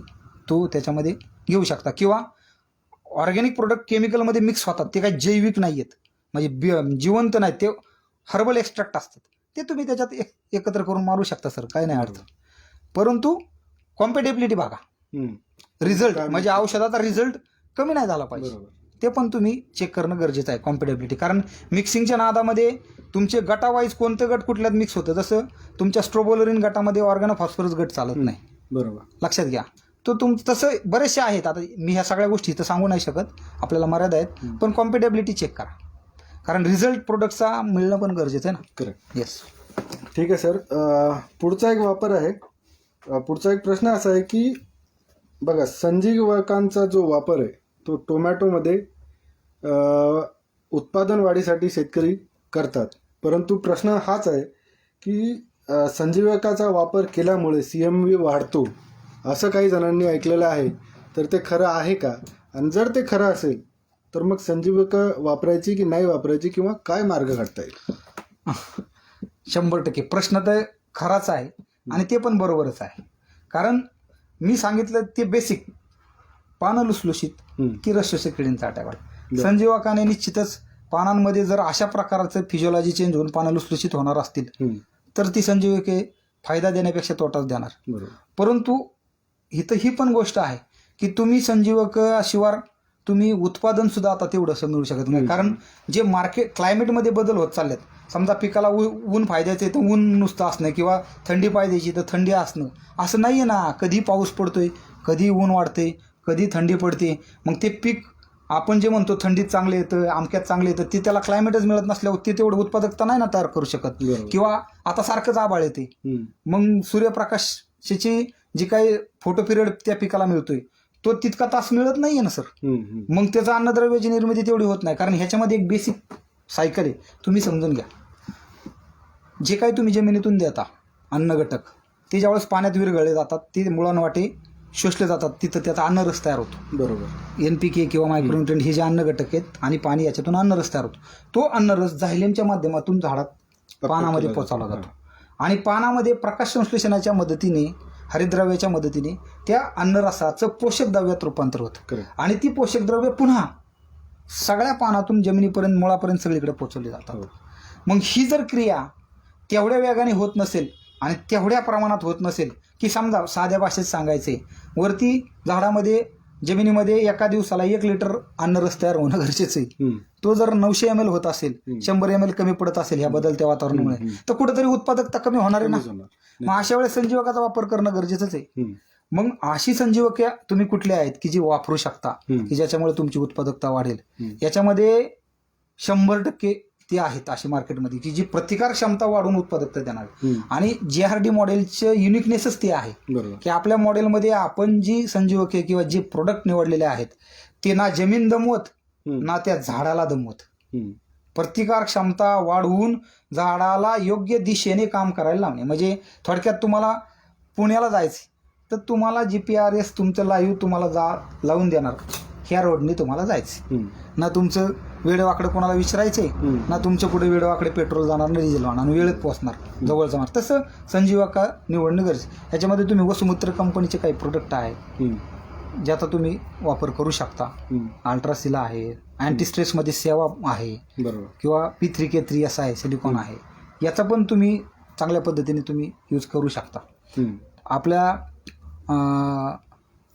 तो त्याच्यामध्ये घेऊ शकता. किंवा ऑर्गॅनिक प्रोडक्ट केमिकलमध्ये मिक्स होतात, ते काही जैविक नाही आहेत, म्हणजे जिवंत नाहीत, ते हर्बल एक्स्ट्रॅक्ट असतात, ते तुम्ही त्याच्यात एकत्र करून मारू शकता सर, काही नाही अर्थ. परंतु कॉम्पॅटेबिलिटी बघा, रिझल्ट म्हणजे औषधाचा रिझल्ट कमी नाही झाला पाहिजे, ते पण तुम्ही चेक करणं गरजेचं आहे कॉम्पॅटेबिलिटी. कारण मिक्सिंगच्या नादामध्ये तुमचे गटावाईज कोणतं गट कुठल्यात मिक्स होतं, जसं तुमच्या स्ट्रोबोलरिन गटामध्ये ऑर्गॅनोफॉस्फरस गट चालत नाही, बरोबर, लक्षात घ्या. तो तसं बरेचसे आहेत. आता मी ह्या सगळ्या गोष्टी इथं सांगू नाही शकत, आपल्याला मर्यादा आहेत, पण कॉम्पॅटेबिलिटी चेक करा, कारण रिझल्ट प्रोडक्टचा मिळणं पण गरजेचं आहे ना. Correct, yes. ठीक आहे सर. पुढचा एक वापर आहे, पुढचा एक प्रश्न असा आहे की बघा, संजीवकांचा जो वापर आहे तो टोमॅटोमध्ये उत्पादन वाढीसाठी शेतकरी करतात, परंतु प्रश्न हाच आहे की संजीवकाचा वापर केल्यामुळे CMV वाढतो असं काही जणांनी ऐकलेलं आहे, तर ते खरं आहे का, आणि जर ते खरं असेल तर मग संजीवक वापरायची की नाही वापरायची, किंवा काय मार्ग काढता येईल? 100% प्रश्न तर खराच आहे आणि ते पण बरोबरच आहे. कारण मी सांगितलं ते बेसिक, पानं लुसलुशीत की रसशोषक किडींचा अटॅक आहे. संजीवकाने निश्चितच पानांमध्ये जर अशा प्रकारचं फिजिओलॉजी चेंज होऊन पानं लुसलुशीत होणार असतील तर ती संजीवके फायदा देण्यापेक्षा तोटाच देणार. परंतु इथं ही पण गोष्ट आहे की तुम्ही संजीवक शिवाय तुम्ही उत्पादन सुद्धा आता तेवढंसं मिळू शकत नाही. कारण जे मार्केट क्लायमेटमध्ये बदल होत चाललेत, समजा पिकाला ऊन फायद्याचं आहे तर ऊन नुसतं असणं, किंवा थंडी पाहिजेची तर थंडी असणं, असं नाही आहे ना. कधी पाऊस पडतोय, कधी ऊन वाढते, कधी थंडी पडते. मग ते पीक आपण जे म्हणतो थंडीत चांगलं येतं, अमक्यात चांगलं येतं, ते त्याला क्लायमेटच मिळत नसल्यावर ते तेवढं उत्पादकता नाही ना तयार करू शकत. किंवा आता सारखंच आभाळ येते, मग सूर्यप्रकाशाची जी काही फोटो पिरियड त्या पिकाला मिळतोय तो तितका तास मिळत नाहीये ना सर. मग त्याचं अन्नद्रव्याची निर्मिती तेवढी होत नाही. कारण ह्याच्यामध्ये एक बेसिक सायकल आहे, तुम्ही समजून घ्या. जे काही तुम्ही जमिनीतून देता अन्न घटक, ते ज्यावेळेस पाण्यात विरघळले जातात, ते मुळांवाटे शोषले जातात, तिथं त्याचा अन्नरस तयार होतो. बरोबर. NPK किंवा मायक्रोन्युट्रिएंट हे जे अन्न घटक आहेत आणि पाणी, याच्यातून अन्नरस तयार होतो. तो अन्नरस झायलेमच्या माध्यमातून झाडात पानामध्ये पोचावला जातो आणि पानामध्ये प्रकाश संश्लेषणाच्या मदतीने, हरितद्रव्याच्या मदतीने त्या अन्नरसाचं पोषक द्रव्यात रूपांतर होतं आणि ती पोषक द्रव्य पुन्हा सगळ्या पानातून जमिनीपर्यंत, मुळापर्यंत सगळीकडे पोचवली जातात. मग ही जर क्रिया तेवढ्या वेगाने होत नसेल आणि तेवढ्या प्रमाणात होत नसेल, की समजा साध्या भाषेत सांगायचे, वरती झाडामध्ये जमिनीमध्ये एका दिवसाला 1 लिटर अन्नरस तयार होणं गरजेचं आहे. तो जर 900 ml होत असेल, 100 ml कमी पडत असेल ह्या बदलत्या वातावरणामुळे, तर कुठेतरी उत्पादकता कमी होणार आहे ना. मग अशा वेळेस संजीवकाचा वापर करणं गरजेचंच आहे. मग अशी संजीवके तुम्ही कुठले आहेत की जी वापरू शकता, की ज्याच्यामुळे तुमची उत्पादकता वाढेल. याच्यामध्ये 100% ती आहेत अशी मार्केटमध्ये की जी प्रतिकार क्षमता वाढवून उत्पादकता देणार. आणि JRD मॉडेलचं युनिकनेसच ते आहे की आपल्या मॉडेलमध्ये आपण जी संजीवके किंवा जे प्रोडक्ट निवडलेले आहेत ते ना जमीन दमवत ना त्या झाडाला दमवत, प्रतिकार क्षमता वाढवून झाडाला योग्य दिशेने काम करायला लावणे. म्हणजे थोडक्यात तुम्हाला पुण्याला जायचं तर तुम्हाला GPRS तुमचं लाईव्ह तुम्हाला लावून देणार, ह्या रोडने तुम्हाला जायचं, ना तुमचं वेळेवाकडे कोणाला विचारायचे, ना तुमच्या पुढे वेळेवाकडे पेट्रोल जाणार, ना डिझेल जाणार, वेळेत पोहोचणार, जवळ जाणार. तसं संजीवका निवडणं गरजेचं. ह्याच्यामध्ये तुम्ही वसुमित्र कंपनीचे काही प्रोडक्ट आहे ज्याचा तुम्ही वापर करू शकता. अल्ट्रासिला आहे, अँटी स्ट्रेसमध्ये सेवा आहे, किंवा P3K3 असा आहे, सिलिकॉन आहे, याचा पण तुम्ही चांगल्या पद्धतीने तुम्ही यूज करू शकता. आपल्या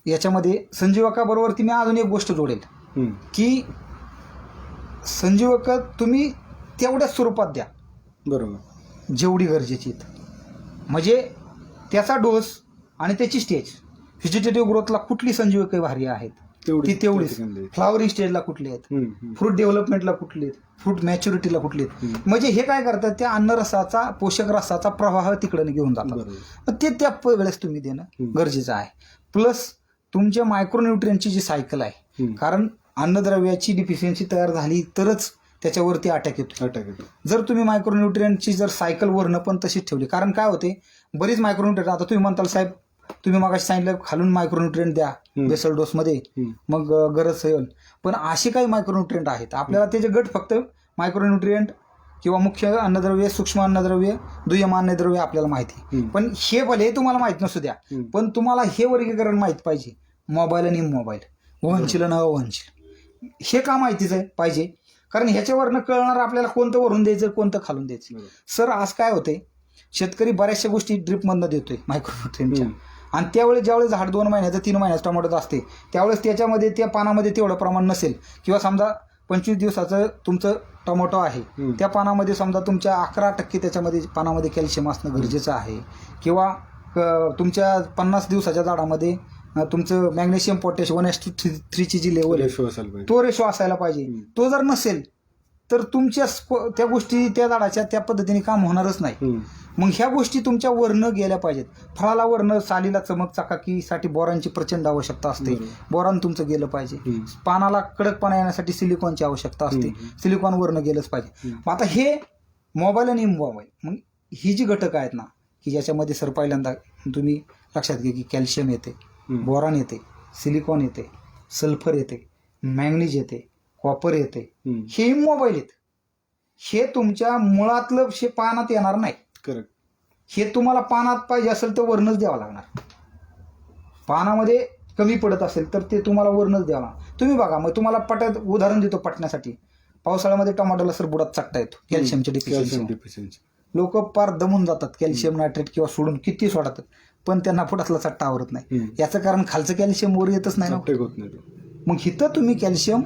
याच्यामध्ये संजीवकाबरोबर मी अजून एक गोष्ट जोडेल की संजीवक तुम्ही तेवढ्याच स्वरूपात द्या, बरोबर, जेवढी गरजेची. म्हणजे त्याचा डोस आणि त्याची स्टेज, व्हेजिटेटिव्ह ग्रोथला कुठली संजीवके भारी आहेत ती तेवढीच. फ्लावरिंग स्टेजला कुठली आहेत, फ्रूट डेव्हलपमेंटला कुठली आहेत, फ्रूट मॅच्युरिटीला कुठली आहेत, म्हणजे हे काय करतात, त्या अन्नरसाचा पोषक रसाचा प्रवाह तिकडे घेऊन जातात. पण ते त्या वेळेस तुम्ही देणं गरजेचं आहे. प्लस तुमच्या मायक्रोन्युट्रियनची जी सायकल आहे, कारण अन्नद्रव्याची डिफिशियन्सी तयार झाली तरच त्याच्यावरती अटॅक येतो. जर तुम्ही मायक्रोन्युट्रियनची जर सायकल वरनं पण तशीच ठेवली, कारण काय होते, बरीच मायक्रोन्युट्रियन, आता तुम्ही म्हणताल साहेब तुम्ही मगाशी सांगितलं खालून मायक्रोन्युट्रियन द्या बेसल डोसमध्ये, मग गरज होईल. पण असे काही मायक्रोन्युट्रियंट आहेत आपल्याला त्याचे गट फक्त मायक्रोन्युट्रियंट किंवा मुख्य अन्नद्रव्य, सूक्ष्म अन्नद्रव्य, दुय्यम अन्नद्रव्य आपल्याला माहिती. पण हे भले तुम्हाला माहित नसू द्या, पण तुम्हाला हे वर्गीकरण माहित पाहिजे. मोबाईल आणि इमोबाईल, वहनशील आणि अवहनशील, हे का माहितीच आहे पाहिजे, कारण ह्याच्यावरनं कळणार आपल्याला कोणतं वरून द्यायचं कोणतं खालून द्यायचं. सर आज काय होते, शेतकरी बऱ्याचशा गोष्टी ड्रिपमधनं देतोय मायक्रोन्युट्रियंटच्या, आणि त्यावेळेस ज्यावेळेस झाड 2 महिन्याचं 3 महिन्याचं टोमॅटो असते त्यावेळेस त्याच्यामध्ये त्या पानामध्ये तेवढं प्रमाण नसेल, किंवा समजा 25 दिवसाचं तुमचं टोमॅटो आहे, त्या पानामध्ये समजा तुमच्या 11% त्याच्यामध्ये पानामध्ये कॅल्शियम असणं गरजेचं आहे, किंवा तुमच्या 50 दिवसाच्या झाडामध्ये तुमचं मॅग्नेशियम पोटॅशियम 1:3 जी लेवल आहे तो रेशो असायला पाहिजे. तो जर नसेल तर तुमच्या त्या गोष्टी त्या झाडाच्या त्या पद्धतीने काम होणारच नाही. मग ह्या गोष्टी तुमच्या वरनं गेल्या पाहिजेत. फळाला वरनं, सालीला चमक चकाकीसाठी बोरांची प्रचंड आवश्यकता असते, बोरान तुमचं गेलं पाहिजे. पानाला कडकपणा येण्यासाठी सिलिकॉनची आवश्यकता असते, सिलिकॉन वरनं गेलंच पाहिजे. मग आता हे मोबाईल आणि मोबाईल, मग ही जी घटक आहेत ना, की ज्याच्यामध्ये सर पहिल्यांदा तुम्ही लक्षात घ्या की कॅल्शियम येते, बोरान येते, सिलिकॉन येते, सल्फर येते, मॅंगनीज येते, कॉपर येते, हे मोबाईल आहेत. हे तुमच्या मुळातलं पानात येणार नाही. करेक्ट. हे तुम्हाला पानात पाहिजे असेल तर वरनच द्यावं लागणार. पानामध्ये कमी पडत असेल तर ते तुम्हाला वरनच द्यावं लागणार. तुम्ही बघा, मग तुम्हाला उदाहरण देतो पटण्यासाठी. पावसाळ्यामध्ये टोमॅटोला सर बुडात चटता येतो कॅल्शियमची डिफिशियन्सी. लोक पार दमून जातात, कॅल्शियम नायट्रेट किंवा सोडून किती सोडतात, पण त्यांना बुडातला चट्टा आवरत नाही. याचं कारण खालचं कॅल्शियम वर येतच नाही. मग इथं तुम्ही कॅल्शियम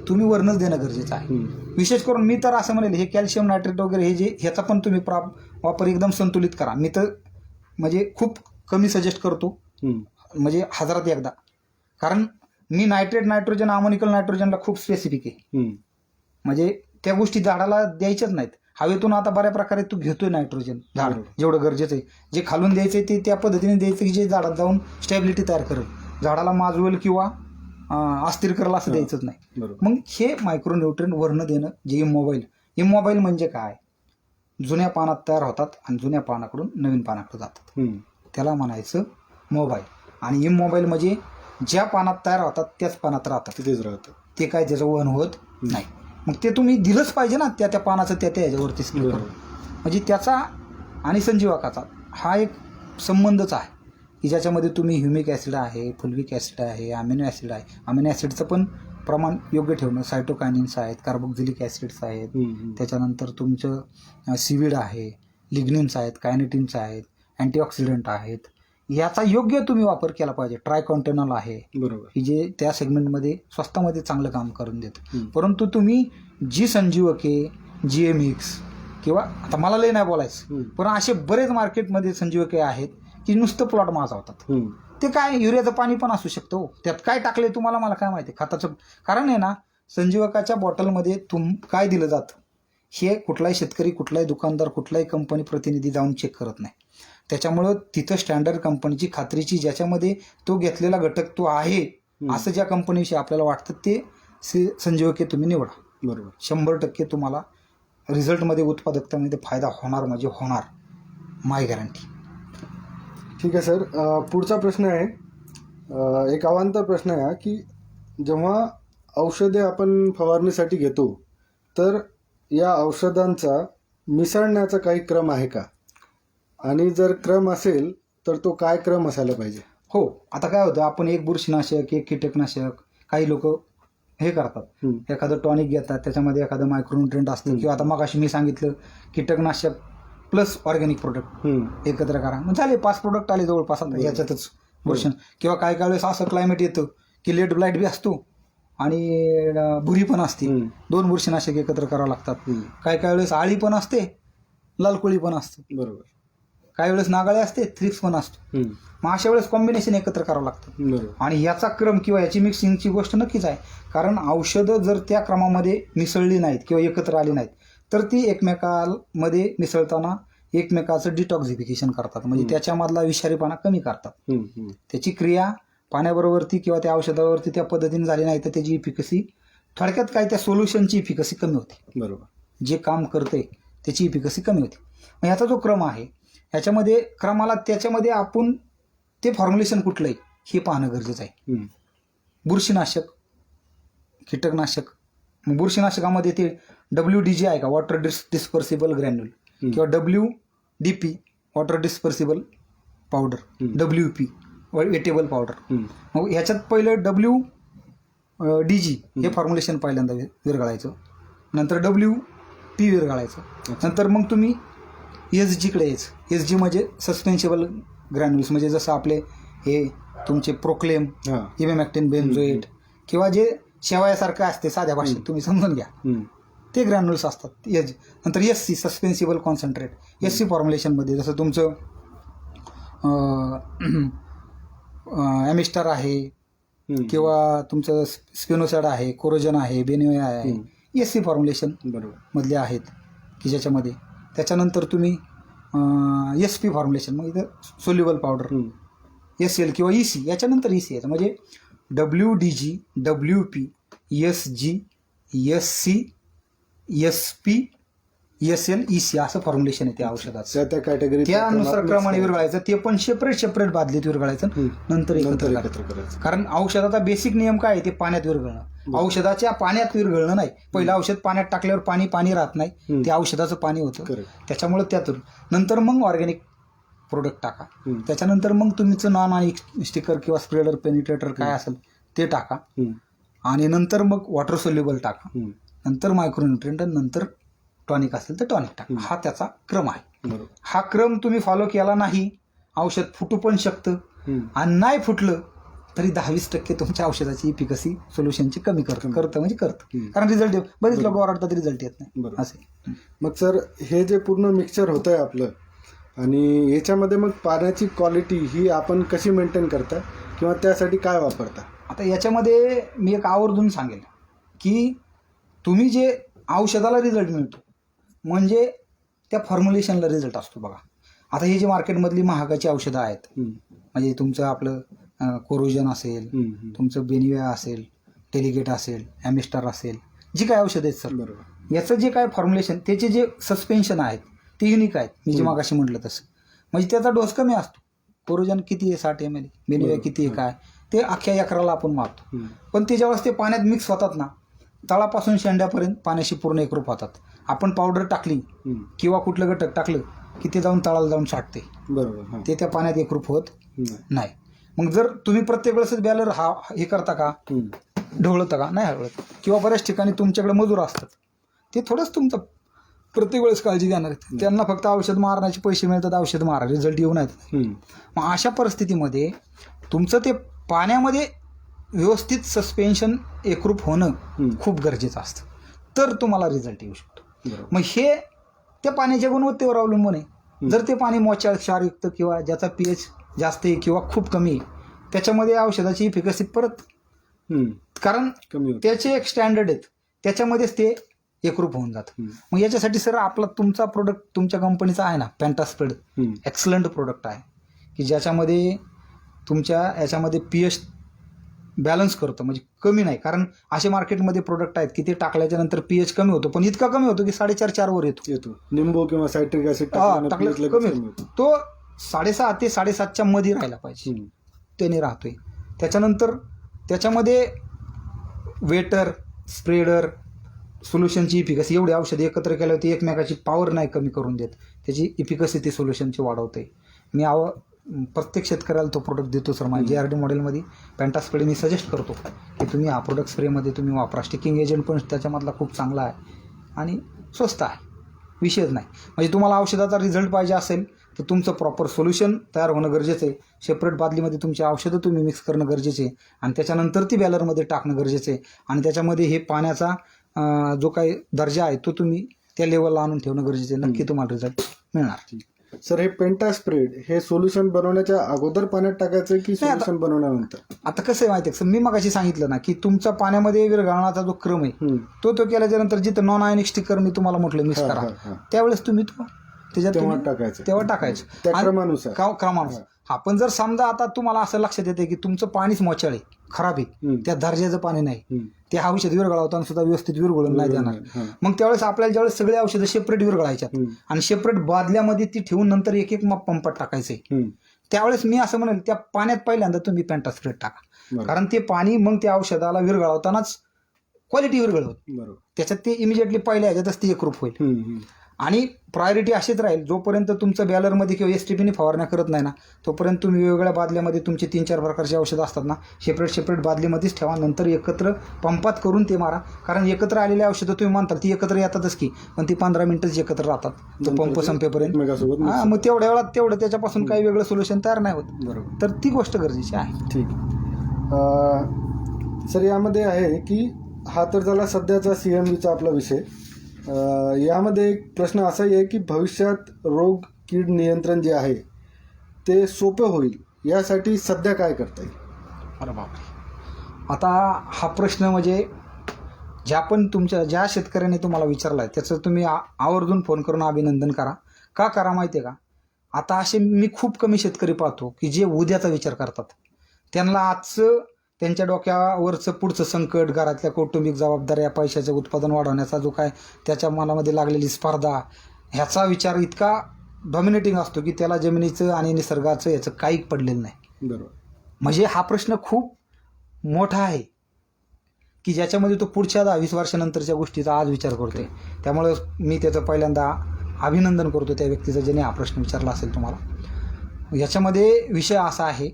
तुम्ही वरनच देणं गरजेचं आहे. विशेष करून मी तर असं म्हणेल, हे कॅल्शियम नायट्रेट वगैरे हे जे ह्याचा पण तुम्ही वापर एकदम संतुलित करा. मी तर म्हणजे खूप कमी सजेस्ट करतो, म्हणजे 1000त एकदा. कारण मी नायट्रोजन, अमोनिकल नायट्रोजनला खूप स्पेसिफिक आहे. म्हणजे त्या गोष्टी झाडाला द्यायच्याच नाहीत. हवेतून आता बऱ्या प्रकारे तू घेतोय नायट्रोजन, झाड जेवढं गरजेचं आहे. जे खालून द्यायचं ते त्या पद्धतीने द्यायचं की जे झाडात जाऊन स्टॅबिलिटी तयार करेल, झाडाला माजवेल किंवा अस्थिर करेल असं द्यायचंच नाही. मग हे मायक्रोन्युट्रियंट वरनं देणं. जे इमोबाईल म्हणजे काय, जुन्या पानात तयार होतात आणि जुन्या पानाकडून नवीन पानाकडे जातात, त्याला म्हणायचं मोबाईल. आणि इमोबाईल म्हणजे ज्या पानात तयार होतात त्याच पानात राहतात, तिथेच राहतात, ते काय त्याचं वहन होत नाही. मग ते तुम्ही दिलंच पाहिजे ना, त्या पानाचं त्या ह्याच्यावरती स्किल करून. म्हणजे त्याचा आणि संजीवकाचा हा एक संबंधच आहे की ज्याच्यामध्ये तुम्ही ह्युमिक ॲसिड आहे, फुल्विक ॲसिड आहे, अमिनो ॲसिड आहे. अमिनो ॲसिडचं पण प्रमाण योग्य ठेवणं, सायटोकायनिन्स आहेत, कार्बोक्झिलिक ॲसिड्स आहेत, त्याच्यानंतर तुमचं सीविड आहे, लिग्निन्स आहेत, कायनेटिन्स आहेत, अँटीऑक्सिडंट आहेत. याचा योग्य तुम्ही वापर केला पाहिजे. ट्रायकॉन्टेनॉल आहे, बरोबर, की जे त्या सेगमेंटमध्ये स्वस्तामध्ये चांगलं काम करून देतं. परंतु तुम्ही जी संजीवके, GMX किंवा आता मला लय नाही बोलायचं, पण असे बरेच मार्केटमध्ये संजीवके आहेत की नुसतं प्लॉट माझावतात. ते काय युरियाचं पाणी पण असू शकतं, त्यात काय टाकले तुम्हाला मला काय माहिती, खताचं. कारण आहे ना, संजीवकाच्या बॉटलमध्ये काय दिलं जातं हे कुठलाही शेतकरी, कुठलाही दुकानदार, कुठलाही कंपनी प्रतिनिधी जाऊन चेक करत नाही. त्याच्यामुळं तिथं स्टँडर्ड कंपनीची खात्रीची, ज्याच्यामध्ये तो घेतलेला घटक तो आहे असं ज्या कंपनीविषयी आपल्याला वाटतं ते संजीवके तुम्ही निवडा. बरोबर, 100% तुम्हाला रिझल्टमध्ये, उत्पादकतेमध्ये फायदा होणार म्हणजे होणार, माय गॅरंटी. ठीक आहे सर. पुढचा प्रश्न आहे, एक अवांतर प्रश्न आहे की जेव्हा औषधे आपण फवारणीसाठी घेतो तर या औषधांचा मिसळण्याचा काही क्रम आहे का, आणि जर क्रम असेल तर तो काय क्रम असायला पाहिजे? हो, आता काय होतं, आपण एक बुरशीनाशक, एक कीटकनाशक, काही लोक हे करतात, एखादं टॉनिक घेतात, त्याच्यामध्ये एखादं मायक्रोन्युट्रिएंट असतं, किंवा आता मगाशी मी सांगितलं कीटकनाशक प्लस ऑर्गॅनिक प्रोडक्ट एकत्र करा, मग झाले 5 प्रोडक्ट आले जवळपास याच्यातच बुरशी. किंवा काय काय वेळेस असं क्लायमेट येतं की लेट ब्लाइट बी असतो आणि भुरी पण असते, 2 बुरशीनाशक एकत्र करावं लागतात. काय काय वेळेस आळी पण असते, लाल कोळी पण असते. बरोबर. काही वेळेस नागाळे असते, थ्रिप्स पण असतो. मग अशा वेळेस कॉम्बिनेशन एकत्र करावं लागतं. बरोबर. आणि याचा क्रम किंवा याची मिक्सिंगची गोष्ट नक्कीच आहे. कारण औषधं जर त्या क्रमामध्ये मिसळली नाहीत किंवा एकत्र आली नाहीत तर ती एकमेकांमध्ये मिसळताना एकमेकाचं डिटॉक्सिफिकेशन करतात, म्हणजे त्याच्यामधला विषारीपणा कमी करतात. त्याची क्रिया पाण्याबरोबरती किंवा त्या औषधावरती त्या पद्धतीने झाली नाही तर त्याची इफिकसी, थोडक्यात काय, त्या सोल्युशनची इफिकसी कमी होते. बरोबर. जे काम करते त्याची इफिकसी कमी होते. मग ह्याचा जो क्रम आहे ह्याच्यामध्ये क्रमाला त्याच्यामध्ये आपण ते फॉर्म्युलेशन कुठलं आहे हे पाहणं गरजेचं आहे. बुरशीनाशक, कीटकनाशक, मग बुरशीनाशकामध्ये ते WDG आहे का, वॉटर डिस्पर्सिबल ग्रॅन्युल, किंवा WDP, water dispersible powder, WP, wettable powder. मग ह्याच्यात पहिलं WDG हे फॉर्म्युलेशन पहिल्यांदा विरघळायचं, नंतर WP विरघळायचं, नंतर मग तुम्ही SGकडे यायचं. SG म्हणजे सस्पेन्शिबल ग्रॅन्युल्स, म्हणजे जसं आपले हे तुमचे प्रोक्लेम, इमेमॅक्टिन बेन्झोएट किंवा जे शेवयासारखं असते साध्या भाषेत तुम्ही समजून घ्या, ते ग्रॅन्युल्स असतात. नंतर SC सस्पेन्सिबल कॉन्सन्ट्रेट, SC फॉर्म्युलेशनमध्ये जसं तुमचं ॲमिस्टर आहे किंवा तुमचं स्पिनोसाइड आहे, कोरोजन आहे, बेनिओया आहे, SC फॉर्म्युलेशन मधले आहेत की ज्याच्यामध्ये. त्याच्यानंतर तुम्ही SP फॉर्म्युलेशन, मग इथं सोल्युबल पावडर, SL किंवा EC, याच्यानंतर EC याचं म्हणजे WDG, WP, SG, SC, SP, SL, EC असं फॉर्म्युलेशन आहे त्या औषधाचं. त्या कॅटेगरी त्यानुसार क्रमाने विरघळायचं, ते पण सेपरेट बादलीत विरघळायचं, नंतर एकत्र करायचं. कारण औषधाचा बेसिक नियम काय आहे, ते पाण्यात विरघळणं. औषधाच्या पाण्यात विरघळणं नाही. पहिलं औषध पाण्यात टाकल्यावर पाणी राहत नाही, ते औषधाचं पाणी होतं, त्याच्यामुळे त्यातून नंतर मग ऑर्गॅनिक प्रोडक्ट टाका. त्याच्यानंतर मग तुमचं नॉन आणि स्टिकर किंवा स्प्रेडर, पेनिट्रेटर काय असेल ते टाका, आणि नंतर मग वॉटर सोल्युबल टाका, नंतर मायक्रोन्युट्रिएंट, नंतर टॉनिक असेल तर टॉनिक टाका. हा त्याचा क्रम आहे. हा क्रम तुम्ही फॉलो केला नाही, औषध फुटू पण शकतं, आणि नाही फुटलं तरी 10-20% तुमच्या औषधाची इफिकसी सोल्युशनची कमी करतं म्हणजे करतं. कारण रिझल्ट बरेच लोक ओरडतात, रिझल्ट येत नाही असे. मग सर हे जे पूर्ण मिक्सचर होतं आहे आपलं, आणि याच्यामध्ये मग पाण्याची क्वालिटी ही आपण कशी मेंटेन करता किंवा त्यासाठी काय वापरता? आता याच्यामध्ये मी एक आवर्जून सांगेल की तुम्ही जे औषधाला रिझल्ट मिळतो म्हणजे त्या फॉर्म्युलेशनला रिझल्ट असतो. बघा आता हे जे मार्केटमधली महागाची औषधं आहेत, म्हणजे तुमचं आपलं कोरोजन असेल, तुमचं बेनिओया असेल, डेलिगेट असेल, ॲमिस्टर असेल, जी काय औषधं आहेत सर, बरोबर, याचं जे काय फॉर्म्युलेशन, त्याचे जे सस्पेन्शन आहेत ते युनिक आहेत. मी जे मागाशी म्हटलं तसं, म्हणजे त्याचा डोस कमी असतो. कोरोजन किती आहे 60 ml, बेनिओया किती आहे काय, ते अख्ख्या एकराला आपण मारतो. पण ते ज्यावेळेस ते पाण्यात मिक्स होतात ना, तळापासून शेंड्यापर्यंत पाण्याशी पूर्ण एकरूप होतात. आपण पावडर टाकली किंवा कुठलं घटक टाकलं की ते जाऊन तळाला जाऊन साठते, बरोबर, ते त्या पाण्यात एकरूप होत नाही. मग जर तुम्ही प्रत्येक वेळेस बॅलर हे करता का, ढवळता का, नाही हळवत, किंवा बऱ्याच ठिकाणी तुमच्याकडे मजूर असतात, ते थोडंच तुमचं प्रत्येक वेळेस काळजी घेणार आहेत. त्यांना फक्त औषध मारण्याचे पैसे मिळतात, औषध मारा, रिझल्ट येऊन आहेत. मग अशा परिस्थितीमध्ये तुमचं ते पाण्यामध्ये व्यवस्थित सस्पेन्शन एकरूप होणं खूप गरजेचं असतं, तर तुम्हाला रिझल्ट येऊ शकतो. मग हे त्या पाण्याच्या गुणवत्तेवर अवलंबून आहे. जर ते पाणी मोचाळ क्षारयुक्त किंवा ज्याचा pH जास्त आहे किंवा खूप कमी आहे, त्याच्यामध्ये औषधाची इफिकसी परत, कारण त्याचे एक स्टँडर्ड आहेत, त्याच्यामध्येच ते एकरूप होऊन जातं. मग याच्यासाठी सर आपला तुमचा प्रोडक्ट तुमच्या कंपनीचा आहे ना, पॅन्टास्प्रेड, एक्सलंट प्रोडक्ट आहे की ज्याच्यामध्ये तुमच्या याच्यामध्ये pH बॅलन्स करतो, म्हणजे कमी नाही. कारण असे मार्केटमध्ये प्रोडक्ट आहेत की ते टाकल्याच्या नंतर pH कमी होतो, पण इतका कमी होतो की 4.5-4 वर येतो. लिंबू किंवा सायट्रिक ऍसिड टाकलं कमी होतो, तो 6.5 ते 7.5च्या मध्ये राहायला पाहिजे, त्याने राहतोय. त्याच्यानंतर त्याच्यामध्ये वेटर, स्प्रेडर, सोल्युशनची इफिकसी, एवढी औषधं एकत्र केल्यावरती एकमेकाची पॉवर नाही कमी करून देत, त्याची इफिकसी ती सोल्युशनची वाढवते. मी प्रत्येक शेतकऱ्याला तो प्रोडक्ट देतो सर. माझ्या JRD मॉडेलमध्ये पॅन्टास्प्रेड मी सजेस्ट करतो की तुम्ही हा प्रोडक्ट स्प्रेमध्ये तुम्ही वापरा. स्टिकिंग एजंट पण त्याच्यामधला खूप चांगला आहे आणि स्वस्त आहे, विषयच नाही. म्हणजे तुम्हाला औषधाचा रिझल्ट पाहिजे असेल तर तुमचं प्रॉपर सोल्युशन तयार होणं गरजेचं आहे. सेपरेट बादलीमध्ये तुमची औषधं तुम्ही मिक्स करणं गरजेचे आहे आणि त्याच्यानंतर ती बॅलरमध्ये टाकणं गरजेचं आहे. आणि त्याच्यामध्ये हे पाण्याचा जो काही दर्जा आहे तो तुम्ही त्या लेवलला आणून ठेवणं गरजेचं आहे. नक्की तुम्हाला रिझल्ट मिळणार. सर हे पेंटा स्प्रेड हे सोल्युशन बनवण्याच्या अगोदर पाण्यात टाकायचं की नाही, आता- सोल्युशन बनवल्यानंतर? आता कसं आहे माहिती आहे का, मी मगाशी सांगितलं ना की तुमचा पाण्यामध्ये विरघळण्याचा जो क्रम आहे हम्म. तो केल्याच्या नंतर जिथं नॉन आयोनिक स्टिकर मी तुम्हाला म्हटलं मिक्स हा, करा, हा, हा. त्यावेळेस तुम्ही तो त्याच्यात तेव्हा तुम्ही- टाकायचं. तेव्हा टाकायचं त्या आणि क्रमानुसार. क्रमानुसार. हा, पण जर समजा आता तुम्हाला असं लक्षात येते की तुमचं पाणीच मोचाळ आहे, खराब आहे, हम्म. त्या दर्जाचं पाणी नाही, हम्म. ते औषध विरघळवताना सुद्धा व्यवस्थित विरघळून नाही देणार, हा. मग त्यावेळेस आपल्याला ज्यावेळेस सगळे औषधं सेपरेट विरघळायच्यात हम्म. आणि सेपरेट बादल्यामध्ये ती ठेवून नंतर एक एक माप पंपात टाकायचंय, हम्म. त्यावेळेस मी असं म्हणेल त्या पाण्यात पहिल्यांदा तुम्ही पेंटा स्प्रेड टाका, बरोबर. कारण ते पाणी मग त्या औषधाला विरघळवतानाच क्वालिटी विरघळवत, बरोबर. त्याच्यात ते इमिजिएटली पहिल्या ह्याच्यातच ते एकरूप होईल. हम्म. हम्म. आणि प्रायोरिटी अशीच राहील जोपर्यंत तुमचं बॅलरमध्ये किंवा एसटीपीने फवारण्या करत नाही ना, तोपर्यंत तुम्ही वेगवेगळ्या बादल्यामध्ये तुमचे 3-4 प्रकारचे औषधं असतात ना, सेपरेट बादलीमध्येच ठेवा, नंतर एकत्र पंपात करून ते मारा, कारण एकत्र आलेली औषधं तुम्ही म्हणताल ती एकत्र येतातच की, पण ती 15 मिनिटच एकत्र राहतात तो नंतर पंप ते संपेपर्यंत. एकमेकांसोबत हां, mix मग तेवढ्या वेळात तेवढं त्याच्यापासून काही वेगळं सोल्युशन तयार नाही होत, बरोबर. तर ती गोष्ट गरजेची आहे. ठीक. सर यामध्ये आहे की हा तर झाला सध्याचा CMVचा आपला विषय. यामध्ये एक प्रश्न असाही आहे की भविष्यात रोग कीड नियंत्रण जे आहे ते सोपं होईल यासाठी सध्या काय करता येईल? अरे बापरे, आता हा प्रश्न म्हणजे ज्या शेतकऱ्याने तुम्हाला विचारला आहे त्याचं तुम्ही आवर्जून फोन करून अभिनंदन करा. का करा माहिती आहे का, आता असे मी खूप कमी शेतकरी पाहतो की जे उद्याचा विचार करतात, त्यांना आजचं त्यांच्या डोक्यावरचं पुढचं संकट, घरातल्या कौटुंबिक जबाबदाऱ्या, पैशाचं उत्पादन वाढवण्याचा जो काय त्याच्या मनामध्ये लागलेली स्पर्धा, ह्याचा विचार इतका डॉमिनेटिंग असतो की त्याला जमिनीचं आणि निसर्गाचं याचं काही पडलेलं नाही. बरोबर. म्हणजे हा प्रश्न खूप मोठा आहे की ज्याच्यामध्ये तो पुढच्या 10-20 वर्षानंतरच्या गोष्टीचा आज विचार करतोय. त्यामुळं मी त्याचं पहिल्यांदा अभिनंदन करतो त्या व्यक्तीचं ज्याने हा प्रश्न विचारला असेल तुम्हाला. याच्यामध्ये विषय असा आहे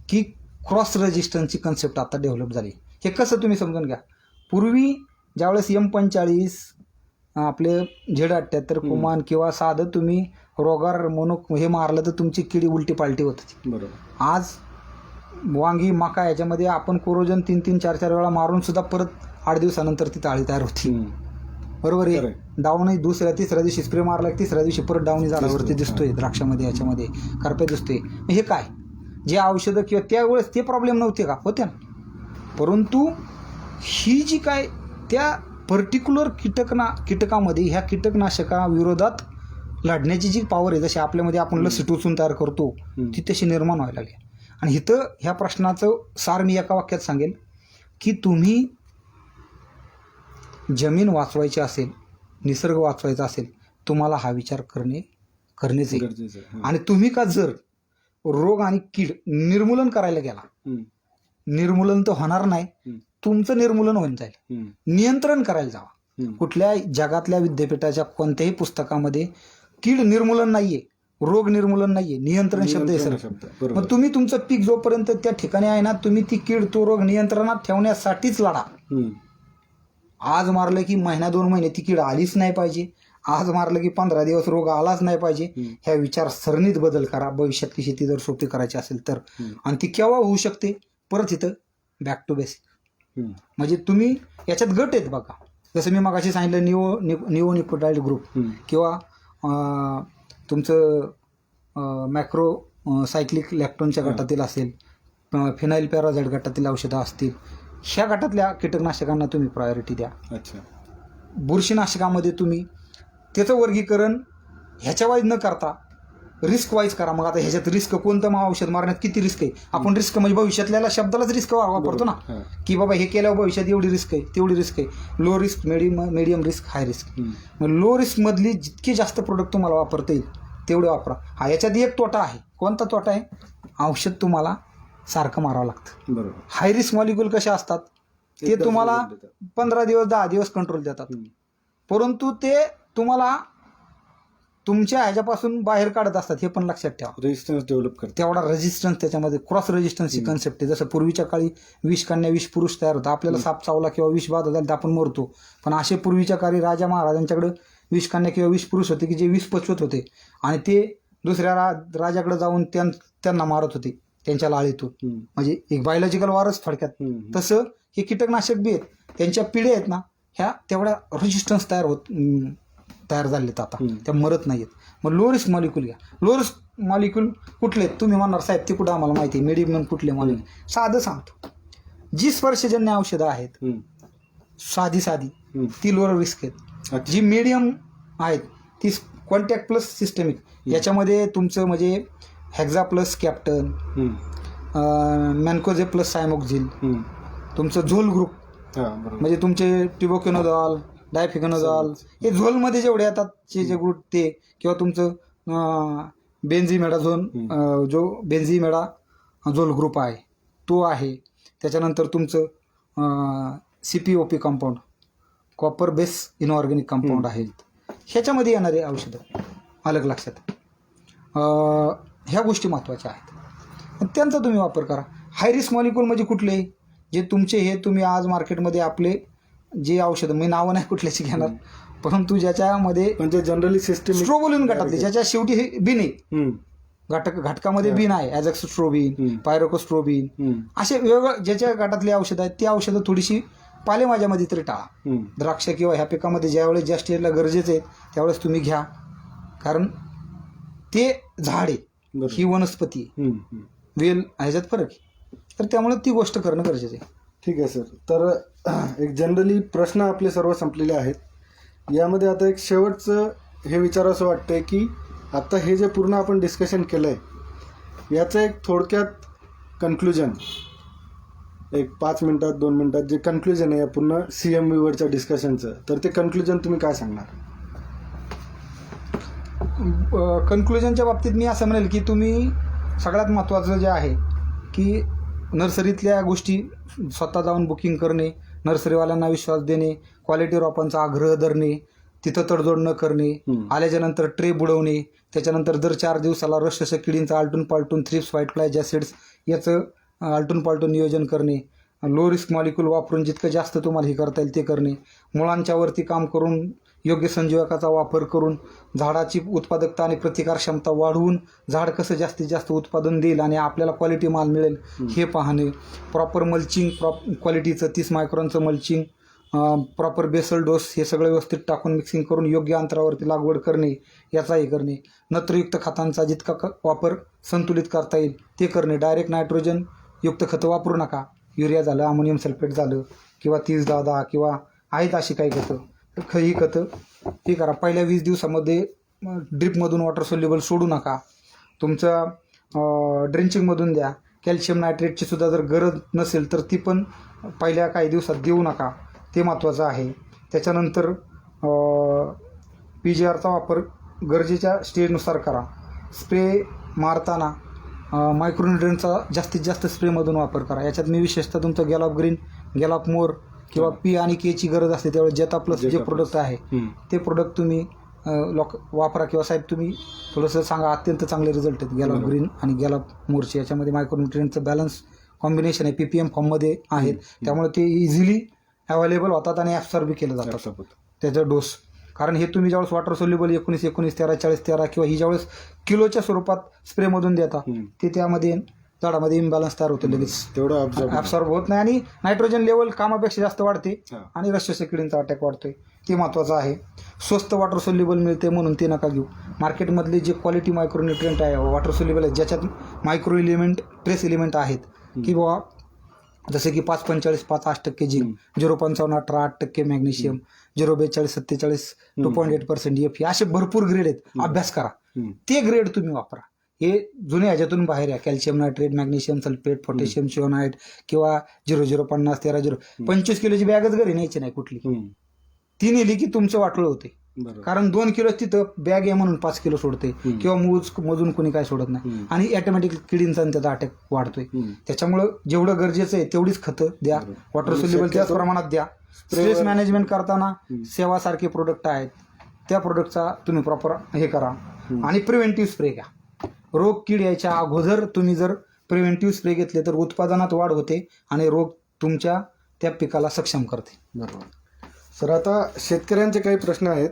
की क्रॉस रेजिस्टन्सची कन्सेप्ट आता डेव्हलप झाली. हे कसं तुम्ही समजून घ्या, पूर्वी ज्यावेळेस M45 आपले Z78 कुमान किंवा साधं तुम्ही रोगार मोनो हे मारलं तर तुमची किडी उलटी पालटी होत होती. बरोबर. आज वांगी मका याच्यामध्ये आपण कोरोजन 3-4 वेळा मारून सुद्धा परत 8 दिवसानंतर ती ताळी तयार होती. बरोबर आहे. खरंय. डाऊनही तिसऱ्या दिवशी स्प्रे मारला, तिसऱ्या दिवशी परत डाऊनी झाडावरती दिसतोय, द्राक्षामध्ये याच्यामध्ये करप्या दिसतोय. हे काय, जे औषधं किंवा त्यावेळेस ते प्रॉब्लेम नव्हते का, होते ना, परंतु ही जी काय त्या पर्टिक्युलर कीटकामध्ये ह्या कीटकनाशकाविरोधात लढण्याची जी पॉवर आहे, जशी आपल्यामध्ये आपण लस टोचून तयार करतो ती तशी निर्माण व्हायला लागली. आणि इथं ह्या प्रश्नाचं सार मी एका वाक्यात सांगेल की तुम्ही जमीन वाचवायची असेल, निसर्ग वाचवायचा असेल, तुम्हाला हा विचार करणेच आहे. गरजेचं आहे. आणि तुम्ही का जर रोग आणि कीड निर्मूलन करायला गेला, निर्मूलन तर होणार नाही, तुमचं निर्मूलन होऊन जाईल. नियंत्रण करायला जावा. कुठल्या जगातल्या विद्यापीठाच्या कोणत्याही पुस्तकामध्ये कीड निर्मूलन नाहीये, रोग निर्मूलन नाहीये, नियंत्रण शब्द आहे सर. मग तुम्ही तुमचं पीक जोपर्यंत त्या ठिकाणी आहे ना, तुम्ही ती कीड तो रोग नियंत्रणात ठेवण्यासाठीच लढा. आज मारलं की महिना 2 महिने ती कीड आलीच नाही पाहिजे, आज मारलं की 15 दिवस रोग आलाच नाही पाहिजे, ह्या विचारसरणीत बदल करा भविष्यातली शेती जर सोपी करायची असेल तर. आणि ती केव्हा होऊ शकते, परत इथं बॅक टू बेसिक. म्हणजे तुम्ही याच्यात गट आहेत बघा, जसं मी मगाशी सांगितलं निओनिकोटाइड ग्रुप किंवा तुमचं मॅक्रो सायक्लिक लॅक्टोनच्या गटातील असेल, फिनाईल पॅराझाईट गटातील औषधं असतील, ह्या गटातल्या कीटकनाशकांना तुम्ही प्रायोरिटी द्या. अच्छा. बुरशीनाशकामध्ये तुम्ही त्याचं वर्गीकरण ह्याच्या वाईज न करता रिस्क वाईज करा. मग आता ह्याच्यात रिस्क कोणतं औषध मारण्यात किती रिस्क आहे, आपण रिस्क म्हणजे भविष्यातल्या शब्दालाच रिस्क वापरतो ना, की बाबा हे केल्यावर भविष्यात एवढी रिस्क आहे, तेवढी रिस्क आहे. Low risk, medium risk, high risk. मग लो रिस्कमधली जितके जास्त प्रोडक्ट तुम्हाला वापरता येईल तेवढे वापरा. हा, याच्यात एक तोटा आहे. कोणता तोटा आहे, औषध तुम्हाला सारखं मारावं लागतं. बरोबर. हाय रिस्क मॉलिक्यूल कसे असतात, ते तुम्हाला 15 दिवस 10 दिवस कंट्रोल देतात, परंतु ते तुम्हाला तुमच्या ह्याच्यापासून बाहेर काढत असतात. हे पण लक्षात ठेवा. रेजिस्टन्स डेव्हलप करते. तेवढा रेजिस्टन्स त्याच्यामध्ये, क्रॉस रेजिस्टन्सची कन्सेप्ट आहे. जसं पूर्वीच्या काळी विष कन्या विष पुरुष तयार होता, आपल्याला साप चावला किंवा विष बाधा झाली तर आपण मरतो, पण असे पूर्वीच्या काळी राजा महाराजांच्याकडे विष कन्या किंवा विष पुरुष होते की जे विष पचवत होते आणि ते दुसऱ्या राजाकडे जाऊन त्यांना मारत होते त्यांच्या लाळीतून. म्हणजे एक बायोलॉजिकल वारच थोडक्यात. तसं हे कीटकनाशक बी आहेत, त्यांच्या पिढ्या आहेत ना, ह्या तेवढ्या रेजिस्टन्स तयार तयार झालेत आता, हम्म. त्या मरत नाहीत. मग लो रिस्क मॉलिक्यूल घ्या. लो रिस्क मॉलिक्यूल कुठले आहेत? तुम्ही म्हणणार साहेब ते कुठं आम्हाला माहिती आहे, मीडियम कुठले मॉलिक्यूल? साधं सांगतो, जी स्पर्शजन्य औषधं आहेत साधी हम्म. ती लो रिस्क आहेत. अच्छा. जी मीडियम आहेत ती कॉन्टॅक्ट प्लस सिस्टमिक, याच्यामध्ये तुमचं म्हणजे हेक्झा प्लस कॅप्टन, मॅन्कोजे प्लस सायमोक्झिल, तुमचं झोल ग्रुप म्हणजे तुमचे टिबोकेनोझॉल, डायफिकॅनोझॉल, हे झोलमध्ये जेवढे येतात जे ग्रुप ते, किंवा तुमचं बेन्झिमेडाझोन, जो बेन्झिमेडा झोल ग्रुप आहे तो आहे. त्याच्यानंतर तुमचं CPOP compound, copper base inorganic compound आहेत. ह्याच्यामध्ये येणारे औषधं अलग लक्षात, ह्या गोष्टी महत्त्वाच्या आहेत, त्यांचा तुम्ही वापर करा. हाय रिस्क मॉलिक्यूल म्हणजे कुठले? जे तुमचे हे तुम्ही आज मार्केटमध्ये आपले जे औषधं, मी नावं नाही कुठल्याची घेणार, परंतु ज्याच्यामध्ये म्हणजे जनरली सिस्टम स्ट्रोबोलिन गटातले, ज्याच्या शेवटी हे बिन आहे, घटकामध्ये बिन आहे, ॲझॅक्सोस्ट्रोबिन, पायरोकोस्ट्रोबिन, असे वेगवेगळे ज्याच्या गटातली औषधं आहेत ती औषधं थोडीशी पालेभाज्यामध्ये तरी टाळा. द्राक्ष किंवा ह्या पिकामध्ये ज्यावेळेस ज्या स्टेजला गरजेचं आहे त्यावेळेस तुम्ही घ्या, कारण ते झाड आहे, ही वनस्पती आहे, वेल ह्याच्यात फरक आहे, तर त्यामुळे ती गोष्ट करणं गरजेचं आहे. ठीक आहे सर. तर एक जनरली प्रश्न आपले सर्व संपलेले आहेत. यामध्ये आता एक शेवटचं हे विचारावंसं वाटतंय की आता हे जे पूर्ण आपण डिस्कशन केलं आहे याचं एक थोडक्यात कन्क्लुजन, एक 5 मिनिटात 2 मिनिटात जे कन्क्लुजन आहे या पूर्ण CMVवरच्या डिस्कशनचं, तर ते कन्क्लुजन तुम्ही काय सांगणार? कन्क्लुजनच्या बाबतीत मी असं म्हणेल की तुम्ही सगळ्यात महत्त्वाचं जे आहे की नर्सरीतल्या गोष्टी स्वतः जाऊन बुकिंग करणे, नर्सरीवाल्यांना विश्वास देणे, क्वालिटी रोपांचा आग्रह धरणे, तिथं तडजोड न करणे, आल्याच्यानंतर ट्रे बुडवणे, त्याच्यानंतर दर 4 दिवसाला रसशोषक किडींचं आलटून पालटून, थ्रिप्स, व्हाईट फ्लाय, जॅसिड्स याचं आलटून पालटून नियोजन करणे, लो रिस्क मॉलिक्यूल वापरून जितकं जास्त तुम्हाला हे करता येईल ते करणे, मुळांच्या वरती काम करून योग्य संजीवकाचा वापर करून झाडाची उत्पादकता आणि प्रतिकार क्षमता वाढवून झाड कसं जास्तीत जास्त उत्पादन देईल आणि आपल्याला क्वालिटी माल मिळेल हे पाहणे, प्रॉपर मल्चिंग, क्वालिटीचं 30 मायक्रॉनचं मल्चिंग, प्रॉपर बेसल डोस हे सगळं व्यवस्थित टाकून मिक्सिंग करून योग्य अंतरावरती लागवड करणे, याचाही करणे, नत्रयुक्त खतांचा जितका वापर संतुलित करता येईल ते करणे, डायरेक्ट नायट्रोजन युक्त खतं वापरू नका, युरिया झालं, अमोनियम सल्फेट झालं, किंवा 30-10 किंवा आहेत अशी काही खतं, तर ही खतं हे करा. पहिल्या 20 दिवसामध्ये ड्रिपमधून वॉटर सोल्युबल सोडू नका, तुमचं ड्रेंचिंगमधून द्या. कॅल्शियम नायट्रेटची सुद्धा जर गरज नसेल तर ती पण पहिल्या काही दिवसात देऊ नका, ते महत्त्वाचं आहे. त्याच्यानंतर PGRचा वापर गरजेच्या स्टेजनुसार करा. स्प्रे मारताना मायक्रोन्युट्रिएंटचा जास्तीत जास्त स्प्रेमधून वापर करा. याच्यात मी विशेषतः तुमचं गॅलॉप ग्रीन, गॅलॉप मोर किंवा P आणि Kची गरज असते त्यावेळेस जेता प्लस जे प्रोडक्ट आहे ते प्रोडक्ट तुम्ही वापरा, किंवा साहेब तुम्ही थोडंसं सांगा, अत्यंत चांगले रिझल्ट आहेत गॅलॉप ग्रीन आणि गॅलॉप मोरचे. याच्यामध्ये मायक्रोन्युट्रिएंटचं बॅलन्स कॉम्बिनेशन आहे, PPM फॉर्ममध्ये आहेत, त्यामुळे ते इझिली अवेलेबल होतात आणि ॲब्सॉर्ब केलं जातात त्याचा डोस. कारण हे तुम्ही ज्यावेळेस वॉटर सोल्युबल 19-19, 13-40-13 किंवा ही ज्यावेळेस किलोच्या स्वरूपात स्प्रेमधून देता ते त्यामध्ये झाडामध्ये इम्बॅलन्स तयार होते, लगेच तेवढं ॲब्सॉर्ब होत नाही आणि नायट्रोजन लेवल कामापेक्षा जास्त वाढते आणि रसशोषक किडींचा अटॅक वाढतोय, ते महत्त्वाचं आहे. स्वस्त वॉटर सोल्युबल मिळते म्हणून ते नका घेऊ. मार्केटमधले जे क्वालिटी मायक्रोन्युट्रिएंट आहे वॉटर सोल्युबल आहे ज्याच्यात मायक्रो एलिमेंट, ट्रेस एलिमेंट आहेत, की बाबा जसे की 5-45, 5-8% झिंक, 0.55-18, 8% मॅग्नेशियम, 0.42-47, 2.8% Fe, असे भरपूर ग्रेड आहेत. अभ्यास करा, ते ग्रेड तुम्ही वापरा. हे जुने ह्याच्यातून बाहेर या. Calcium nitrate, magnesium sulphate, potassium schoenite किंवा 0.050, 13, 25 किलोची बॅगच घरी न्यायची नाही कुठली. ती नेली की तुमचं वाटलं होते, कारण 2 किलो तिथं बॅग आहे म्हणून 5 किलो सोडते, किंवा मजून कोणी काय सोडत नाही आणि ऑटोमॅटिक किडींचा त्याचा अटॅक वाढतोय. त्याच्यामुळं जेवढं गरजेचं आहे तेवढीच खतं द्या, वॉटर सोल्युबल त्याच प्रमाणात द्या. स्ट्रेस मॅनेजमेंट करताना सेवासारखे प्रोडक्ट आहेत त्या प्रोडक्टचा तुम्ही प्रॉपर हे करा. आणि प्रिव्हेंटिव्ह स्प्रे घ्या. रोग कीड यायच्या अगोदर तुम्ही जर प्रिव्हेंटिव्ह स्प्रे घेतले तर उत्पादनात वाढ होते आणि रोग तुमच्या त्या पिकाला सक्षम करते. बरोबर सर. आता शेतकऱ्यांचे काही प्रश्न आहेत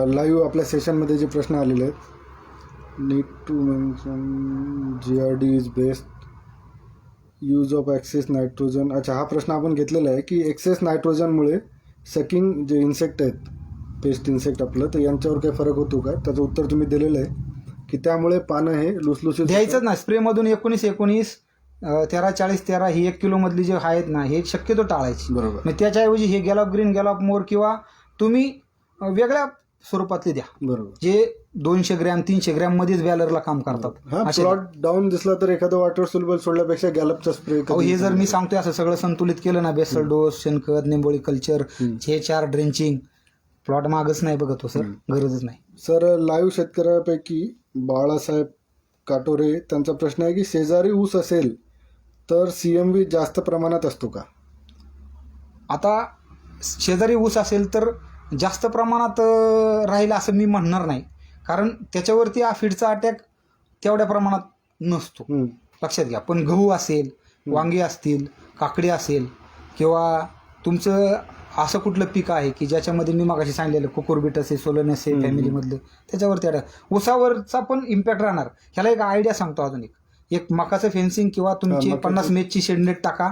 लाईव्ह आपल्या सेशनमध्ये जे प्रश्न आलेले आहेत. Need to mention GRD is best use of excess nitrogen. अच्छा, हा प्रश्न आपण घेतलेला आहे की एक्सेस नायट्रोजनमुळे सकिंग जे इन्सेक्ट आहेत पेस्ट इन्सेक्ट आपलं, तर यांच्यावर काही फरक होतो का? त्याचं उत्तर तुम्ही दिलेलं आहे की त्यामुळे पानं हे लुसलुसीत द्यायचंच ना. स्प्रेमधून 19 13 40 13 ही 1 किलोमधली जे आहेत ना, हे शक्यतो टाळायची. बरोबर. मग त्याच्याऐवजी हे गॅलॉप ग्रीन, गॅलॉप मोर किंवा तुम्ही वेगळ्या स्वरूपातले द्या, बरोबर. जे 200 ग्रॅम 300 ग्रॅम मध्येच बॅलरला काम करतात. हा, असे प्लॉट डाऊन दिसला तर एखादं वॉटर सोल्युबल सोडल्यापेक्षा गॅलपचा स्प्रे. हे जर मी सांगतोय असं सगळं संतुलित केलं ना, बेसल डोस, शेणखत, निंबोळी कल्चर, हे 4 ड्रेंचिंग, प्लॉट मागच नाही बघतो सर, गरजच नाही. सर, लाईव्ह शेतकऱ्यापैकी बाळासाहेब काटोरे, त्यांचा प्रश्न आहे की शेजारी ऊस असेल तर CMV जास्त प्रमाणात असतो का? आता शेजारी ऊस असेल तर जास्त प्रमाणात राहील असं मी म्हणणार नाही, कारण त्याच्यावरती फिडचा अटॅक तेवढ्या प्रमाणात नसतो. लक्षात घ्या. पण गहू असेल, वांगी असतील, काकडी असेल, किंवा तुमचं असं कुठलं पीक आहे की ज्याच्यामध्ये मी मागाशी सांगितलेलं कुकुरबिट असेल, सोलोनेसे फॅमिलीमधलं, त्याच्यावरती अटॅक, ऊसावरचा पण इम्पॅक्ट राहणार. ह्याला एक आयडिया सांगतो अजून. एक मकाचं फेन्सिंग किंवा तुमची 50 मेचची शेड नेट टाका,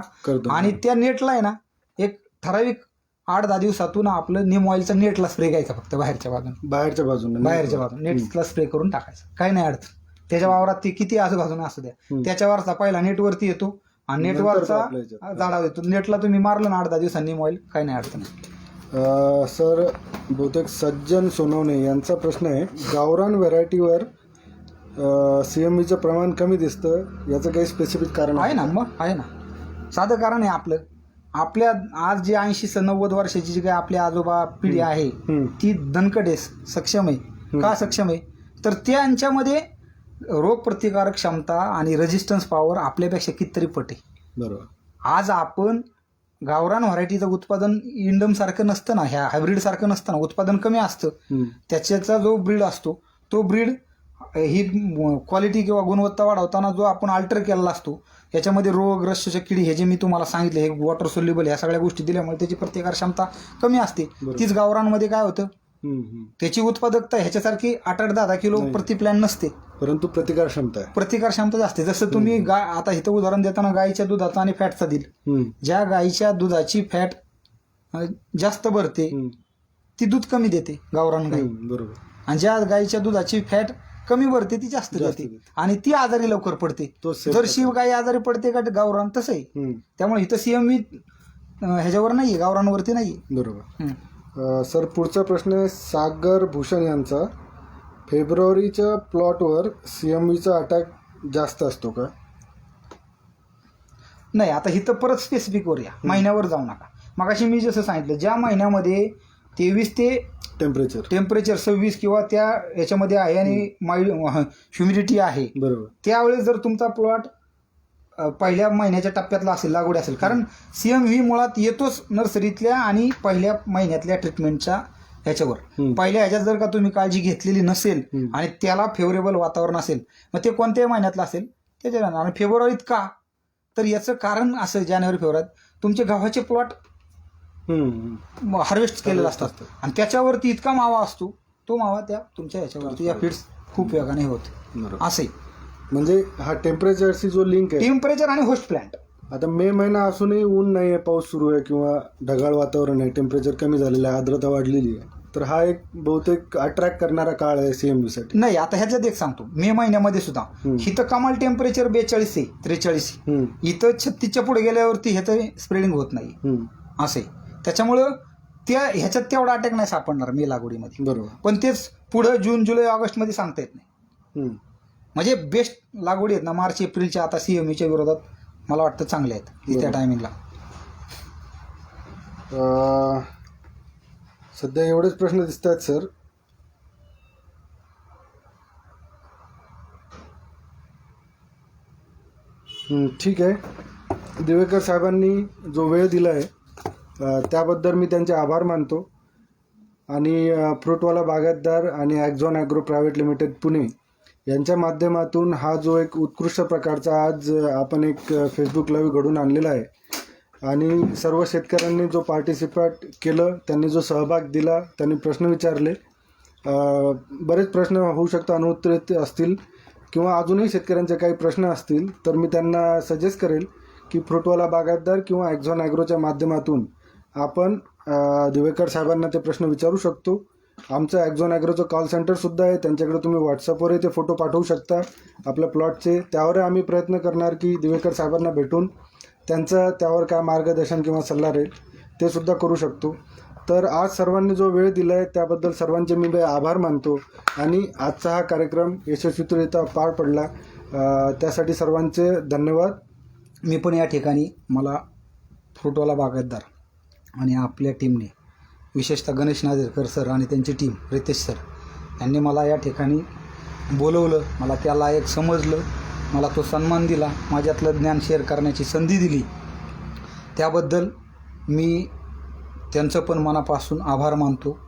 आणि त्या नेटला आहे ना एक ठराविक 8-10 दिवसातून आपलं निम ऑइलचा नेटला स्प्रे घ्यायचा, फक्त बाहेरच्या बाजूने नेटला स्प्रे करून टाकायचं. काही नाही अडचण. त्याच्या वावरात ते किती आजूबाजूने असू द्या, त्याच्यावरचा पहिला नेटवरती येतो आणि नेटवरचा झाडा देतो. नेटला तुम्ही मारलं ना 8-10 दिवसांनी निम ऑइल, काही नाही अडचण. सर, बहुतेक सज्जन सोनवणे यांचा प्रश्न आहे, गावरान व्हरायटीवर CMVचं प्रमाण कमी दिसतं, याचं काही स्पेसिफिक कारण आहे ना? मग आहे ना, साधं कारण आहे आपलं. आपल्या आज जे 80-90 वर्षाची जी काही आपल्या आजोबा पिढी आहे ती दणकट आहे, सक्षम आहे. का सक्षम आहे? तर त्यांच्यामध्ये रोगप्रतिकारक क्षमता आणि रेजिस्टन्स पॉवर आपल्यापेक्षा कितीतरी पट आहे. बरोबर. आज आपण गावरान व्हरायटीचं उत्पादन इंडम सारखं नसतं ना, ह्या हायब्रिड सारखं नसतं ना, उत्पादन कमी असतं. त्याच्याचा जो ब्रीड असतो तो ब्रीड ही क्वालिटी किंवा गुणवत्ता वाढवताना जो आपण अल्टर केलेला असतो, याच्यामध्ये रोग, रसशोषक किडी, हे जे मी तुम्हाला सांगितले, हे वॉटर सोल्युबल, ह्या सगळ्या गोष्टी दिल्यामुळे त्याची प्रतिकार क्षमता कमी असते. तीच गावरानमध्ये काय होतं, त्याची उत्पादकता ह्याच्यासारखी 8-8, 10-10 किलो प्रति प्लॅन नसते, परंतु प्रतिकार क्षमता जास्त. जसं तुम्ही आता इथं उदाहरण देताना गाईच्या दुधाचा आणि फॅटचा दिल, ज्या गाईच्या दुधाची फॅट जास्त भरते ती दूध कमी देते गावरान गाई, बरोबर. आणि ज्या गाईच्या दुधाची फॅट कमी भरते ती जास्त देते, आणि ती आजारी लवकर पडते. जर्सी गाई आजारी पडते का गावरान, तसं आहे. त्यामुळे इथं CMV ह्याच्यावर नाहीये, गावरानवरती नाहीये. बरोबर. सर, पुढचा प्रश्न आहे सागर भूषण यांचा, फेब्रुवारीच्या प्लॉटवर CMVचा अटॅक जास्त असतो का? नाही. आता इथं परत स्पेसिफिकवर या, महिन्यावर जाऊ नका. मगाशी मी जसं सांगितलं, ज्या महिन्यामध्ये 23 ते टेम्परेचर 26 किंवा त्या याच्यामध्ये आहे आणि ह्युमिडिटी आहे, बरोबर, त्यावेळेस जर तुमचा प्लॉट पहिल्या महिन्याच्या टप्प्यातला असेल, लागवड असेल, कारण CMV मुळात येतोच नर्सरीतल्या आणि पहिल्या महिन्यातल्या ट्रीटमेंटच्या ह्याच्यावर. पहिल्या ह्याच्यात जर का तुम्ही काळजी घेतलेली नसेल आणि त्याला फेवरेबल वातावरण असेल, मग ते कोणत्याही महिन्यातलं असेल त्याच्या. आणि फेब्रुवारीत का, तर याचं कारण असं, जानेवारी-फेब्रुवारीत तुमचे गव्हाचे प्लॉट हार्वेस्ट केलेला असतात आणि त्याच्यावरती इतका मावा असतो, तो मावा त्या तुमच्या ह्याच्यावरती या फीड्स खूप वेगाने होते. असे म्हणजे हा टेम्परेचरशी जो लिंक आहे, टेम्परेचर आणि होस्ट प्लांट. आता मे महिना असूनही ऊन नाही आहे, पाऊस सुरू आहे किंवा ढगाळ वातावरण आहे, टेम्परेचर कमी झालेलं आहे, आर्द्रता वाढलेली आहे, तर हा एक बहुतेक अट्रॅक्ट करणारा काळ आहे CMV साठी. नाही. आता ह्याच्यात एक सांगतो, मे महिन्यामध्ये सुद्धा इथं कमाल टेम्परेचर 42 आहे, 43. इथं 36च्या पुढे गेल्यावरती ह्याचं स्प्रेडिंग होत नाही, असे. त्याच्यामुळं त्या ह्याच्यात तेवढा अटॅक नाही सापडणार मे लागवडीमध्ये. बरोबर. पण तेच पुढं जून, जुलै, ऑगस्टमध्ये सांगता येत नाही. म्हणजे बेस्ट लागवडी आहेत ना मार्च, एप्रिलच्या आता CMVच्या विरोधात मला वाटतं चांगले आहेत त्या टायमिंगला. सध्या एवढेच प्रश्न दिसत आहेत सर. ठीक आहे. दिवेकर साहेबांनी जो वेळ दिला आहे त्याबद्दल मी त्यांचे आभार मानतो. आणि फ्रूटवाला बागायतदार आणि axon agro private limited Pune यांच्या माध्यमातून हा जो एक उत्कृष्ट प्रकारचा आज आपण एक फेसबुक लाईव्ह घडून आणलेला आहे, आणि सर्व शेतकऱ्यांनी जो पार्टिसिपेट केलं, त्यांनी जो सहभाग दिला, त्यांनी प्रश्न विचारले, बरेच प्रश्न होऊ शकतात अनुत्तरित असतील किंवा अजूनही शेतकऱ्यांचे काही प्रश्न असतील, तर मी त्यांना सजेस्ट करेल की फ्रूटवाला बागायतदार किंवा ॲक्झॉन ॲग्रोच्या माध्यमातून आपण दिवेकर साहेबांना ते प्रश्न विचारू शकतो. आमचं ॲक्झॉन ॲग्रोचं कॉल सेंटरसुद्धा आहे, त्यांच्याकडे तुम्ही व्हॉट्सअपवरही ते फोटो पाठवू शकता आपल्या प्लॉटचे. त्यावर आम्ही प्रयत्न करणार की दिवेकर साहेबांना भेटून त्यांचं त्यावर काय मार्गदर्शन किंवा सल्ला राहील ते सुद्धा करू शकतो. तर आज सर्वांनी जो वेळ दिला आहे त्याबद्दल सर्वांचे मी आभार मानतो आणि आजचा हा कार्यक्रम यशस्वीरित्या पार पडला, त्यासाठी सर्वांचे धन्यवाद. मी पण या ठिकाणी मला फ्रूटवाला बागायतदार आणि आपल्या टीमने, विशेषतः गणेश नादेरकर सर आणि त्यांची टीम रितेश सर यांनी मला या ठिकाणी बोलवलं, मला त्या लायक समजलं, मला तो सन्मान दिला, माझ्यातलं ज्ञान शेअर करण्याची संधी दिली. त्याबद्दल मी त्यांचं पण मनापासून आभार मानतो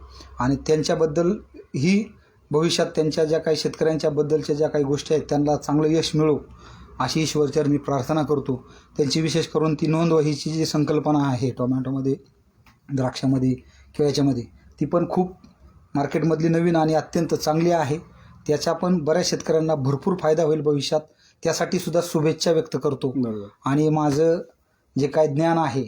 आणि त्यांच्याबद्दल ही भविष्यात त्यांच्या ज्या काही शेतकऱ्यांच्याबद्दलच्या ज्या काही गोष्टी आहेत त्यांना चांगलं यश मिळो अशी ईश्वरचरणी प्रार्थना करतो. त्यांची विशेष करून ती नोंदवहीची जी संकल्पना आहे टोमॅटोमध्ये, द्राक्षामध्ये किंवा याच्यामध्ये, ती पण खूप मार्केटमधली नवीन आणि अत्यंत चांगली आहे. त्याचा पण बऱ्याच शेतकऱ्यांना भरपूर फायदा होईल भविष्यात, त्यासाठी सुद्धा शुभेच्छा व्यक्त करतो. आणि माझं जे काय ज्ञान आहे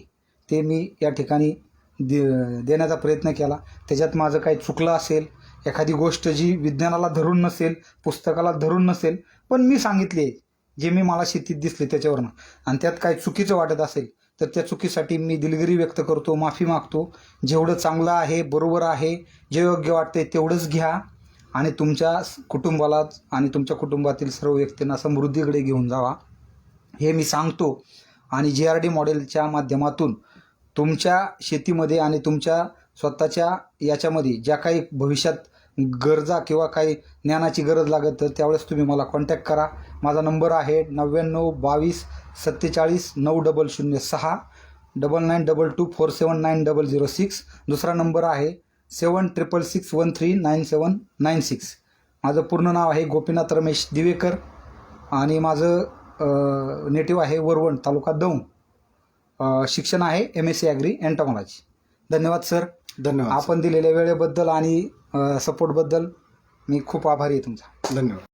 ते मी या ठिकाणी देण्याचा प्रयत्न केला. त्याच्यात माझं काही चुकलं असेल, एखादी गोष्ट जी विज्ञानाला धरून नसेल, पुस्तकाला धरून नसेल, पण मी सांगितले जे मी मला शेतीत दिसले त्याच्यावरनं, आणि त्यात काही चुकीचं वाटत असेल तर त्या चुकीसाठी मी दिलगिरी व्यक्त करतो, माफी मागतो. जेवढं चांगलं आहे, बरोबर आहे, जे योग्य वाटते तेवढंच घ्या आणि तुमच्या कुटुंबाला आणि तुमच्या कुटुंबातील सर्व व्यक्तींना समृद्धीकडे घेऊन जावा, हे मी सांगतो. आणि GRD मॉडेलच्या माध्यमातून तुमच्या शेतीमध्ये आणि तुमच्या स्वतःच्या याच्यामध्ये ज्या काही भविष्यात गरजा किंवा काही ज्ञानाची गरज लागत तर त्यावेळेस तुम्ही मला कॉन्टॅक्ट करा. माझा नंबर आहे 99 22 47 9006 9922479006. दुसरा नंबर आहे 7666139796. माझं पूर्ण नाव आहे गोपीनाथ रमेश दिवेकर आणि माझं नेटिव्ह आहे वरवण, तालुका दौंड. शिक्षण आहे MSc ॲग्री एंटॉमॉलॉजी. धन्यवाद सर. धन्यवाद. आपण दिलेल्या वेळेबद्दल आणि सपोर्टबद्दल मी खूप आभारी आहे तुमचा. धन्यवाद.